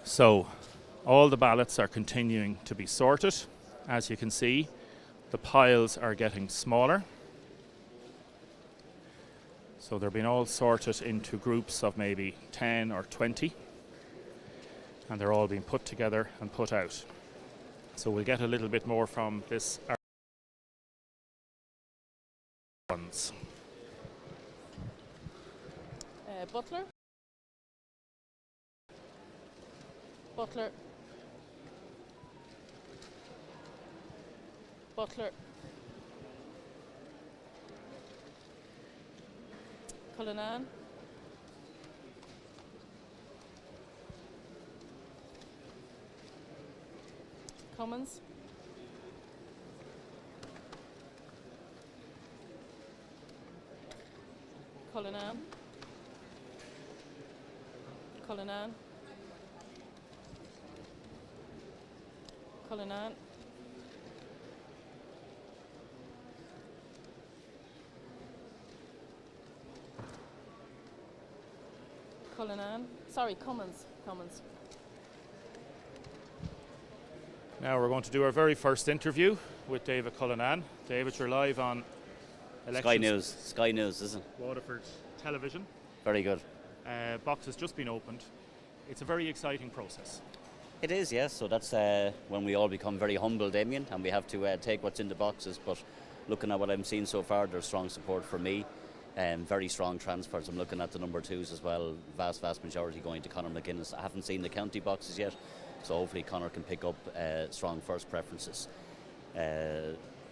So all the ballots are continuing to be sorted. As you can see, the piles are getting smaller. So they're being all sorted into groups of maybe 10 or 20. And they're all being put together and put out. So we'll get a little bit more from this. Butler. Butler. Butler. Cullinan. Cummins. Cullinan. Cullinan. Cullinan. Cullinan. Sorry, Cummins. Cummins. Now we're going to do our very first interview with David Cullinan. David, you're live on Elections. Sky News, isn't it? Waterford television. Very good. Box has just been opened. It's a very exciting process. It is, yes. So that's when we all become very humble, Damien, and we have to take what's in the boxes. But looking at what I'm seeing so far, there's strong support for me. Very strong transfers. I'm looking at the number twos as well. Vast majority going to Conor McGuinness. I haven't seen the county boxes yet, so hopefully Conor can pick up strong first preferences.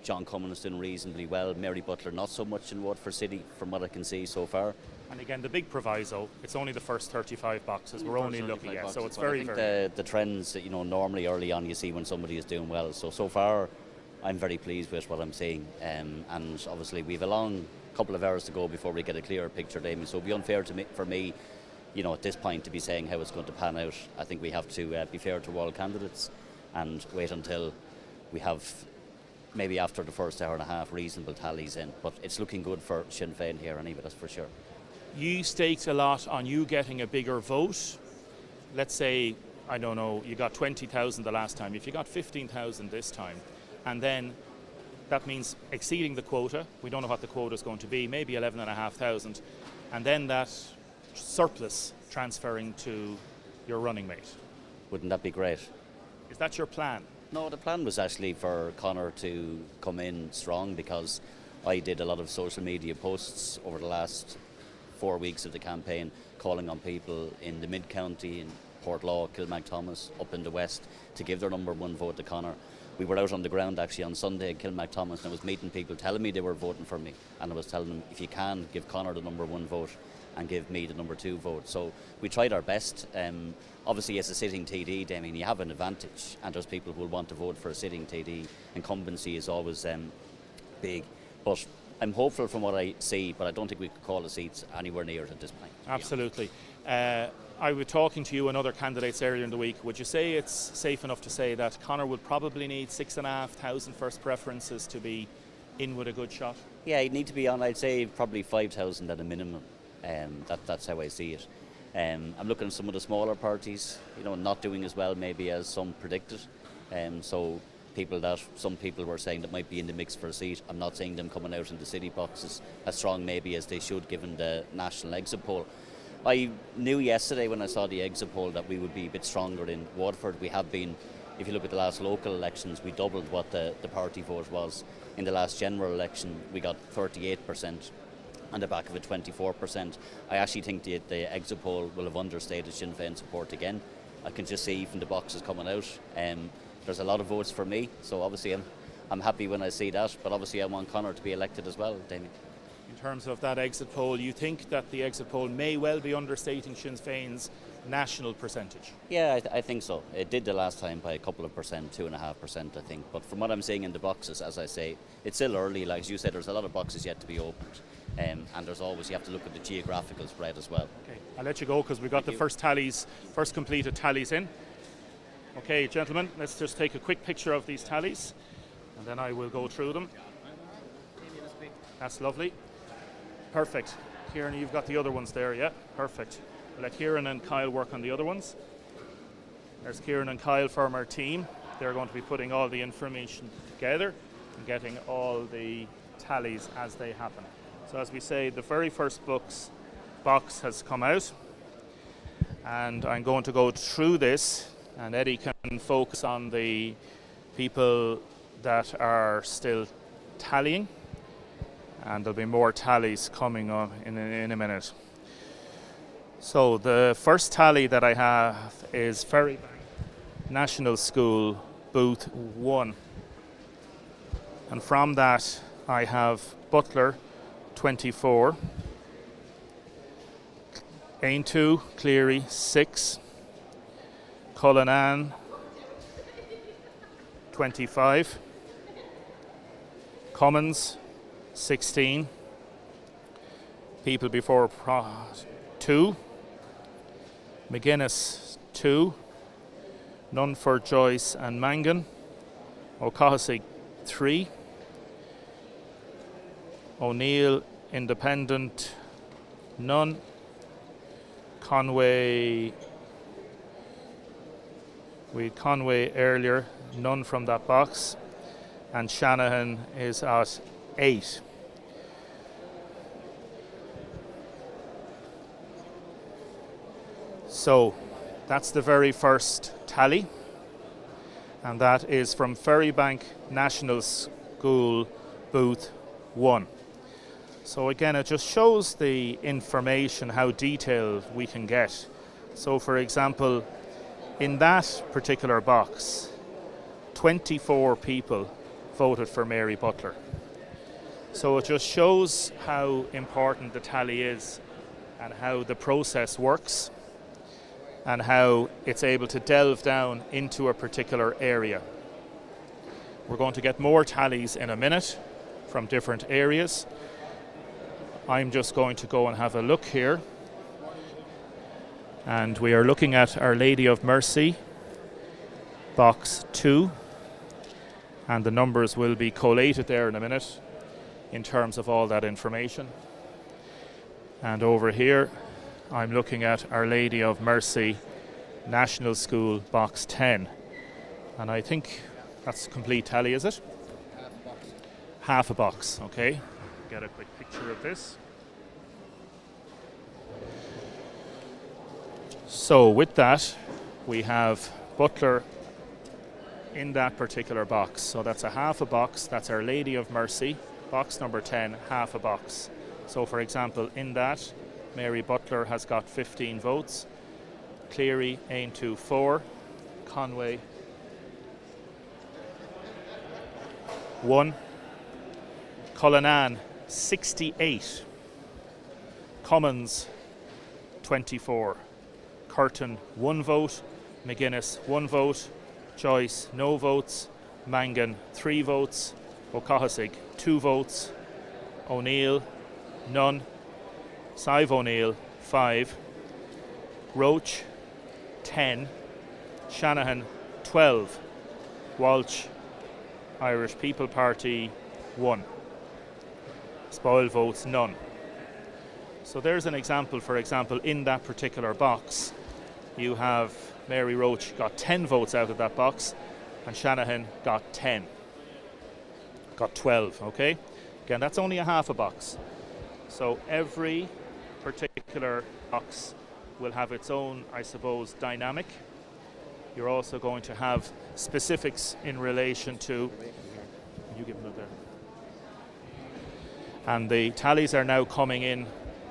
John Cummins doing reasonably well. Mary Butler not so much in Waterford City from what I can see so far. And again, the big proviso, it's only the first 35 boxes. We're only looking at, so it's But I very, think very... the trends that, normally early on you see when somebody is doing well. So far, I'm very pleased with what I'm seeing. And obviously, we have a long couple of hours to go before we get a clearer picture, Damien. So it'd be unfair for me, at this point to be saying how it's going to pan out. I think we have to be fair to all candidates and wait until we have, maybe after the first hour and a half, reasonable tallies in. But it's looking good for Sinn Féin here anyway, that's for sure. You staked a lot on you getting a bigger vote. Let's say, I don't know, you got 20,000 the last time. If you got 15,000 this time, and then that means exceeding the quota. We don't know what the quota is going to be, maybe 11,500, and then that surplus transferring to your running mate. Wouldn't that be great? Is that your plan? No, the plan was actually for Conor to come in strong, because I did a lot of social media posts over the last 4 weeks of the campaign, calling on people in the mid-county, in Portlaw, Kilmacthomas, up in the west, to give their number one vote to Conor. We were out on the ground actually on Sunday at Kilmacthomas, and I was meeting people telling me they were voting for me, and I was telling them, if you can, give Conor the number one vote and give me the number two vote. So we tried our best. Obviously, as a sitting TD, Damien, you have an advantage, and there's people who will want to vote for a sitting TD. Incumbency is always big, but I'm hopeful from what I see, but I don't think we could call the seats anywhere near it at this point. Absolutely. I was talking to you and other candidates earlier in the week. Would you say it's safe enough to say that Conor would probably need 6,500 first preferences to be in with a good shot? Yeah, he'd need to be on, I'd say, probably 5,000 at a minimum. That's how I see it. I'm looking at some of the smaller parties, not doing as well maybe as some predicted. So some people were saying that might be in the mix for a seat. I'm not seeing them coming out in the city boxes as strong maybe as they should, given the national exit poll. I knew yesterday when I saw the exit poll that we would be a bit stronger in Waterford. We have been, if you look at the last local elections, we doubled what the party vote was. In the last general election, we got 38%. On the back of a 24%. I actually think the exit poll will have understated Sinn Féin support again. I can just see from the boxes coming out. There's a lot of votes for me, so obviously I'm happy when I see that, but obviously I want Conor to be elected as well, Damien. In terms of that exit poll, you think that the exit poll may well be understating Sinn Féin's national percentage? Yeah, I think so. It did the last time by a couple of percent, 2.5%, I think. But from what I'm seeing in the boxes, as I say, it's still early. Like as you said, there's a lot of boxes yet to be opened. And there's always, you have to look at the geographical spread as well. Okay, I'll let you go because we've got the first completed tallies in. Okay, gentlemen, let's just take a quick picture of these tallies and then I will go through them. That's lovely. Perfect. Kieran, you've got the other ones there, yeah? Perfect. We'll let Kieran and Kyle work on the other ones. There's Kieran and Kyle from our team. They're going to be putting all the information together and getting all the tallies as they happen. So as we say, the very first box has come out, and I'm going to go through this, and Eddie can focus on the people that are still tallying, and there'll be more tallies coming on in a minute. So the first tally that I have is Ferrybank National School, booth 1, and from that I have Butler 24, Aintu Cleary 6, Cullinan 25, Cummins 16, people before 2, McGuinness 2, none for Joyce and Mangan, O'Cohesig 3, O'Neill Independent none, Conway, we had Conway earlier, none from that box, and Shanahan is at 8. So that's the very first tally, and that is from Ferrybank National School, booth 1. So again, it just shows the information, how detailed we can get. So for example, in that particular box, 24 people voted for Mary Butler. So it just shows how important the tally is and how the process works and how it's able to delve down into a particular area. We're going to get more tallies in a minute from different areas. I'm just going to go and have a look here. And we are looking at Our Lady of Mercy, box 2. And the numbers will be collated there in a minute in terms of all that information. And over here, I'm looking at Our Lady of Mercy, National School, box 10. And I think that's a complete tally, is it? Half a box, okay. Get a quick picture of this. So with that, we have Butler in that particular box. So that's a half a box. That's Our Lady of Mercy, box number 10, half a box. So for example, in that, Mary Butler has got 15 votes. Cleary, Aintu 4. Conway 1. Cullinan 68. Cummins 24. Curtin 1 vote. McGuinness 1 vote. Joyce no votes. Mangan 3 votes. O'Cohasig 2 votes. O'Neill none. Sive O'Neill 5. Roach 10. Shanahan 12. Walsh Irish People Party 1. Spoil votes none. So there's an example, for example, in that particular box you have Mary Roach got 10 votes out of that box and Shanahan got 10. Got 12, okay? Again, that's only a half a box. So every particular box will have its own, I suppose, dynamic. You're also going to have specifics in relation to... You give them there. And the tallies are now coming in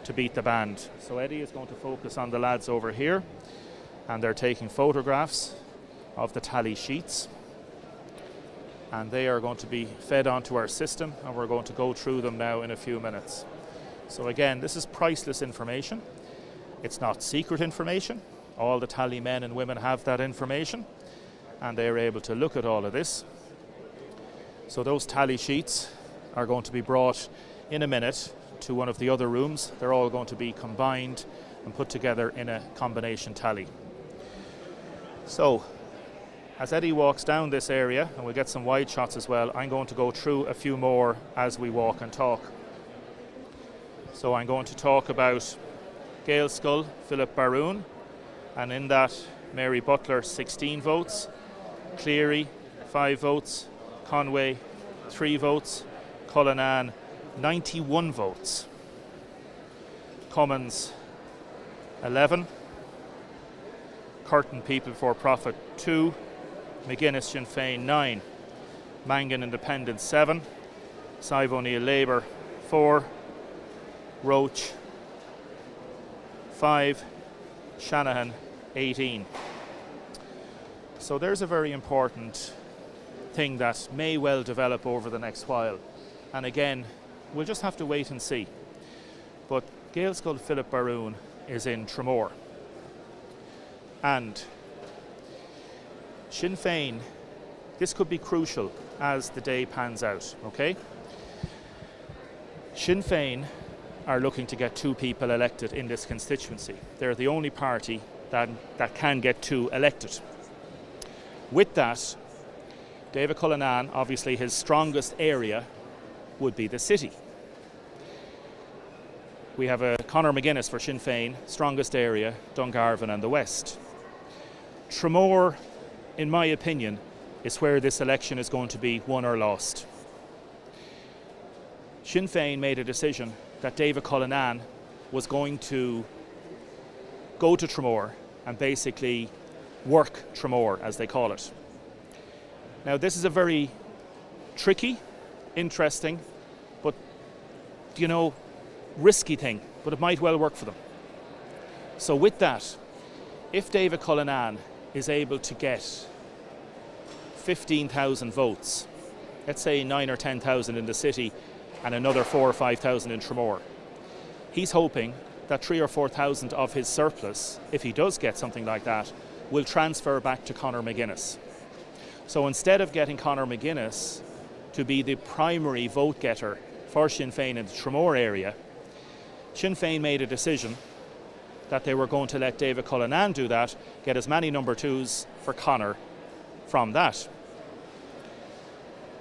to beat the band. So Eddie is going to focus on the lads over here, and they're taking photographs of the tally sheets. And they are going to be fed onto our system, and we're going to go through them now in a few minutes. So again, this is priceless information. It's not secret information. All the tally men and women have that information, and they're able to look at all of this. So those tally sheets are going to be brought in a minute to one of the other rooms. They're all going to be combined and put together in a combination tally. So as Eddie walks down this area, and we'll get some wide shots as well, I'm going to go through a few more as we walk and talk. So I'm going to talk about Gaelscoil, Philip Baroon, and in that Mary Butler 16 votes, Cleary 5 votes, Conway 3 votes, Cullinan 91 votes, Cummins 11, Curtin People for Profit 2, McGuinness Sinn Féin 9, Mangan Independent 7, Sive O'Neill Labour 4, Roach 5, Shanahan 18. So there's a very important thing that may well develop over the next while. And again, we'll just have to wait and see. But Gaelscoil Philip Baroon is in Tramore. And Sinn Féin, this could be crucial as the day pans out, okay? Sinn Féin are looking to get 2 people elected in this constituency. They're the only party that can get 2 elected. With that, David Cullinan, obviously his strongest area would be the city. We have a Conor McGuinness for Sinn Féin, strongest area, Dungarvan and the West. Tramore, in my opinion, is where this election is going to be won or lost. Sinn Féin made a decision that David Cullinan was going to go to Tramore and basically work Tramore, as they call it. Now, this is a very tricky, interesting, but, risky thing, but it might well work for them. So with that, if David Cullinan is able to get 15,000 votes let's say 9 or 10,000 in the city and another 4 or 5,000 in Tramore. He's hoping that 3 or 4,000 of his surplus, if he does get something like that, will transfer back to Conor McGuinness. So instead of getting Conor McGuinness to be the primary vote getter for Sinn Féin in the Tramore area, Sinn Féin made a decision that they were going to let David Cullinane do that, get as many number 2s for Conor from that.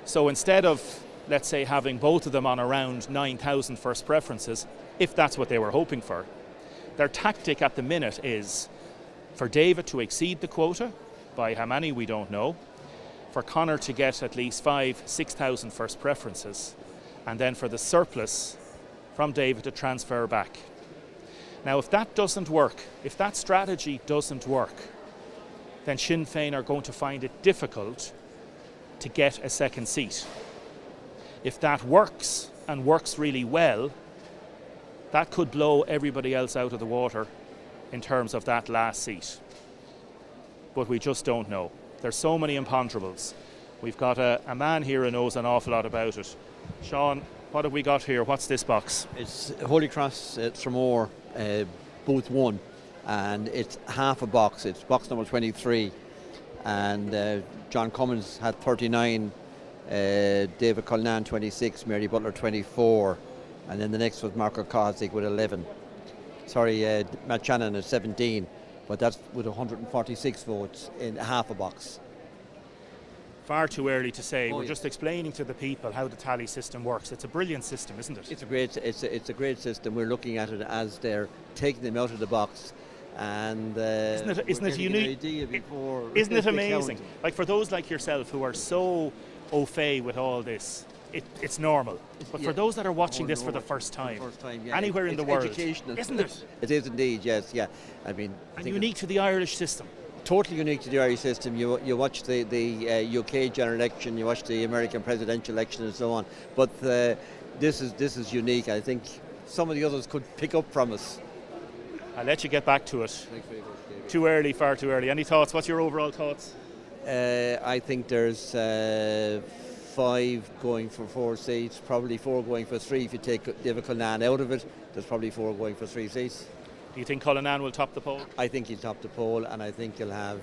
So instead of, let's say, having both of them on around 9,000 first preferences, if that's what they were hoping for, their tactic at the minute is for David to exceed the quota, by how many we don't know, for Conor to get at least 5,000-6,000 first preferences, and then for the surplus from David to transfer back. Now, if that doesn't work, if that strategy doesn't work, then Sinn Féin are going to find it difficult to get a second seat. If that works, and works really well, that could blow everybody else out of the water in terms of that last seat. But we just don't know. There's so many imponderables. We've got a man here who knows an awful lot about it. Sean, what have we got here? What's this box? It's Holy Cross Tramore, booth 1, and it's half a box. It's box number 23, and John Cummins had 39, David Cullinane 26, Mary Butler 24, and then the next was Marco Kozik with 11. Sorry, Matt Shannon at 17, but that's with 146 votes in half a box. Far too early to say. We're just explaining to the people how the tally system works. It's a brilliant system, isn't it? It's a great system. We're looking at it as they're taking them out of the box, and isn't it unique? Isn't it amazing? Like, for those like yourself who are so au fait with all this, it's normal. But for those that are watching this for the first time, anywhere in the world, isn't it? It is indeed, yes, yeah. I mean, unique to the Irish system. Totally unique to the Irish system. You watch the UK general election, you watch the American presidential election, and so on. But this is unique. I think some of the others could pick up from us. I'll let you get back to it. Thanks very much, David. Too early, far too early. Any thoughts? What's your overall thoughts? I think there's 5 going for 4 seats, probably 4 going for 3 if you take David Cullinane out of it. There's probably 4 going for 3 seats. Do you think Cullinane will top the poll? I think he'll top the poll, and I think you'll have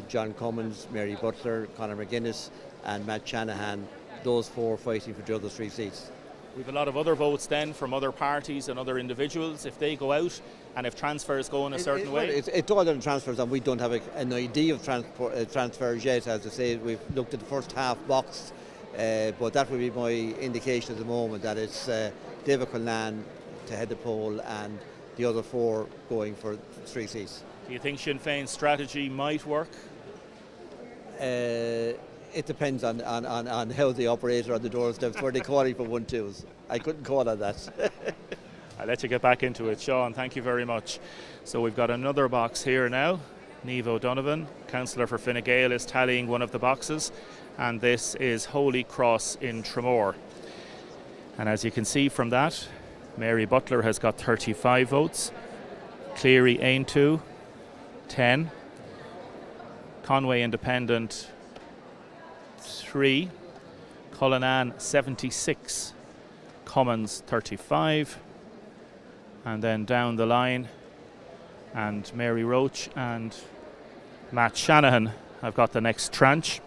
John Cummins, Mary Butler, Conor McGuinness and Matt Shanahan, those 4 fighting for the other 3 seats. We've a lot of other votes then from other parties and other individuals. If they go out and if transfers go in a certain way? It's all on transfers, and we don't have an idea of transfers yet. As I say, we've looked at the first half box, but that would be my indication at the moment, that it's David Cullinane to head the poll and the other 4 going for 3 seats. Do you think Sinn Féin's strategy might work? It depends on how the operator on the doorsteps, where they calling for 1-2s. I couldn't call on that. I'll let you get back into it. Sean, thank you very much. So we've got another box here now. Niamh O'Donovan, councillor for Fine Gael, is tallying one of the boxes, and this is Holy Cross in Tramore. And as you can see from that, Mary Butler has got 35 votes, Cleary Aintu 10, Conway Independent 3, Cullinane 76, Cummins 35, and then down the line, and Mary Roach and Matt Shanahan have got the next tranche.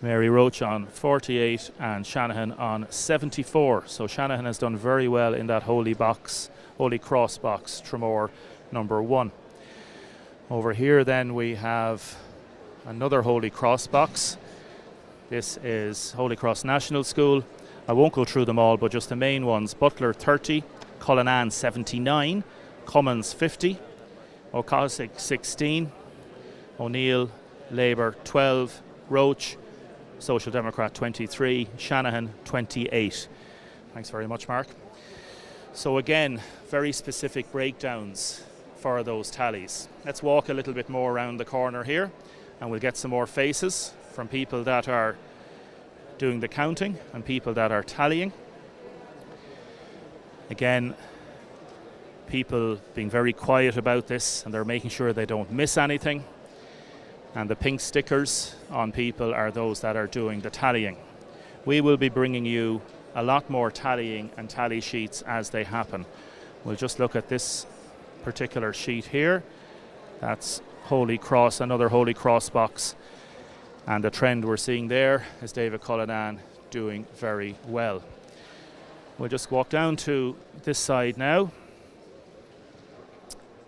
Mary Roach on 48 and Shanahan on 74. So Shanahan has done very well in that Holy Cross box, Tramore number 1. Over here then we have another Holy Cross box. This is Holy Cross National School. I won't go through them all, but just the main ones. Butler 30, Cullinane 79, Cummins 50, O'Cosick 16, O'Neill Labour 12, Roach Social Democrat 23, Shanahan 28. Thanks very much, Mark. So again, very specific breakdowns for those tallies. Let's walk a little bit more around the corner here and we'll get some more faces from people that are doing the counting and people that are tallying. Again, people being very quiet about this and they're making sure they don't miss anything. and the pink stickers on people are those that are doing the tallying. We will be bringing you a lot more tallying and tally sheets as they happen. We'll just look at this particular sheet here. That's Holy Cross, another Holy Cross box. And the trend we're seeing there is David Cullinan doing very well. We'll just walk down to this side now.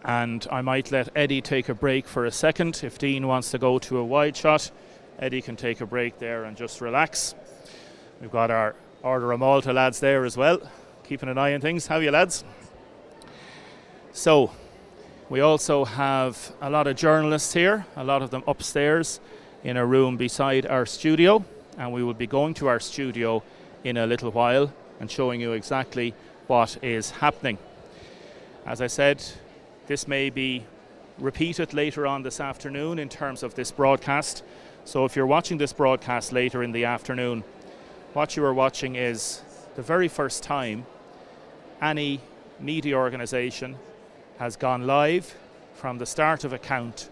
And I might let Eddie take a break for a second. If Dean wants to go to a wide shot, Eddie can take a break there and just relax. We've got our Order of Malta lads there as well, keeping an eye on things. How are you, lads? So, we also have a lot of journalists here, a lot of them upstairs in a room beside our studio, and we will be going to our studio in a little while and showing you exactly what is happening. As I said, this may be repeated later on this afternoon in terms of this broadcast. So if you're watching this broadcast later in the afternoon, what you are watching is the very first time any media organisation has gone live from the start of a count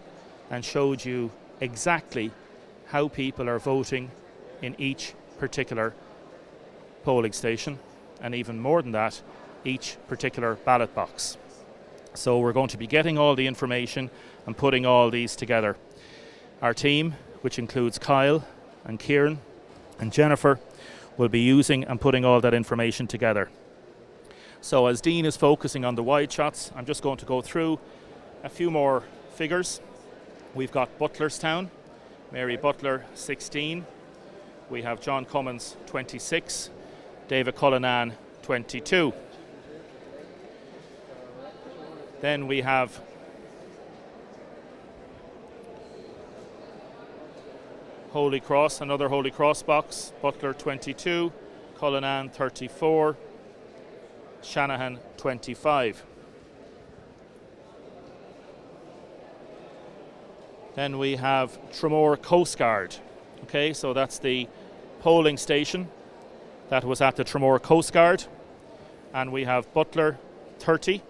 and showed you exactly how people are voting in each particular polling station, and even more than that, each particular ballot box. So we're going to be getting all the information and putting all these together. Our team, which includes Kyle and Kieran and Jennifer, will be using and putting all that information together. So as Dean is focusing on the wide shots, I'm just going to go through a few more figures. We've got Butlerstown, Mary Butler 16. We have John Cummins 26, David Cullinan 22. Then we have Holy Cross, another Holy Cross box, Butler 22, Cullinan 34, Shanahan 25. Then we have Tramore Coast Guard. Okay, so that's the polling station that was at the Tramore Coast Guard. And we have Butler 30,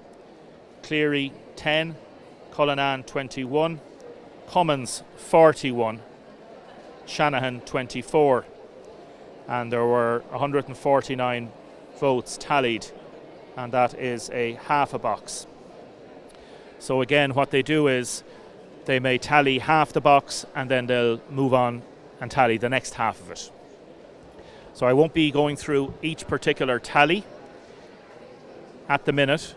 Cleary 10, Cullinan 21, Cummins 41, Shanahan 24. And there were 149 votes tallied, and that is a half a box. So again, what they do is they may tally half the box and then they'll move on and tally the next half of it. So I won't be going through each particular tally at the minute.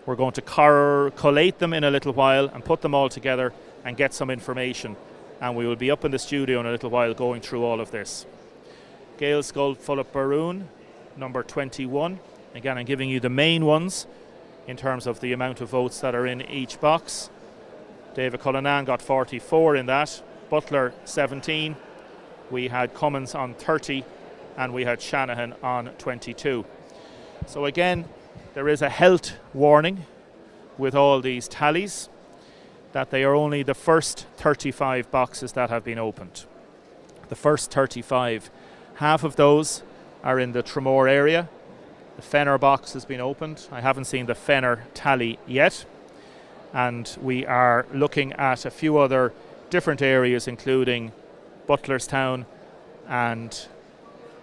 We're going to collate them in a little while and put them all together and get some information. And we will be up in the studio in a little while going through all of this. Gael Skull Fulop Baroon, number 21. Again, I'm giving you the main ones in terms of the amount of votes that are in each box. David Cullinan got 44 in that. Butler 17. We had Cummins on 30 and we had Shanahan on 22. So again, there is a health warning with all these tallies that they are only the first 35 boxes that have been opened. The first 35, half of those are in the Tramore area. The Fenner box has been opened. I haven't seen the Fenner tally yet. And we are looking at a few other different areas, including Butlerstown and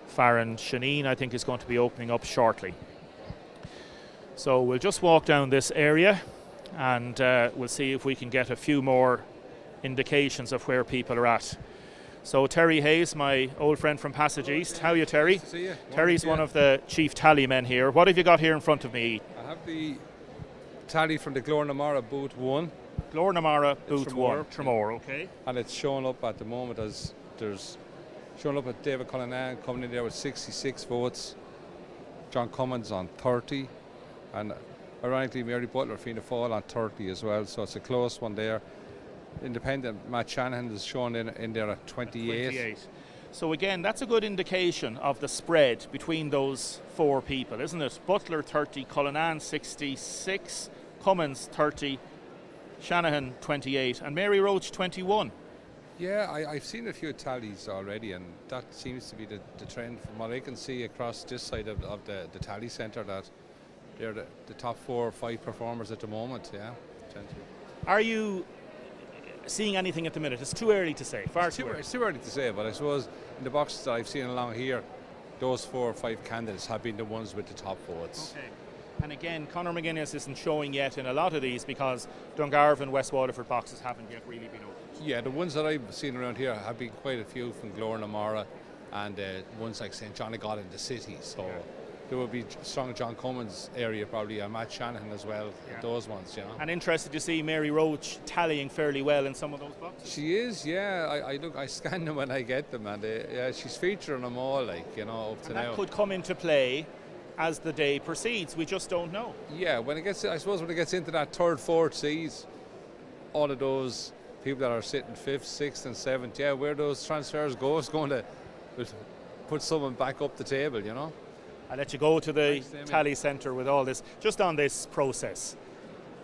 Farron Shaneen, I think, is going to be opening up shortly. So we'll just walk down this area and we'll see if we can get a few more indications of where people are at. So Terry Hayes, my old friend from Passage East. How are you, Terry? Nice to see you. Terry's one of the chief tally men here. What have you got here in front of me? I have the tally from the Glornamara Booth 1. Glornamara Booth 1, Tramore, okay. And it's showing up at the moment as there's showing up at David Cullinan coming in there with 66 votes, John Cummins on 30, and ironically Mary Butler Fianna Fáil on 30 as well, so it's a close one there. Independent Matt Shanahan is shown in there at 28. So again, that's a good indication of the spread between those four people, isn't it? Butler 30, Cullinan 66, Cummins 30, Shanahan 28, and Mary Roach 21. Yeah, I've seen a few tallies already, and that seems to be the trend from what I can see across this side of the tally centre, that they're the top 4 or 5 performers at the moment, yeah. Are you seeing anything at the minute? It's too early to say. It's too early to say, but I suppose in the boxes that I've seen along here, those 4 or 5 candidates have been the ones with the top votes. Okay. And again, Conor McGuinness isn't showing yet in a lot of these because Dungarvan, West Waterford boxes haven't yet really been opened. Yeah, the ones that I've seen around here have been quite a few from Glornamara and ones like St. John of God in the city. So there will be strong John Cummins area probably, and Matt Shanahan as well, those ones, you know. And interested to see Mary Roach tallying fairly well in some of those boxes. She is, yeah. I scan them when I get them, and she's featuring them all, like, you know, up to now. That could come into play as the day proceeds. We just don't know. Yeah, when it gets, I suppose when it gets into that 3rd, 4th seas, all of those people that are sitting 5th, 6th and 7th, yeah, where those transfers go is going to put someone back up the table, you know. I'll let you go to the tally centre with all this. Just on this process,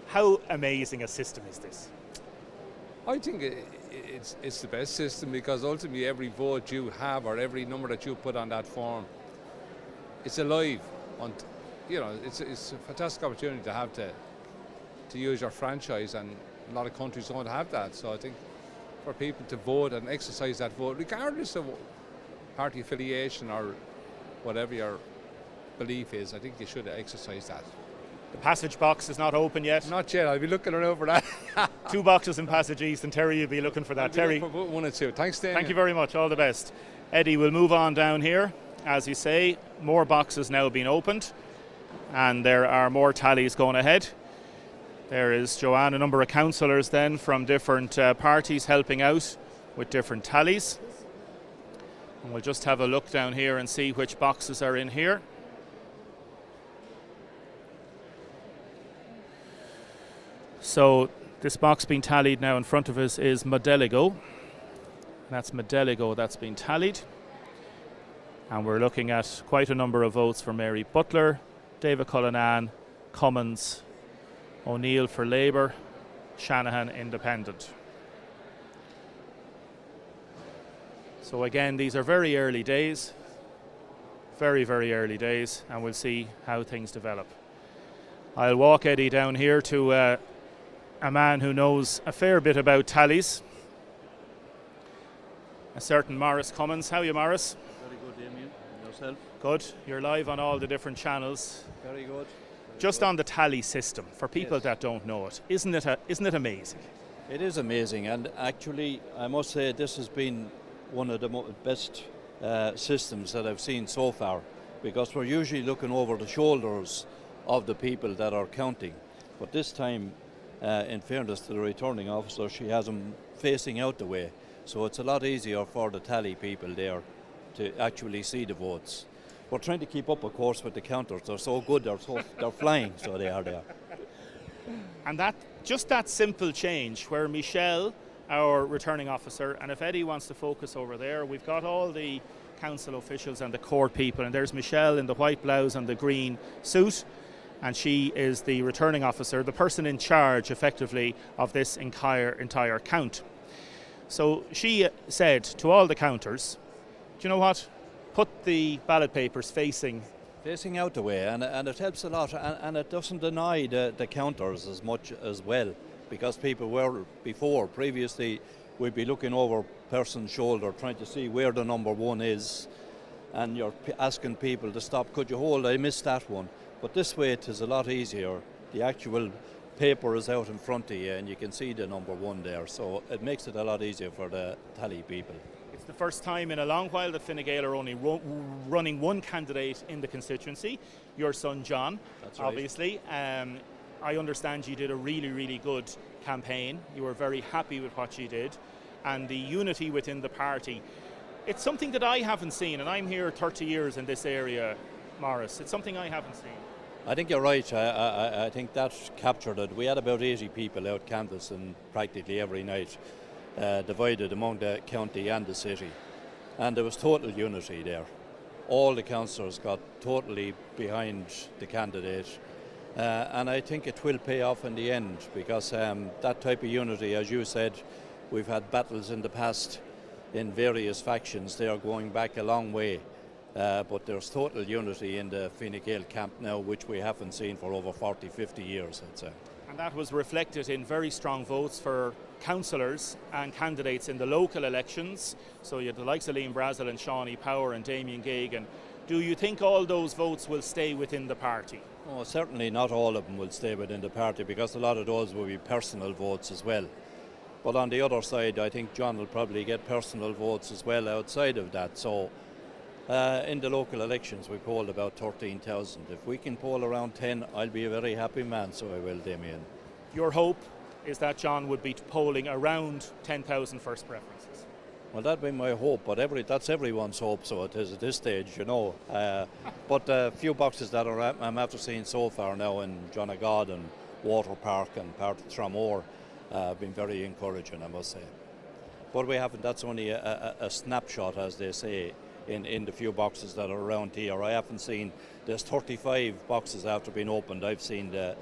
how amazing a system is this? I think it's the best system because ultimately every vote you have or every number that you put on that form, it's alive. You know, it's a fantastic opportunity to have to use your franchise, and a lot of countries don't have that. So I think for people to vote and exercise that vote, regardless of party affiliation or whatever your belief is, I think you should exercise that. The Passage box is not open yet. Not yet. I'll be looking around for that. 2 boxes in Passage East, and Terry, you'll be looking for that. Terry, for 1 and 2. Thanks, Daniel. Thank you very much. All the best. Eddie, we'll move on down here. As you say, more boxes now being opened, and there are more tallies going ahead. There is Joanne, a number of councillors then from different parties helping out with different tallies. And we'll just have a look down here and see which boxes are in here. So this box being tallied now in front of us is Modeligo. That's Modeligo that's been tallied. And we're looking at quite a number of votes for Mary Butler, David Cullinan, Cummins, O'Neill for Labour, Shanahan Independent. So again, these are very early days, very, very early days, and we'll see how things develop. I'll walk Eddie down here to a man who knows a fair bit about tallies, a certain Maurice Cummins. How are you, Maurice? Very good, Damien. And yourself? Good. You're live on all the different channels. Very good. Just on the tally system, for people that don't know it, isn't it amazing? It is amazing, and actually, I must say this has been one of the best systems that I've seen so far, because we're usually looking over the shoulders of the people that are counting, but this time, in fairness to the returning officer, she has them facing out the way, so it's a lot easier for the tally people there to actually see the votes. We're trying to keep up, of course, with the counters. They're so good, they're flying, so they are there. And just that simple change where Michelle, our returning officer, and if Eddie wants to focus over there, we've got all the council officials and the court people, and there's Michelle in the white blouse and the green suit, and she is the returning officer, the person in charge, effectively, of this entire count. So she said to all the counters, do you know what? Put the ballot papers facing out the way, and it helps a lot, and it doesn't deny the counters as much as well, because people were previously we'd be looking over person's shoulder trying to see where the number 1 is, and you're asking people to stop, could you hold, I missed that one. But this way it is a lot easier. The actual paper is out in front of you and you can see the number 1 there, so it makes it a lot easier for the tally people. It's the first time in a long while that Fine Gael are only running one candidate in the constituency. Your son John, that's right. Obviously. I understand you did a really, really good campaign. You were very happy with what you did, and the unity within the party. It's something that I haven't seen, and I'm here 30 years in this area, Maurice. It's something I haven't seen. I think you're right. I think that captured it. We had about 80 people out canvassing practically every night, divided among the county and the city, and there was total unity there. All the councillors got totally behind the candidate, and I think it will pay off in the end, because that type of unity, as you said, we've had battles in the past in various factions. They are going back a long way, but there's total unity in the Fine Gael camp now, which we haven't seen for over 40-50 years, I'd say. And that was reflected in very strong votes for councillors and candidates in the local elections. So you had the likes of Liam Brazel and Shawnee Power and Damien Gagan. Do you think all those votes will stay within the party? Oh, certainly not all of them will stay within the party, because a lot of those will be personal votes as well. But on the other side, I think John will probably get personal votes as well outside of that. So in the local elections, we polled about 13,000. If we can poll around 10, I'll be a very happy man, so I will, Damien. Your hope is that John would be polling around 10,000 first preferences. Well, that'd be my hope, but that's everyone's hope, so it is at this stage, you know. But a few boxes that I'm after seeing so far now in Donegal and Waterford Park and part of Tramore have been very encouraging, I must say. But we haven't, that's only a snapshot, as they say, in the few boxes that are around here. I haven't seen, there's 35 boxes after being opened. I've seen the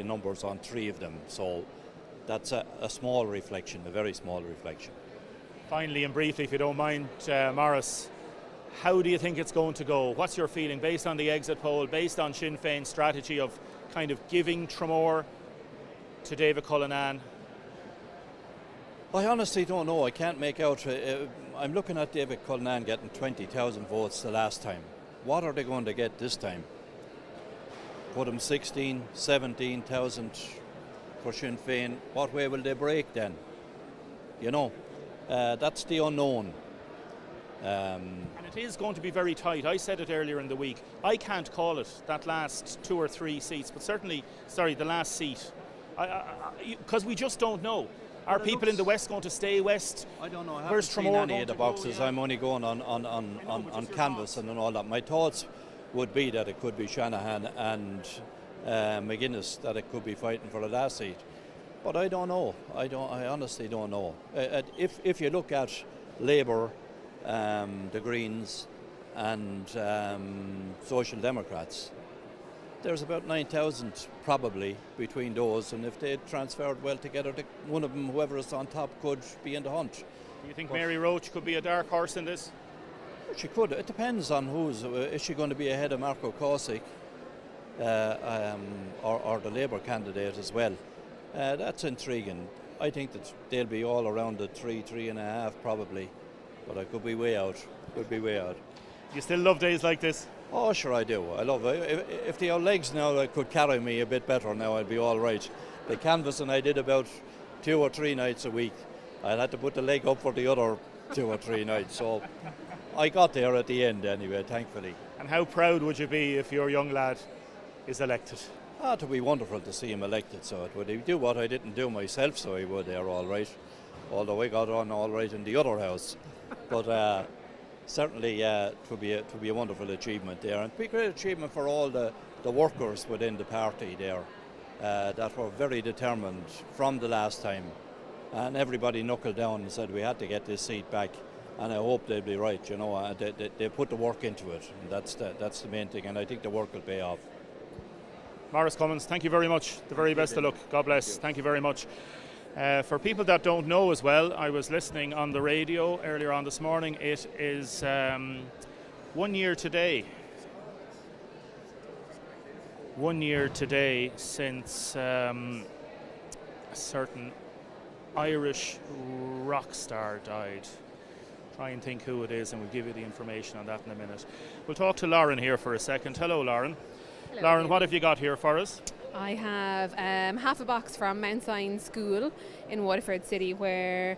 numbers on 3 of them, so that's a small reflection, a very small reflection. Finally and briefly, if you don't mind, Morris, how do you think it's going to go? What's your feeling based on the exit poll, based on Sinn Féin's strategy of kind of giving Tramore to David Cullinane? I honestly don't know. I can't make out. I'm looking at David Cullinane getting 20,000 votes the last time. What are they going to get this time? Put him 16, 17,000 for Sinn Féin. What way will they break then? You know, that's the unknown. And it is going to be very tight. I said it earlier in the week. I can't call it, that last 2 or 3 seats, but certainly, the last seat. Because we just don't know. Are people in the West going to stay West? I don't know. I Where's haven't seen Tramore any of the boxes. I'm only going on canvas and all that. My thoughts would be that it could be Shanahan and McGuinness, that it could be fighting for the last seat. But I don't know. I honestly don't know. If you look at Labour, the Greens and Social Democrats, there's about 9,000 probably between those, and if they transferred well together, one of them, whoever is on top, could be in the hunt. Do you think Mary Roach could be a dark horse in this? She could. It depends on who's. Is she going to be ahead of Marco Kosick or the Labour candidate as well? That's intriguing. I think that they'll be all around the 3.5 probably, but I could be way out. You still love days like this? Oh, sure I do. I love it. If they had legs now that could carry me a bit better now, I'd be all right. The canvassing I did about 2 or 3 nights a week. I had to put the leg up for the other 2 or 3 nights. So I got there at the end anyway, thankfully. And how proud would you be if your young lad is elected? It would be wonderful to see him elected. So it would do what I didn't do myself, so he would there all right. Although I got on all right in the other house. But certainly, it would be a wonderful achievement there, and a great achievement for all the workers within the party there that were very determined from the last time, and everybody knuckled down and said we had to get this seat back, and I hope they'll be right. You know, they put the work into it, and that's the main thing, and I think the work will pay off. Maurice Cummins, thank you very much. The very best of luck. God bless. Thank you very much. For people that don't know as well, I was listening on the radio earlier on this morning. It is 1 year today. 1 year today since a certain Irish rock star died. Try and think who it is, and we'll give you the information on that in a minute. We'll talk to Lauren here for a second. Hello, Lauren. Hello, Lauren, what have you got here for us? I have half a box from Mount Sion School in Waterford City, where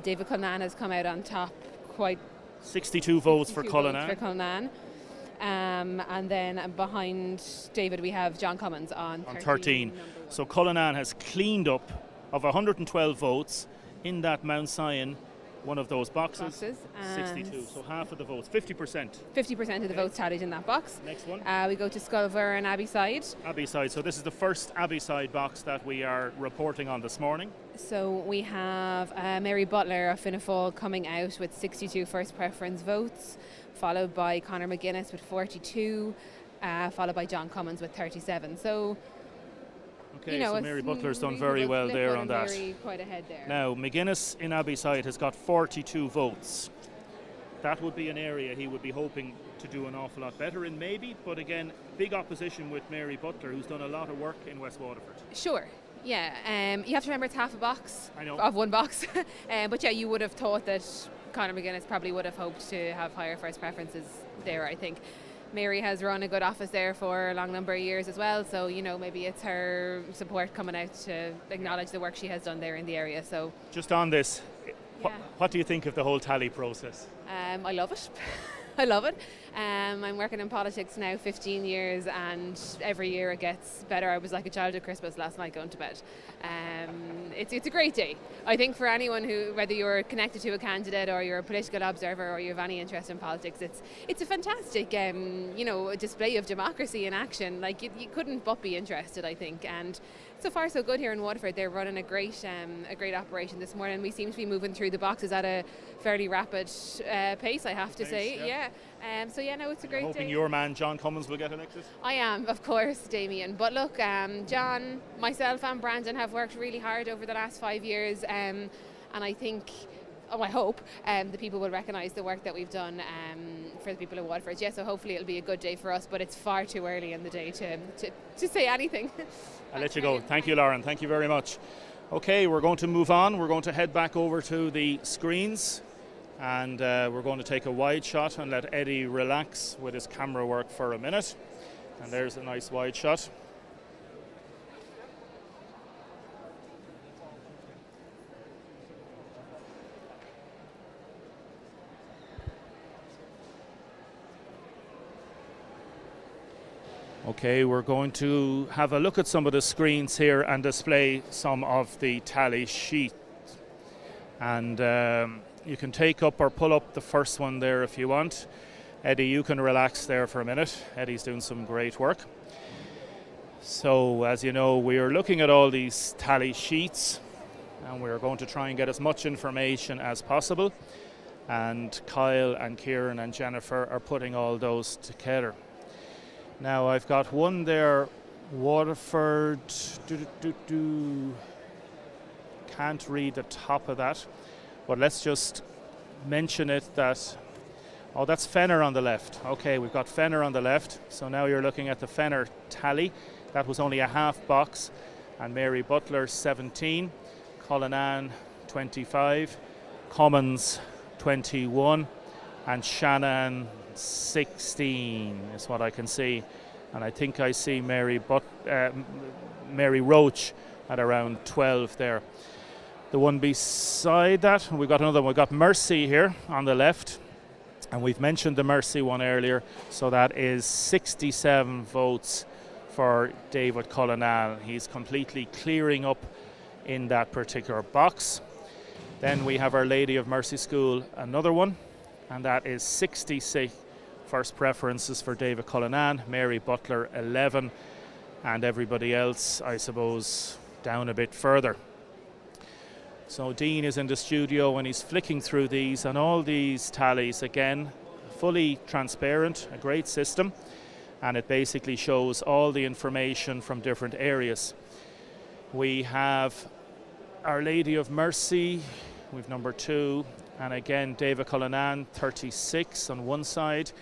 David Cullinane has come out on top. Quite 62 votes for Cullinane. And then behind David we have John Cummins on 13. So Cullinane has cleaned up of 112 votes in that Mount Sion, one of those boxes. 62, so half of the votes, 50%. 50% of the votes tallied in that box. Next one. We go to Sculver and Abbeyside. Abbeyside, so this is the first Abbeyside box that we are reporting on this morning. So we have Mary Butler of Fianna Fáil coming out with 62 first preference votes, followed by Conor McGuinness with 42, followed by John Cummins with 37. So, okay, so Mary Butler's done very well there on that. Mary quite ahead there. Now, McGuinness in Abbeyside has got 42 votes. that would be an area he would be hoping to do an awful lot better in, maybe. But again, big opposition with Mary Butler, who's done a lot of work in West Waterford. Sure. Yeah, you have to remember it's half a box I know. of one box. But yeah, you would have thought that Conor McGuinness probably would have hoped to have higher first preferences there, I think. Mary has run a good office there for a long number of years as well, so maybe it's her support coming out to acknowledge the work she has done there in the area. So just on this, what do you think of the whole tally process? I love it. I love it. I'm working in politics now 15 years, and every year it gets better. I was like a child at Christmas last night going to bed. It's a great day. I think for anyone who, whether you're connected to a candidate or you're a political observer or you have any interest in politics, it's a fantastic display of democracy in action. Like you couldn't but be interested, I think. And so far so good here in Waterford. They're running a great operation this morning. We seem to be moving through the boxes at a fairly rapid pace, I have to say. Yeah. No, it's a great hoping day. your man John Cummins will get elected? I am, of course, Damien. But look, John, myself and Brandon have worked really hard over the last 5 years, and I think, I hope, the people will recognise the work that we've done for the people of Waterford. Yeah, so hopefully it'll be a good day for us, but it's far too early in the day to say anything. I'll let you go. Thank you, Lauren. Thank you very much. Okay, we're going to move on. We're going to head back over to the screens, and we're going to take a wide shot and let Eddie relax with his camera work for a minute. And there's a nice wide shot. Okay, we're going to have a look at some of the screens here and display some of the tally sheet. And you can take up or pull up the first one there if you want. Eddie, you can relax there for a minute. Eddie's doing some great work. So, as you know, we're looking at all these tally sheets, and we're going to try and get as much information as possible. And Kyle and Kieran and Jennifer are putting all those together. Now, I've got one there, Waterford, can't read the top of that, but let's just mention it that, that's Fenner on the left. Okay, we've got Fenner on the left, so now you're looking at the Fenner tally. That was only a half box, and Mary Butler 17, Cullinan 25, Cummins 21, and Shannon 16 is what I can see, and I think I see Mary Roach at around 12 there. The one beside that, we've got another one. We've got Mercy here on the left, and we've mentioned the Mercy one earlier, so that is 67 votes for David Cullinan. He's completely clearing up in that particular box. Then we have Our Lady of Mercy School, another one, and that is 66 first preferences for David Cullinan, Mary Butler 11, and everybody else, I suppose, down a bit further. So Dean is in the studio and he's flicking through these, and all these tallies, again, fully transparent, a great system, and it basically shows all the information from different areas. We have Our Lady of Mercy, we've number 2, and again David Cullinan 36 on one side.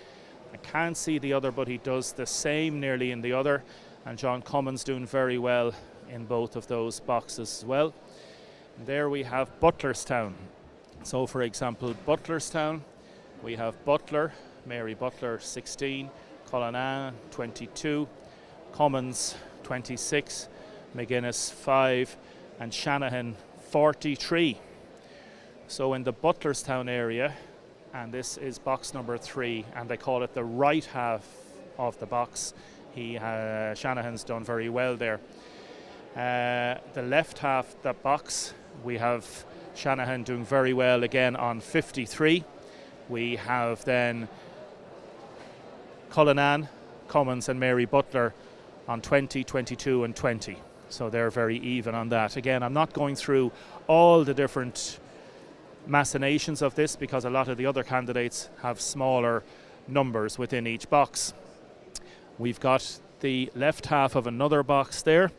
I can't see the other, but he does the same nearly in the other, and John Cummins doing very well in both of those boxes as well. And there we have Butlerstown. So for example, Butlerstown, we have Butler, Mary Butler 16, Cullinan 22, Cummins 26, McGuinness 5, and Shanahan 43. So in the Butlerstown area, and this is box number 3, and they call it the right half of the box. Shanahan's done very well there. The left half, the box, we have Shanahan doing very well again on 53. We have then Cullinan, Cummins and Mary Butler on 20, 22 and 20. So they're very even on that. Again, I'm not going through all the different machinations of this because a lot of the other candidates have smaller numbers within each box. We've got the left half of another box there,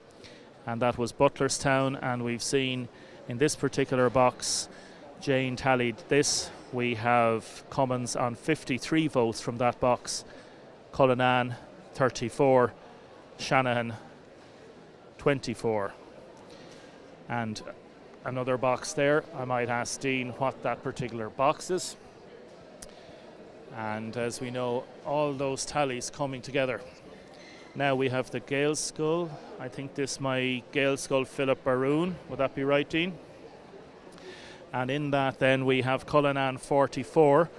and that was Butlerstown, and we've seen in this particular box Jane tallied this we have Cummins on 53 votes from that box, Cullinan 34, Shanahan 24. And another box there, I might ask Dean what that particular box is. And as we know, all those tallies coming together. Now we have the Gale Skull. I think this might Gale Skull Philip Baroon. Would that be right, Dean? And in that then we have Cullinan 44.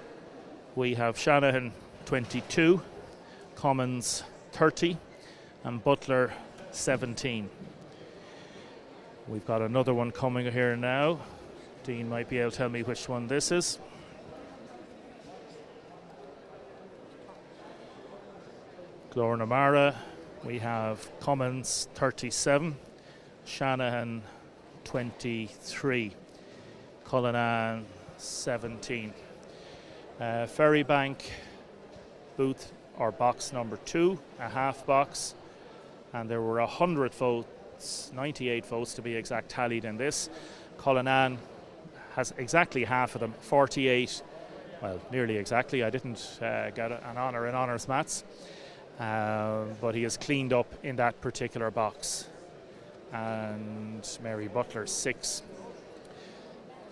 We have Shanahan 22. Cummins 30. And Butler 17. We've got another one coming here now. Dean might be able to tell me which one this is. Glornamara, we have Cummins 37, Shanahan 23, Cullinan 17. Ferrybank, booth or box number 2, a half box, and there were 100 votes, 98 votes to be exact, tallied in this. Cullinan has exactly half of them, 48, well, nearly exactly. I didn't get an honour in honours maths. But he has cleaned up in that particular box. And Mary Butler 6.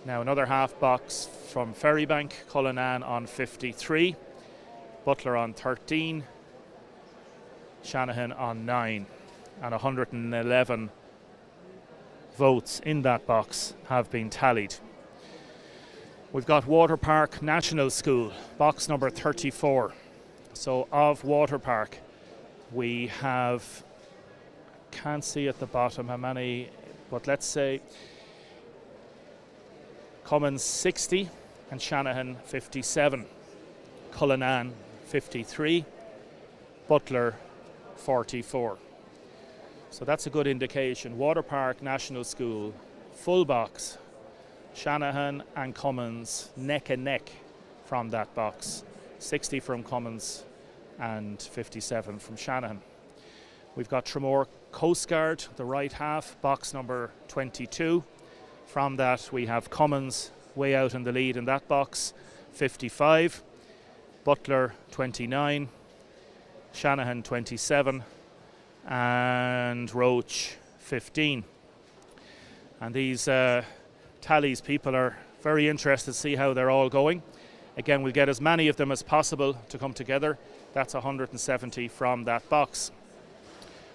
Now another half box from Ferrybank, Cullinan on 53, Butler on 13, Shanahan on 9, and 111 votes in that box have been tallied. We've got Water Park National School, box number 34. So of Water Park, we have, can't see at the bottom how many, but let's say Cummins 60 and Shanahan 57, Cullinan 53, Butler 44. So that's a good indication. Water Park National School, full box, Shanahan and Cummins neck and neck from that box. 60 from Cummins and 57 from Shanahan. We've got Tramore Coast Guard, the right half, box number 22. From that we have Cummins way out in the lead in that box, 55. Butler 29, Shanahan 27, and Roach 15. And these tallies, people are very interested to see how they're all going. Again, we'll get as many of them as possible to come together. That's 170 from that box.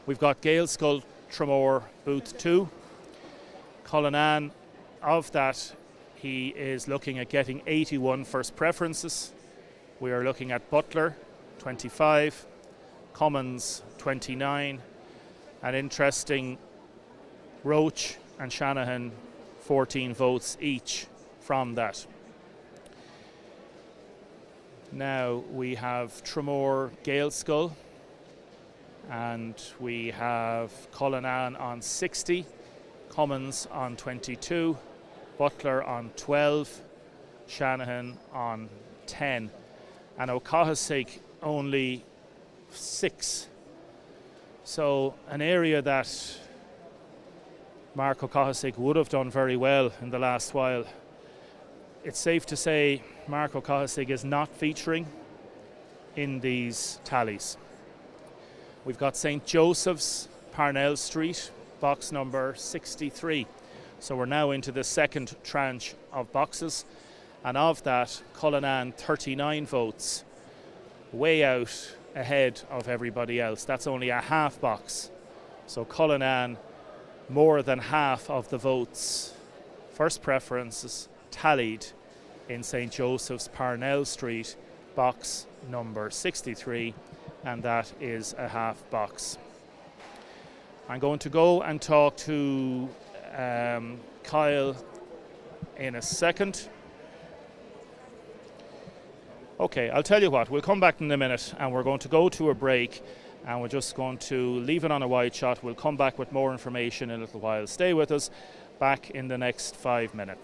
We've got Gale Skull Tramore booth 2. Cullinan, of that, he is looking at getting 81 first preferences. We are looking at Butler 25, Cummins 29, and interesting Roach and Shanahan 14 votes each from that. Now we have Tramore Gale Skull, and we have Cullinan on 60, Cummins on 22, Butler on 12, Shanahan on 10, and O'Cohesick only 6. So an area that Mark O'Cohesick would have done very well in the last while. It's safe to say Mark O'Cohesick is not featuring in these tallies. We've got St. Joseph's, Parnell Street, box number 63. So we're now into the second tranche of boxes. And of that, Cullinan 39 votes, way out ahead of everybody else. That's only a half box. So Cullinan, more than half of the votes, first preferences, tallied in St. Joseph's, Parnell Street, box number 63, and that is a half box. I'm going to go and talk to Kyle in a second. Okay, I'll tell you what, we'll come back in a minute and we're going to go to a break, and we're just going to leave it on a wide shot. We'll come back with more information in a little while. Stay with us, back in the next 5 minutes.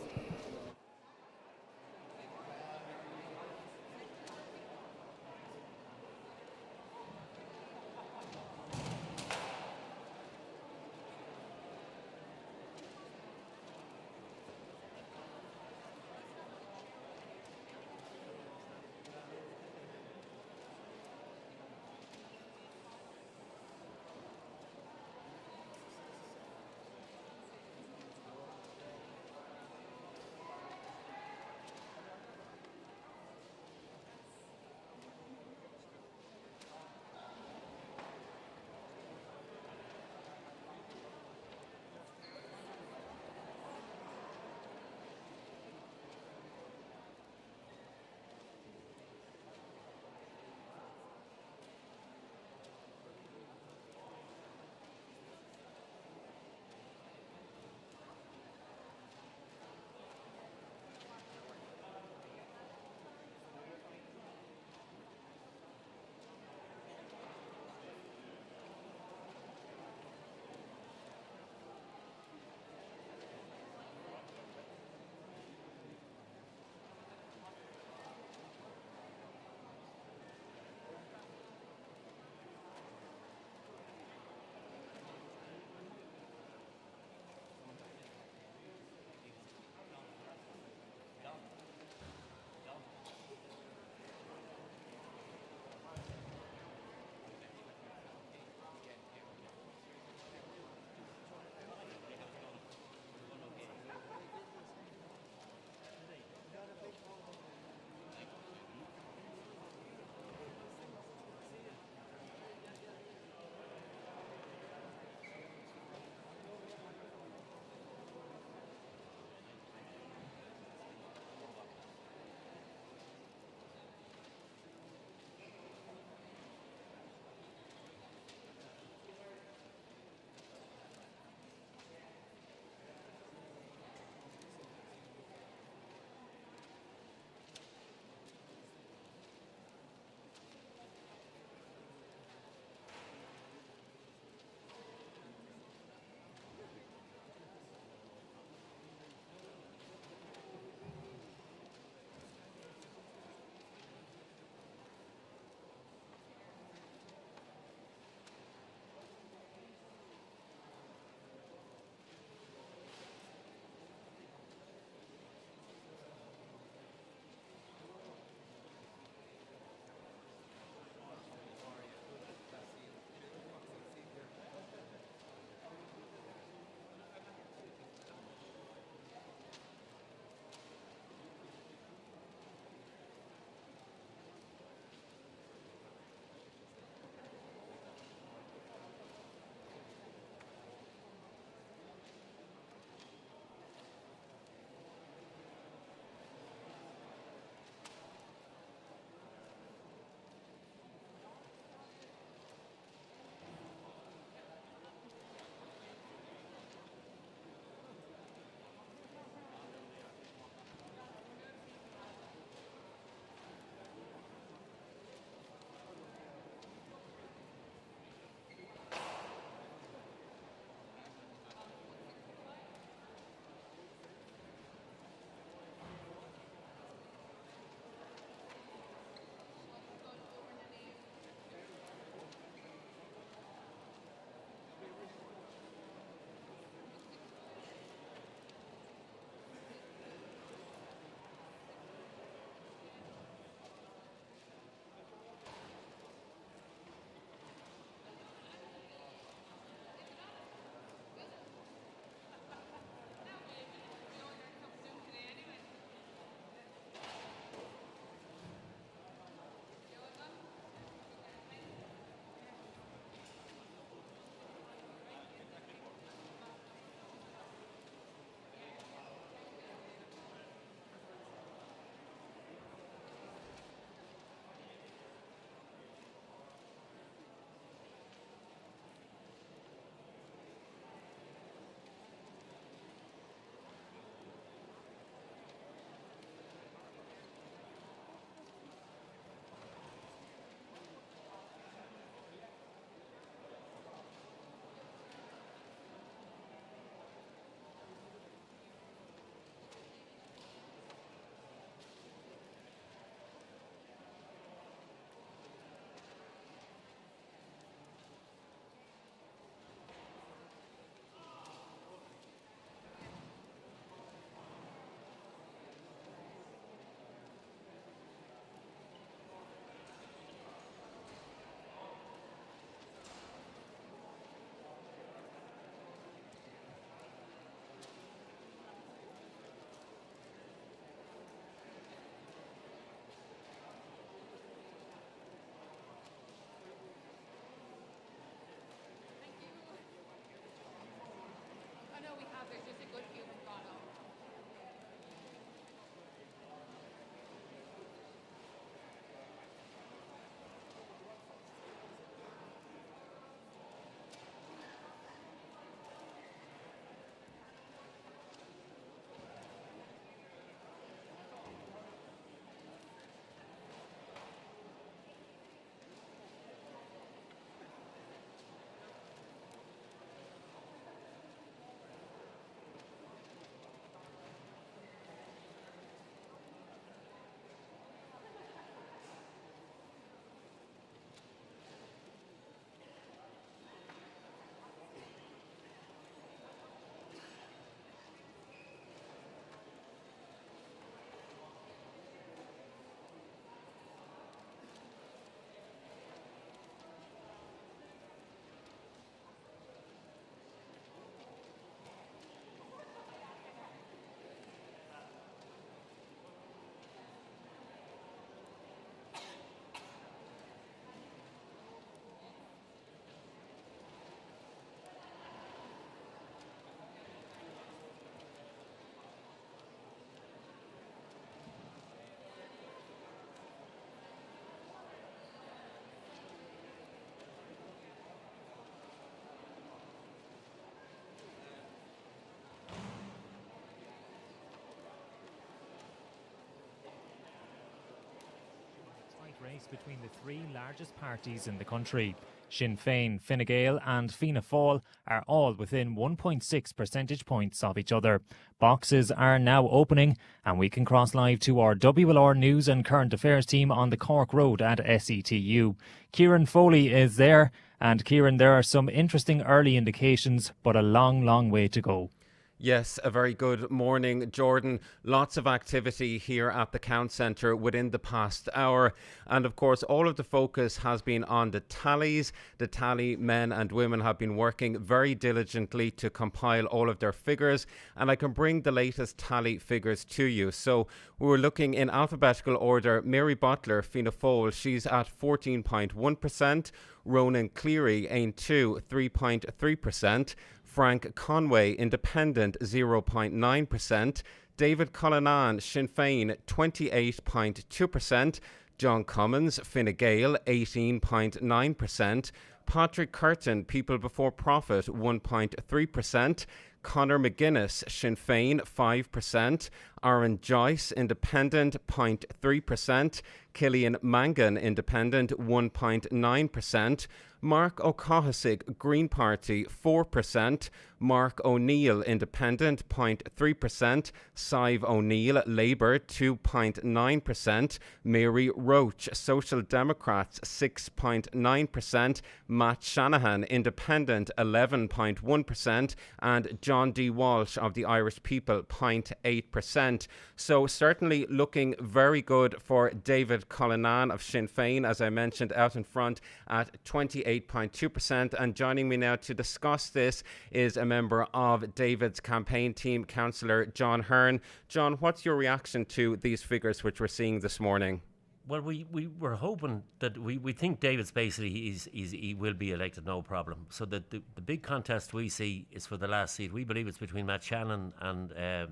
close between the three largest parties in the country. Sinn Féin, Fine Gael and Fianna Fáil are all within 1.6 percentage points of each other. Boxes are now opening and we can cross live to our WLR News and Current Affairs team on the Cork Road at SETU. Kieran Foley is there, and Kieran, there are some interesting early indications but a long way to go. Yes, a very good morning, Jordan. Lots of activity here at the Count Centre within the past hour. And of course, all of the focus has been on the tallies. The tally men and women have been working very diligently to compile all of their figures. And I can bring the latest tally figures to you. So we're looking in alphabetical order. Mary Butler, Fianna Fáil, she's at 14.1%. Ronan Cleary, Ain2, 3.3%. Frank Conway, Independent, 0.9%. David Cullinan, Sinn Féin, 28.2%. John Cummins, Fine Gael, 18.9%. Patrick Curtin, People Before Profit, 1.3%. Conor McGuinness, Sinn Féin, 5%. Aaron Joyce, Independent, 0.3%. Killian Mangan, Independent, 1.9%. Mark O'Cahasig, Green Party, 4%. Mark O'Neill, Independent, 0.3%. Sive O'Neill, Labour, 2.9%. Mary Roach, Social Democrats, 6.9%. Matt Shanahan, Independent, 11.1%. And John D. Walsh of the Irish People, 0.8%. So certainly looking very good for David Cullinan of Sinn Féin, as I mentioned, out in front at 28.2%. And joining me now to discuss this is a member of David's campaign team, Councillor John Hearn. John, what's your reaction to these figures which we're seeing this morning? Well, we were hoping that we think David's basically he will be elected, no problem. So the big contest we see is for the last seat. We believe it's between Matt Shannon and Conor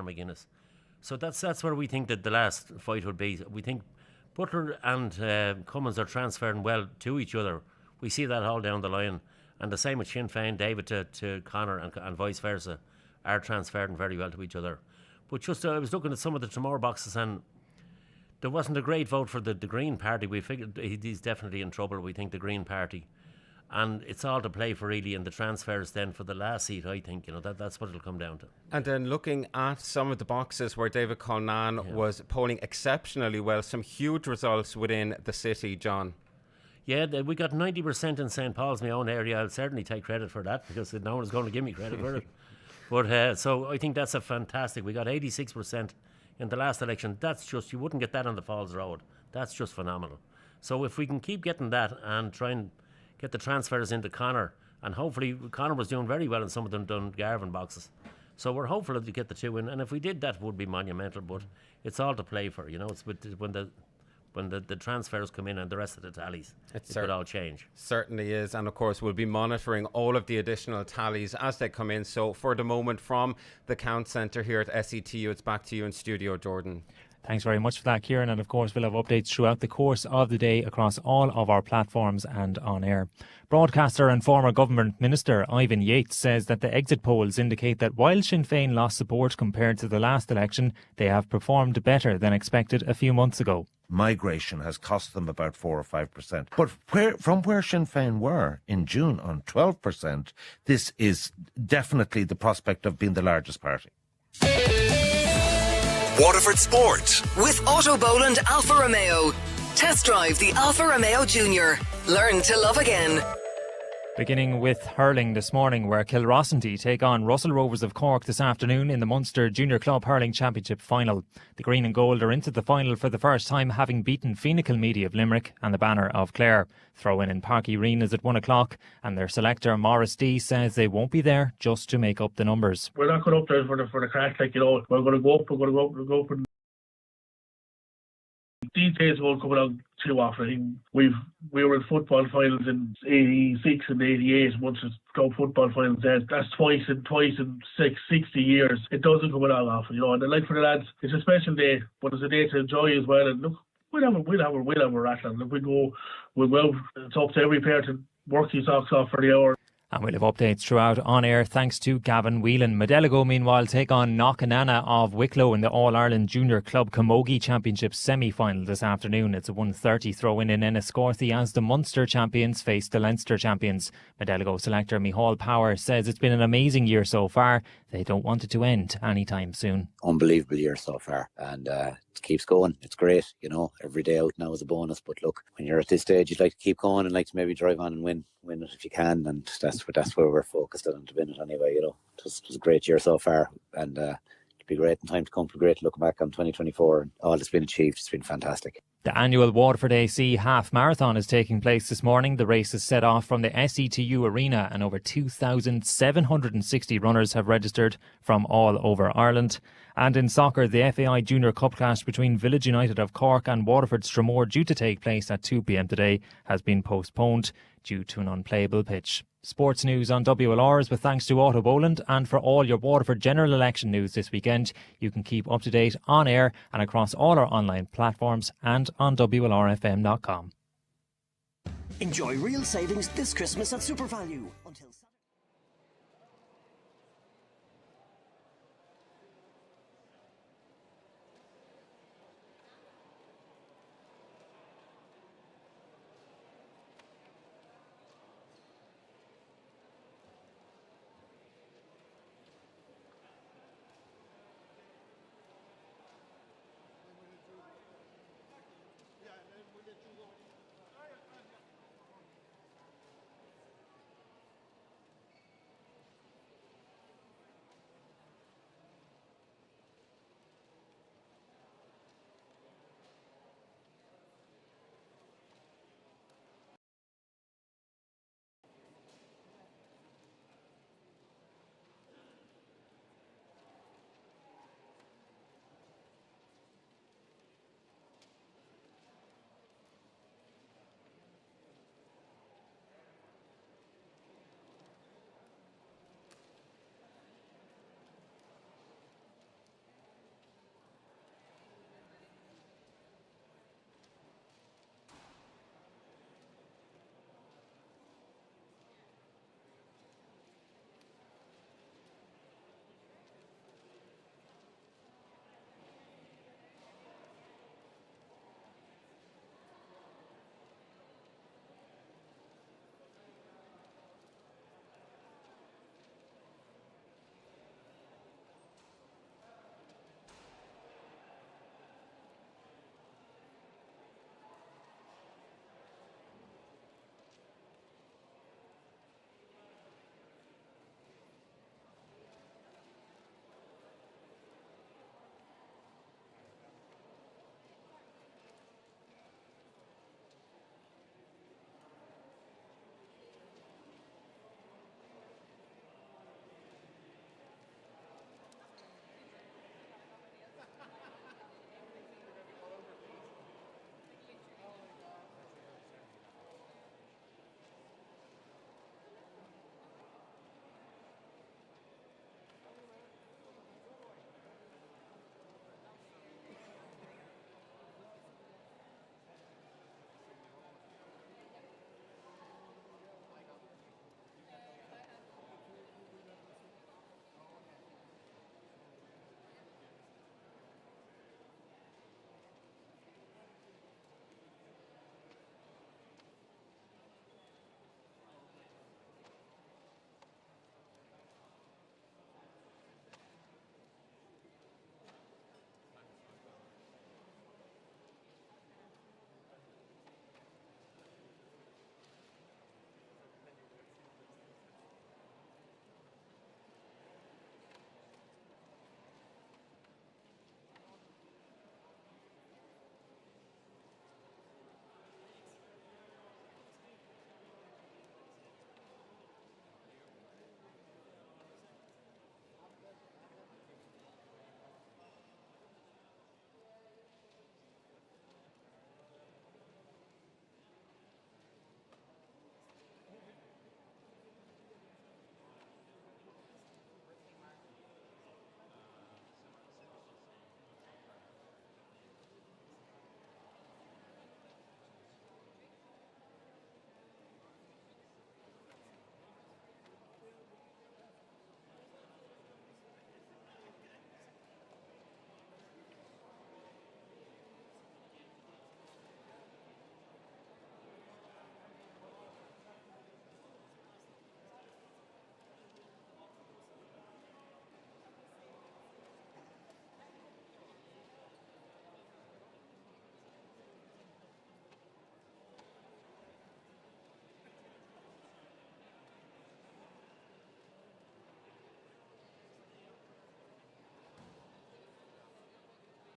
McGuinness. So that's where we think that the last fight would be. We think Butler and Cummins are transferring well to each other. We see that all down the line. And the same with Sinn Féin, David to Conor and vice versa, are transferring very well to each other. But just I was looking at some of the Tremor boxes and there wasn't a great vote for the Green Party. We figured he's definitely in trouble, we think, the Green Party. And it's all to play for really in the transfers then for the last seat, I think. That's what it'll come down to. And then looking at some of the boxes where David Cullinan was polling exceptionally well, some huge results within the city, John. Yeah, we got 90% in St. Paul's, my own area. I'll certainly take credit for that because no one's going to give me credit for it. But so I think that's a fantastic. We got 86% in the last election. That's just, you wouldn't get that on the Falls Road. That's just phenomenal. So if we can keep getting that and try and get the transfers into Conor, and hopefully Conor was doing very well in some of them Dungarvan boxes. So we're hopeful to get the two in, and if we did, that would be monumental. But it's all to play for, It's when the transfers come in and the rest of the tallies, it could all change. Certainly is. And of course, we'll be monitoring all of the additional tallies as they come in. So for the moment, from the Count Centre here at SETU, it's back to you in studio, Jordan. Thanks very much for that, Kieran. And of course, we'll have updates throughout the course of the day across all of our platforms and on air. Broadcaster and former Government Minister Ivan Yates says that the exit polls indicate that while Sinn Féin lost support compared to the last election, they have performed better than expected a few months ago. Migration has cost them about 4 or 5%. But from where Sinn Féin were in June on 12%, this is definitely the prospect of being the largest party. Waterford Sport with Auto Boland Alfa Romeo. Test drive the Alfa Romeo Junior. Learn to love again. Beginning with hurling this morning, where Kilrossenty take on Russell Rovers of Cork this afternoon in the Munster Junior Club Hurling Championship final. The green and gold are into the final for the first time, having beaten Fine Kilmeedy of Limerick and the Banner of Clare. Throw-in in Park Arena is at 1 o'clock, and their selector Maurice D says they won't be there just to make up the numbers. We're not going up there for the crack, we're going to go up, we're going to go for details won't come along too often. We were in football finals in 86 and 88, once it's go football finals there. That's twice in 60 years. It doesn't come along often, And like for the lads, it's a special day, but it's a day to enjoy as well. And look, we'll have a rattle. Look, we'll go. It's up to every pair to work his socks off for the hour. And we'll have updates throughout on air thanks to Gavin Whelan. Modeligo, meanwhile, take on Knockanana of Wicklow in the All-Ireland Junior Club Camogie Championship semi-final this afternoon. It's a 1:30 throw-in Enniscorthy as the Munster champions face the Leinster champions. Modeligo selector Micheál Power says it's been an amazing year so far. They don't want it to end anytime soon. Unbelievable year so far, and it keeps going. It's great, you know, every day out now is a bonus, but look, when you're at this stage you'd like to keep going and like to maybe drive on and win it if you can, and that's where we're focused on to win it anyway, you know. It was a great year so far, and it'll be great in time to come. Great to look back on 2024 and all that's been achieved. It's been fantastic. The annual Waterford AC Half Marathon is taking place this morning. The race is set off from the SETU Arena and over 2,760 runners have registered from all over Ireland. And in soccer, the FAI Junior Cup clash between Village United of Cork and Waterford Stramore, due to take place at 2 p.m. today, has been postponed due to an unplayable pitch. Sports news on WLR is with thanks to Otto Boland, and for all your Waterford general election news this weekend, you can keep up to date on air and across all our online platforms and on WLRFM.com. Enjoy real savings this Christmas at SuperValue. Until